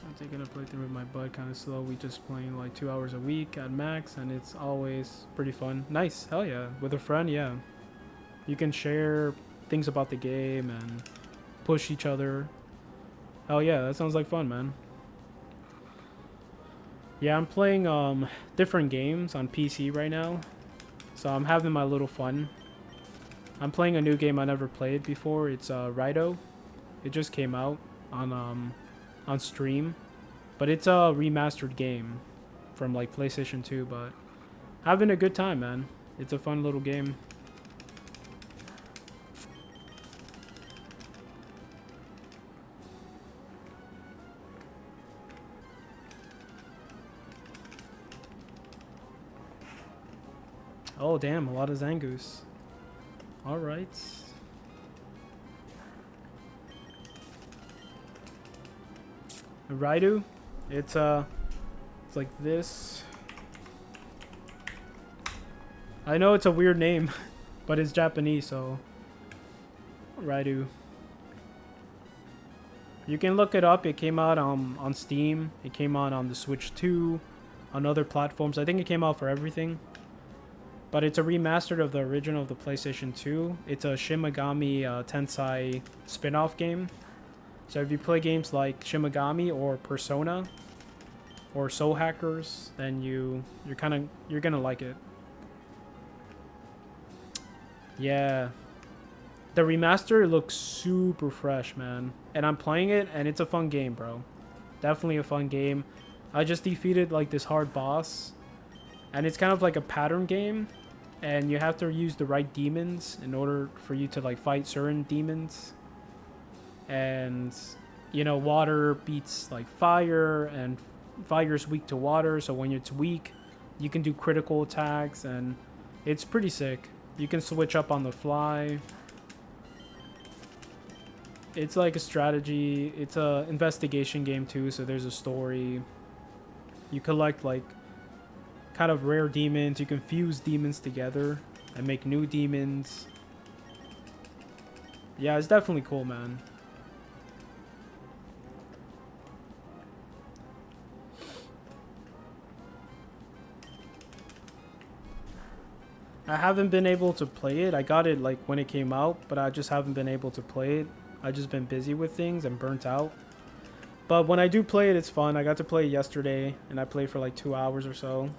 I'm taking a playthrough with my bud kind of slow. We just playing like 2 hours a week at max, and it's always pretty fun. Nice, hell yeah. With a friend, yeah. You can share things about the game and push each other. Hell yeah, that sounds like fun, man. Yeah, I'm playing different games on PC right now, so I'm having my little fun. I'm playing a new game I never played before. It's Rido. It just came out on stream, but it's a remastered game from like PlayStation 2. But having a good time, man. It's a fun little game. Oh damn, a lot of Zangoose. All right. Raidu, it's like this. I know it's a weird name, but it's Japanese, so Raidu. You can look it up. It came out on Steam. It came out on the Switch 2, on other platforms. I think it came out for everything. But it's a remastered of the original of the PlayStation 2. It's a Shin Megami Tensei spin-off game. So if you play games like Shin Megami or Persona or Soul Hackers, then you're gonna like it. Yeah. The remaster looks super fresh, man. And I'm playing it, and it's a fun game, bro. Definitely a fun game. I just defeated like this hard boss, and it's kind of like a pattern game, and you have to use the right demons in order for you to like fight certain demons. And you know, water beats like fire, and fire's weak to water, so when it's weak you can do critical attacks, and it's pretty sick. You can switch up on the fly. It's like a strategy. It's a investigation game too, so there's a story. You collect like kind of rare demons. You can fuse demons together and make new demons. Yeah, it's definitely cool, man. I haven't been able to play it. I got it like when it came out, but I just haven't been able to play it. I've just been busy with things and burnt out. But when I do play it, it's fun. I got to play it yesterday, and I played for like 2 hours or so.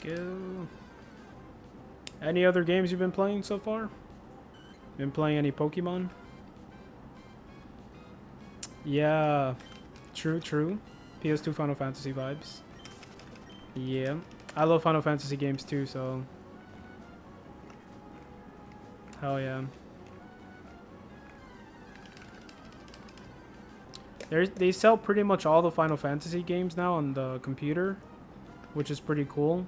Go. Any other games you've been playing so far? Been playing any Pokemon? Yeah, true. PS2 Final Fantasy vibes. Yeah, I love Final Fantasy games too, so hell yeah. They sell pretty much all the Final Fantasy games now on the computer, which is pretty cool.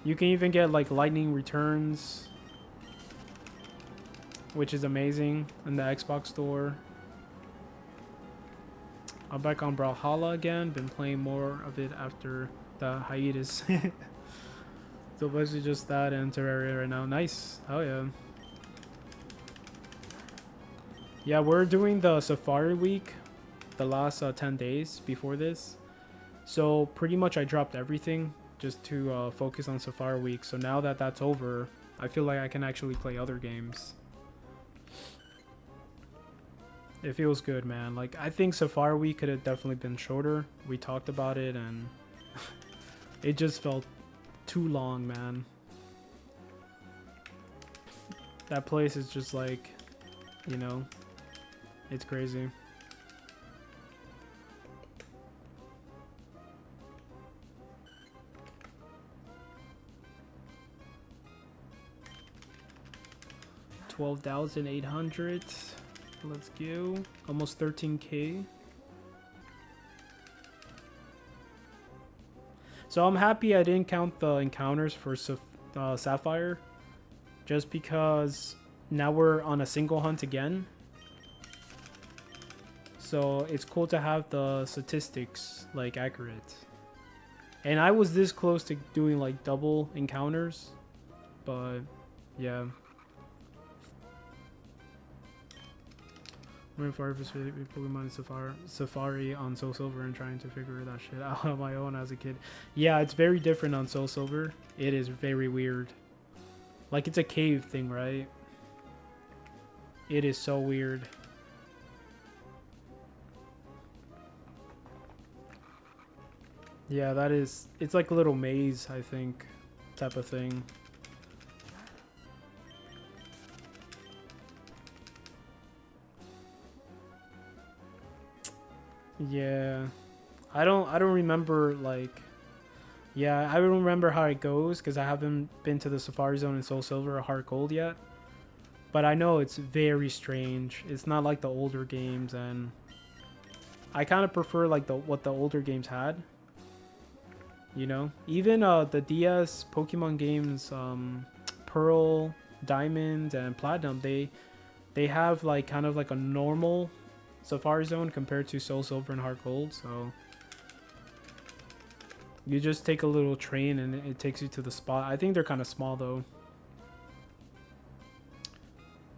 You can even get like Lightning Returns, which is amazing, in the Xbox store. I'm back on Brawlhalla again. Been playing more of it after the hiatus. So basically just that and Terraria right now. Nice. Oh yeah. Yeah, we're doing the Safari Week the last 10 days before this. So pretty much I dropped everything just to focus on Safari Week. So now that that's over, I feel like I can actually play other games. It feels good, man. Like, I think Safari Week could have definitely been shorter. We talked about it and it just felt too long, man. That place is just like, you know, it's crazy. $12,800. Let's go. Almost 13K. So I'm happy I didn't count the encounters for Sapphire, just because now we're on a single hunt again. So it's cool to have the statistics like accurate. And I was this close to doing like double encounters, but yeah. Running for Pokemon and Safari on Soul Silver and trying to figure that shit out on my own as a kid. Yeah, it's very different on Soul Silver. It is very weird. Like, it's a cave thing, right? It is so weird. Yeah, that is... It's like a little maze, I think, type of thing. Yeah, I don't remember, like, yeah, I don't remember how it goes because I haven't been to the Safari Zone in Soul Silver or Heart Gold yet. But I know it's very strange. It's not like the older games, and I kind of prefer like what the older games had. You know, even the DS Pokemon games, Pearl, Diamond, and Platinum, they have like kind of like a normal Safari Zone compared to Soul Silver and Heart Gold. So you just take a little train and it takes you to the spot. I think they're kind of small though.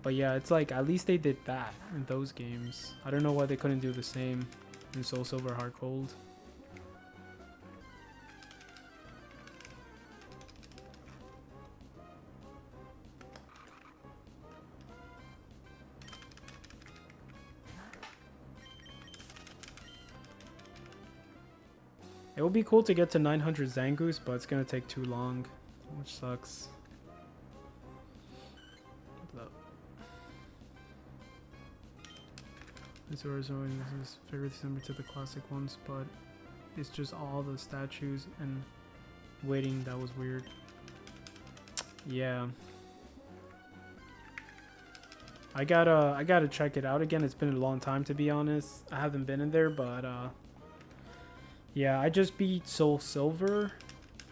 But yeah, it's like at least they did that in those games. I don't know why they couldn't do the same in Soul Silver, Heart Gold. It would be cool to get to 900 Zangoose, but it's gonna take too long, which sucks. This is very similar to the classic ones, but it's just all the statues and waiting that was weird. Yeah. I gotta check it out again. It's been a long time, to be honest. I haven't been in there, but yeah, I just beat Soul Silver.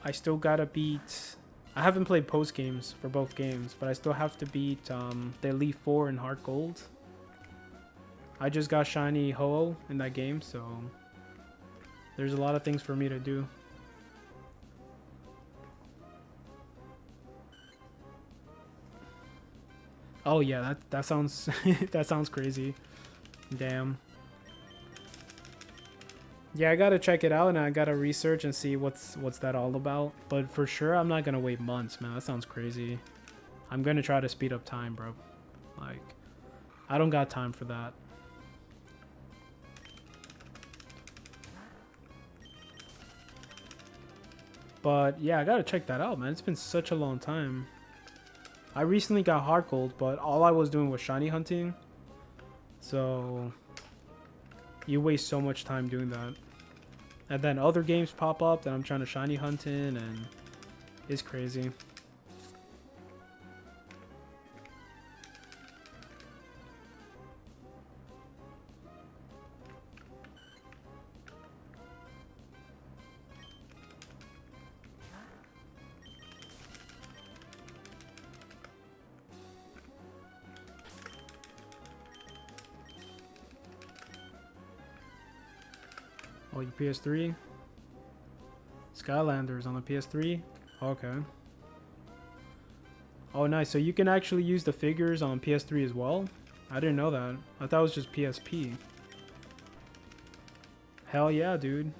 I still gotta beat... I haven't played post games for both games, but I still have to beat the Elite Four in Heart Gold. I just got Shiny Ho-Oh in that game, so there's a lot of things for me to do. Oh yeah, that sounds that sounds crazy. Damn. Yeah, I gotta check it out and I gotta research and see what's that all about. But for sure, I'm not gonna wait months, man. That sounds crazy. I'm gonna try to speed up time, bro. Like, I don't got time for that. But yeah, I gotta check that out, man. It's been such a long time. I recently got Heart Gold, but all I was doing was shiny hunting. So you waste so much time doing that. And then other games pop up that I'm trying to shiny hunt in, and it's crazy. Oh, your PS3? Skylanders on the PS3? Okay. Oh, nice. So you can actually use the figures on PS3 as well? I didn't know that. I thought it was just PSP. Hell yeah, dude.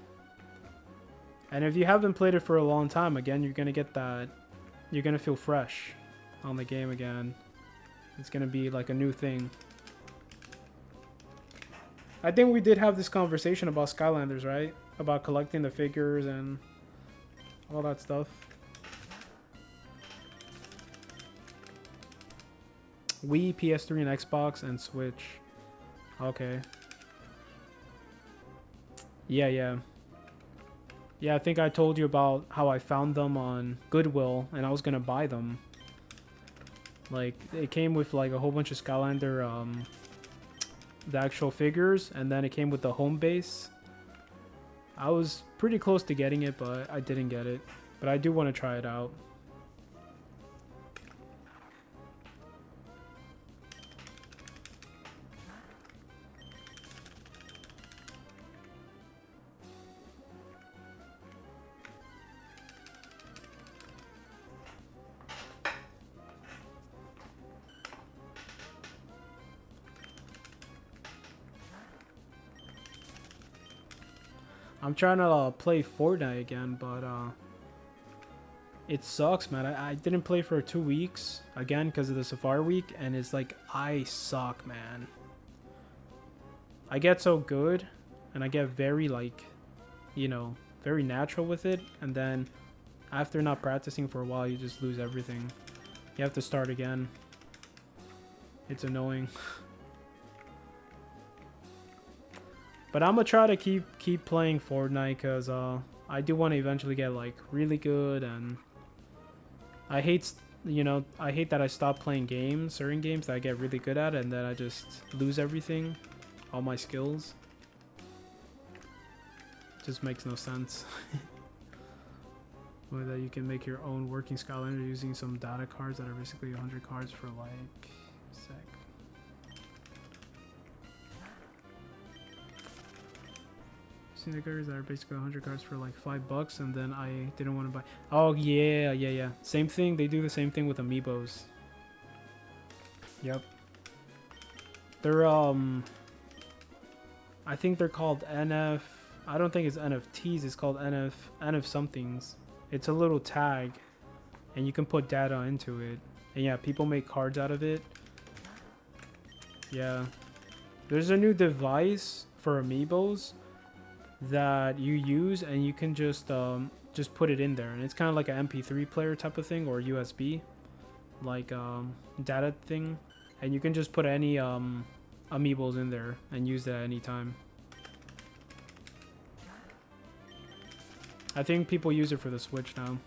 And if you haven't played it for a long time, again, you're gonna get that. You're gonna feel fresh on the game again. It's gonna be like a new thing. I think we did have this conversation about Skylanders, right? About collecting the figures and all that stuff. Wii, PS3, and Xbox, and Switch. Okay. Yeah. Yeah, I think I told you about how I found them on Goodwill, and I was gonna buy them. Like, it came with like a whole bunch of Skylander, the actual figures, and then it came with the home base. I was pretty close to getting it, but I didn't get it. But I do want to try it out. I'm trying to play Fortnite again, but it sucks, man. I didn't play for 2 weeks again because of the Safari week, and it's like I suck, man. I get so good, and I get very like, you know, very natural with it, and then after not practicing for a while, you just lose everything. You have to start again. It's annoying. But I'm gonna try to keep playing Fortnite because I do want to eventually get like really good, and I hate, you know, I hate that I stop playing games, certain games that I get really good at, and then I just lose everything, all my skills. Just makes no sense. Or that you can make your own working Skylander using some data cards that are basically 100 cards for like a sec. Sneakers that are basically 100 cards for like $5, and then I didn't want to buy. Oh yeah. Same thing. They do the same thing with amiibos. Yep. They're I think they're called NF. I don't think it's NFTs. It's called NF somethings. It's a little tag, and you can put data into it. And yeah, people make cards out of it. Yeah. There's a new device for amiibos that you use, and you can just put it in there, and it's kind of like an MP3 player type of thing, or USB like data thing, and you can just put any amiibos in there and use it at any time. I think people use it for the Switch now.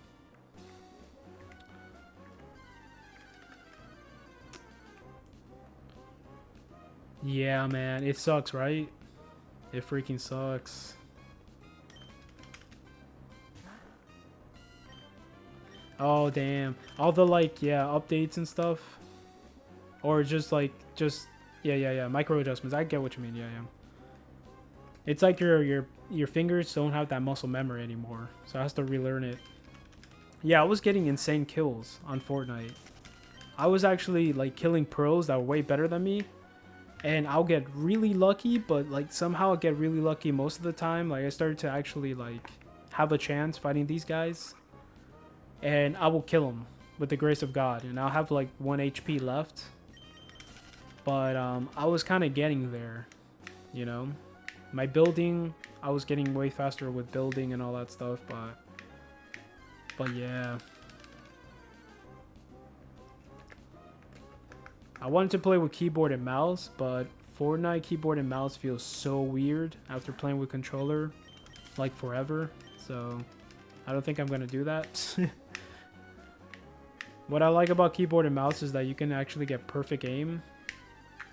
Yeah, man, it sucks, right? It freaking sucks. Oh damn, all the like, yeah, updates and stuff, or just yeah, micro adjustments. I get what you mean. Yeah. It's like your fingers don't have that muscle memory anymore, so I have to relearn it. Yeah, I was getting insane kills on Fortnite. I was actually like killing pros that were way better than me, and I'll get really lucky, but like somehow I get really lucky most of the time. Like I started to actually like have a chance fighting these guys, and I will kill them with the grace of God, and I'll have like 1 HP left. But I was kind of getting there, you know. My building, I was getting way faster with building and all that stuff, but yeah. I wanted to play with keyboard and mouse, but Fortnite keyboard and mouse feels so weird after playing with controller like forever, so I don't think I'm gonna do that. What I like about keyboard and mouse is that you can actually get perfect aim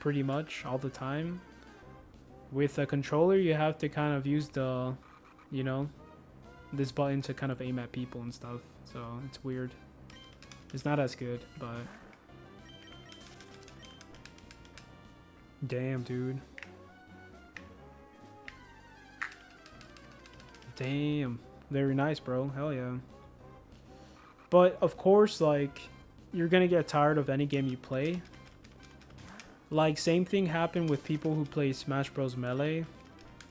pretty much all the time. With a controller, you have to kind of use the, you know, this button to kind of aim at people and stuff, so it's weird. It's not as good, but damn, dude. Damn. Very nice, bro. Hell yeah. But, of course, like, you're gonna get tired of any game you play. Like, same thing happened with people who play Smash Bros. Melee.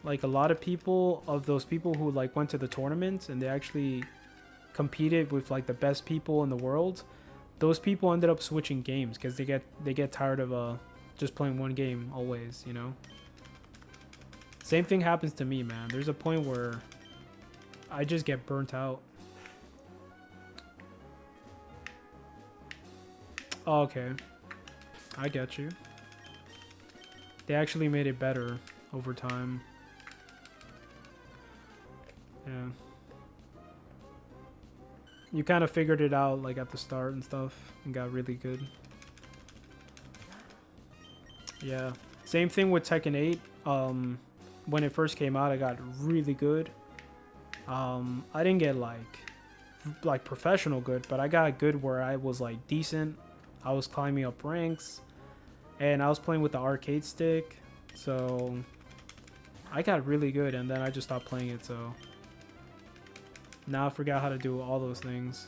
like a lot of people of those people who like went to the tournaments and they actually competed with like the best people in the world, those people ended up switching games because they get tired of just playing one game always, you know. Same thing happens to me, man. There's a point where I just get burnt out. Oh, okay, I get you. They actually made it better over time. Yeah. You kind of figured it out like at the start and stuff and got really good. Yeah. Same thing with Tekken 8. When it first came out, I got really good. I didn't get like professional good, but I got good where I was like decent. I was climbing up ranks and I was playing with the arcade stick. So I got really good and then I just stopped playing it, so now I forgot how to do all those things.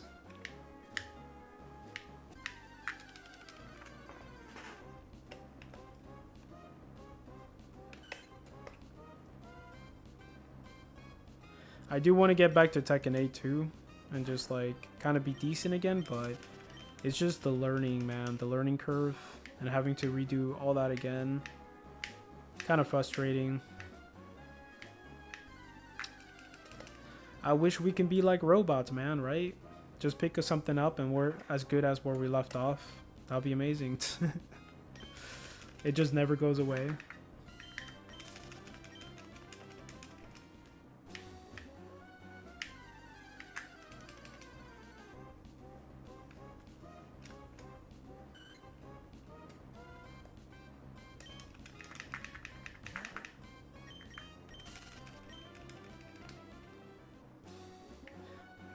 I do want to get back to Tekken 8 too and just like kind of be decent again, but it's just the learning, man, the learning curve and having to redo all that again. Kind of frustrating. I wish we can be like robots, man, right? Just pick something up and we're as good as where we left off. That'll be amazing. It just never goes away.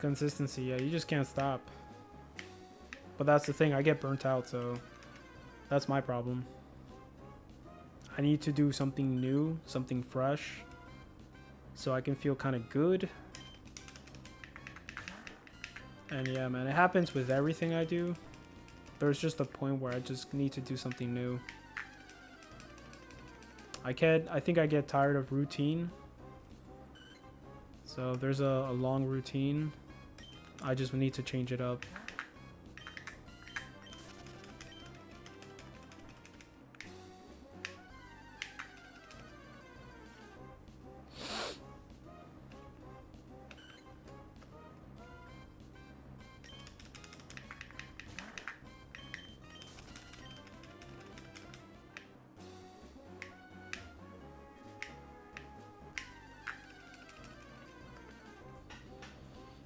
Consistency, yeah, you just can't stop. But that's the thing, I get burnt out, so that's my problem. I need to do something new, something fresh, so I can feel kind of good. And yeah, man, it happens with everything I do. There's just a point where I just need to do something new. I think I get tired of routine. So there's a long routine. I just need to change it up.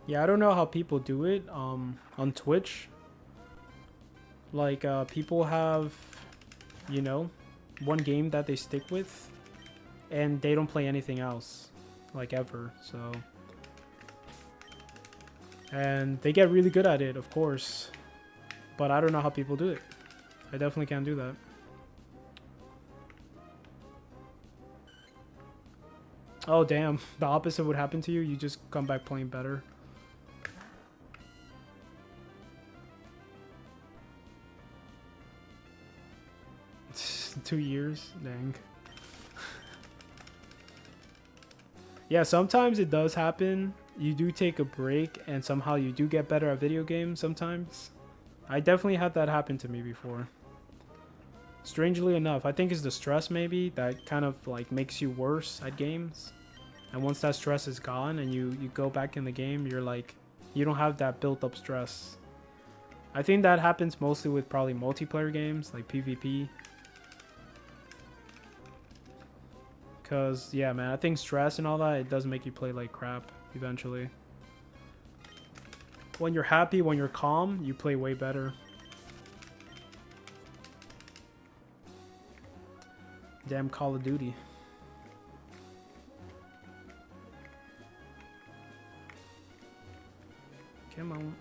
Yeah, I don't know how people do it on Twitch. Like, people have, you know, one game that they stick with, and they don't play anything else, like, ever, so. And they get really good at it, of course, but I don't know how people do it. I definitely can't do that. Oh, damn. The opposite would happen to you. You just come back playing better. 2 years? Dang. Yeah, sometimes it does happen. You do take a break and somehow you do get better at video games sometimes. I definitely had that happen to me before. Strangely enough, I think it's the stress maybe that kind of like makes you worse at games. And once that stress is gone and you go back in the game, you're like, you don't have that built up stress. I think that happens mostly with probably multiplayer games like PvP. Because, yeah, man, I think stress and all that, it does make you play like crap eventually. When you're happy, when you're calm, you play way better. Damn Call of Duty. Come on.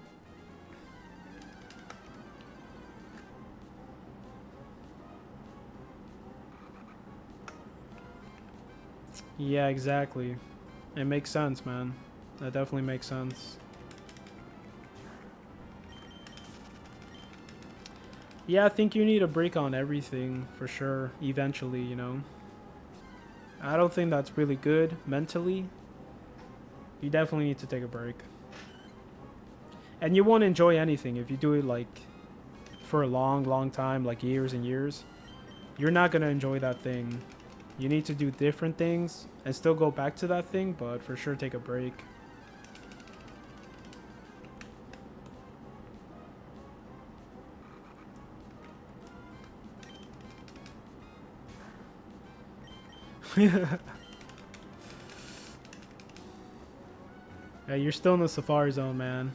Yeah, exactly. It makes sense, man. That definitely makes sense. Yeah, I think you need a break on everything, for sure, eventually, you know? I don't think that's really good mentally. You definitely need to take a break. And you won't enjoy anything if you do it like for a long time, like years and years. You're not gonna enjoy that thing. You need to do different things and still go back to that thing, but for sure take a break. Yeah, you're still in the Safari Zone, man.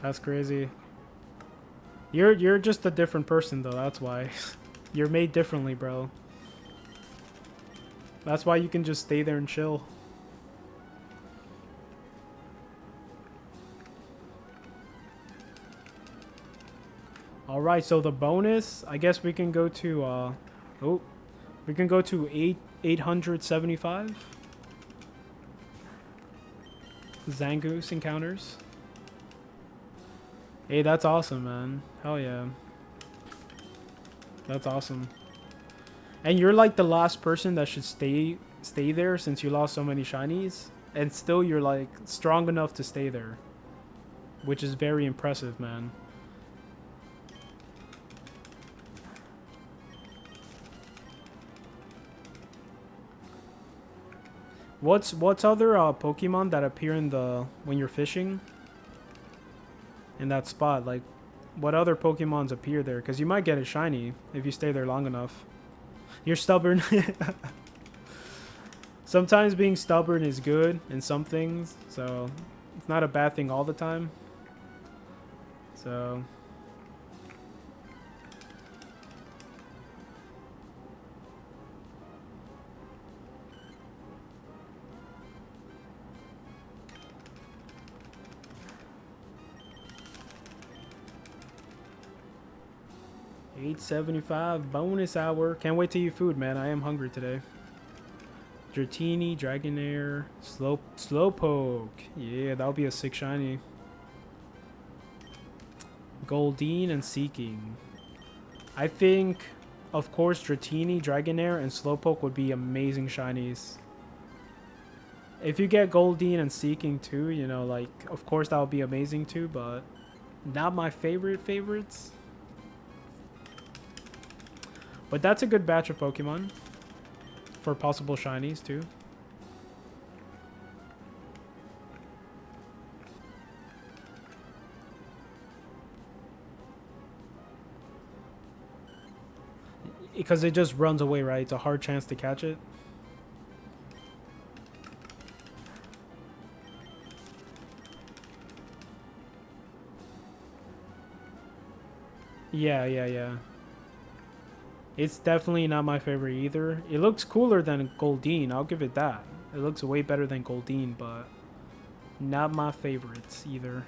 That's crazy. You're just a different person, though. That's why. You're made differently, bro. That's why you can just stay there and chill. Alright, so the bonus, I guess we can go to, we can go to 875 Zangoose encounters. Hey, that's awesome, man. Hell yeah. That's awesome. And you're like the last person that should stay there since you lost so many shinies. And still you're like strong enough to stay there. Which is very impressive, man. What's other Pokemon that appear in the when you're fishing? In that spot, like what other Pokemons appear there? Because you might get a shiny if you stay there long enough. You're stubborn. Sometimes being stubborn is good in some things, so it's not a bad thing all the time. So 875 bonus hour. Can't wait to eat food, man. I am hungry today. Dratini, Dragonair, Slowpoke. Yeah, that'll be a sick shiny. Goldeen and Seeking. I think, of course, Dratini, Dragonair, and Slowpoke would be amazing shinies. If you get Goldeen and Seeking too, you know, like, of course that would be amazing too, but not my favorites. But that's a good batch of Pokemon for possible shinies too. Because it just runs away, right? It's a hard chance to catch it. Yeah. It's definitely not my favorite either. It looks cooler than Goldeen, I'll give it that. It looks way better than Goldeen, but not my favorites either.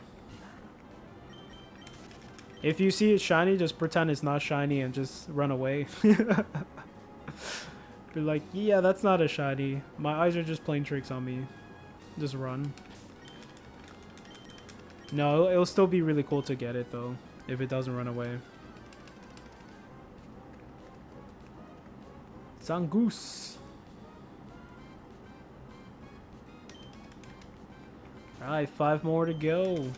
If you see it shiny, just pretend it's not shiny and just run away. Be like, yeah, that's not a shiny. My eyes are just playing tricks on me. Just run. No, it'll still be really cool to get it though, if it doesn't run away. Zangoose. Alright, 5 more to go.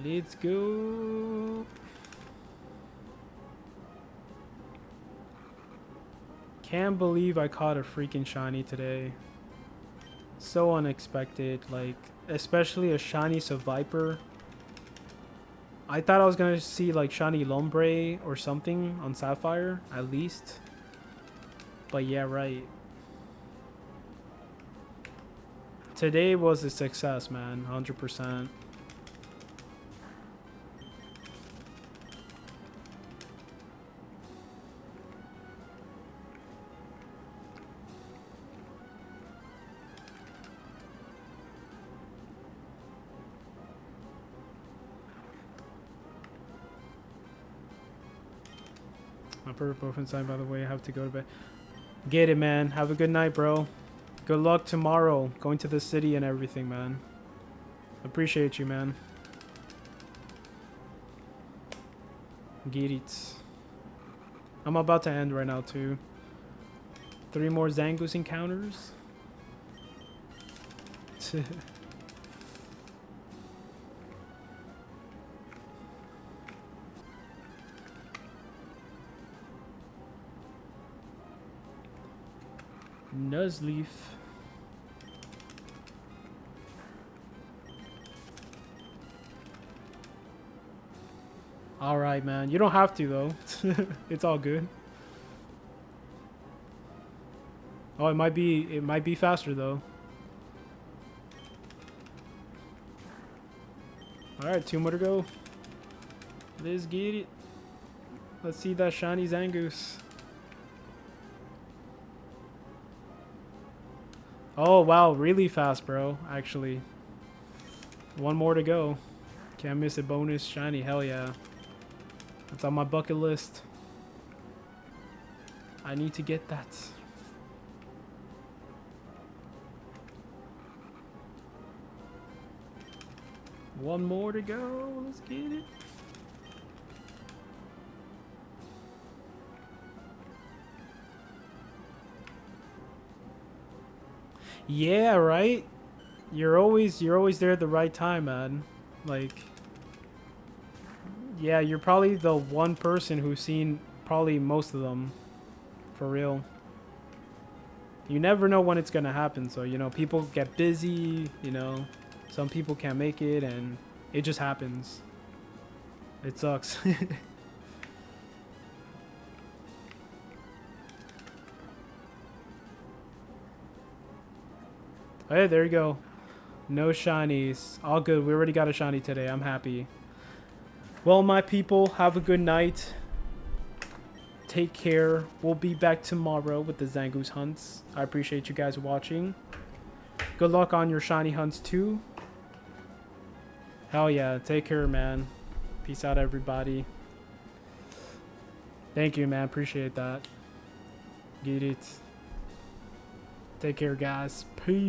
Let's go. Can't believe I caught a freaking shiny today. So unexpected, like, especially a shiny Seviper. I thought I was gonna see like shiny Lombre or something on Sapphire, at least. But yeah, right. Today was a success, man, 100%. My perfect boyfriend sign, by the way. I have to go to bed. Get it, man. Have a good night, bro. Good luck tomorrow. Going to the city and everything, man. Appreciate you, man. Get it. I'm about to end right now too. 3 more Zangoose encounters. Nuzleaf. All right, man. You don't have to though. It's all good. Oh, it might be faster though. All right, 2 more to go. Let's get it. Let's see that shiny Zangoose. Oh wow, really fast, bro. Actually, 1 more to go. Can't miss a bonus shiny. Hell yeah. That's on my bucket list. I need to get that. One more to go. Let's get it. Yeah, right? You're always there at the right time, man. Like, yeah, you're probably the one person who's seen probably most of them. For real. You never know when it's gonna happen, so you know, people get busy, you know, some people can't make it and it just happens. It sucks. Hey, there you go. No shinies. All good. We already got a shiny today. I'm happy. Well, my people, have a good night. Take care. We'll be back tomorrow with the Zangoose hunts. I appreciate you guys watching. Good luck on your shiny hunts too. Hell yeah. Take care, man. Peace out, everybody. Thank you, man. Appreciate that. Get it. Take care, guys. Peace.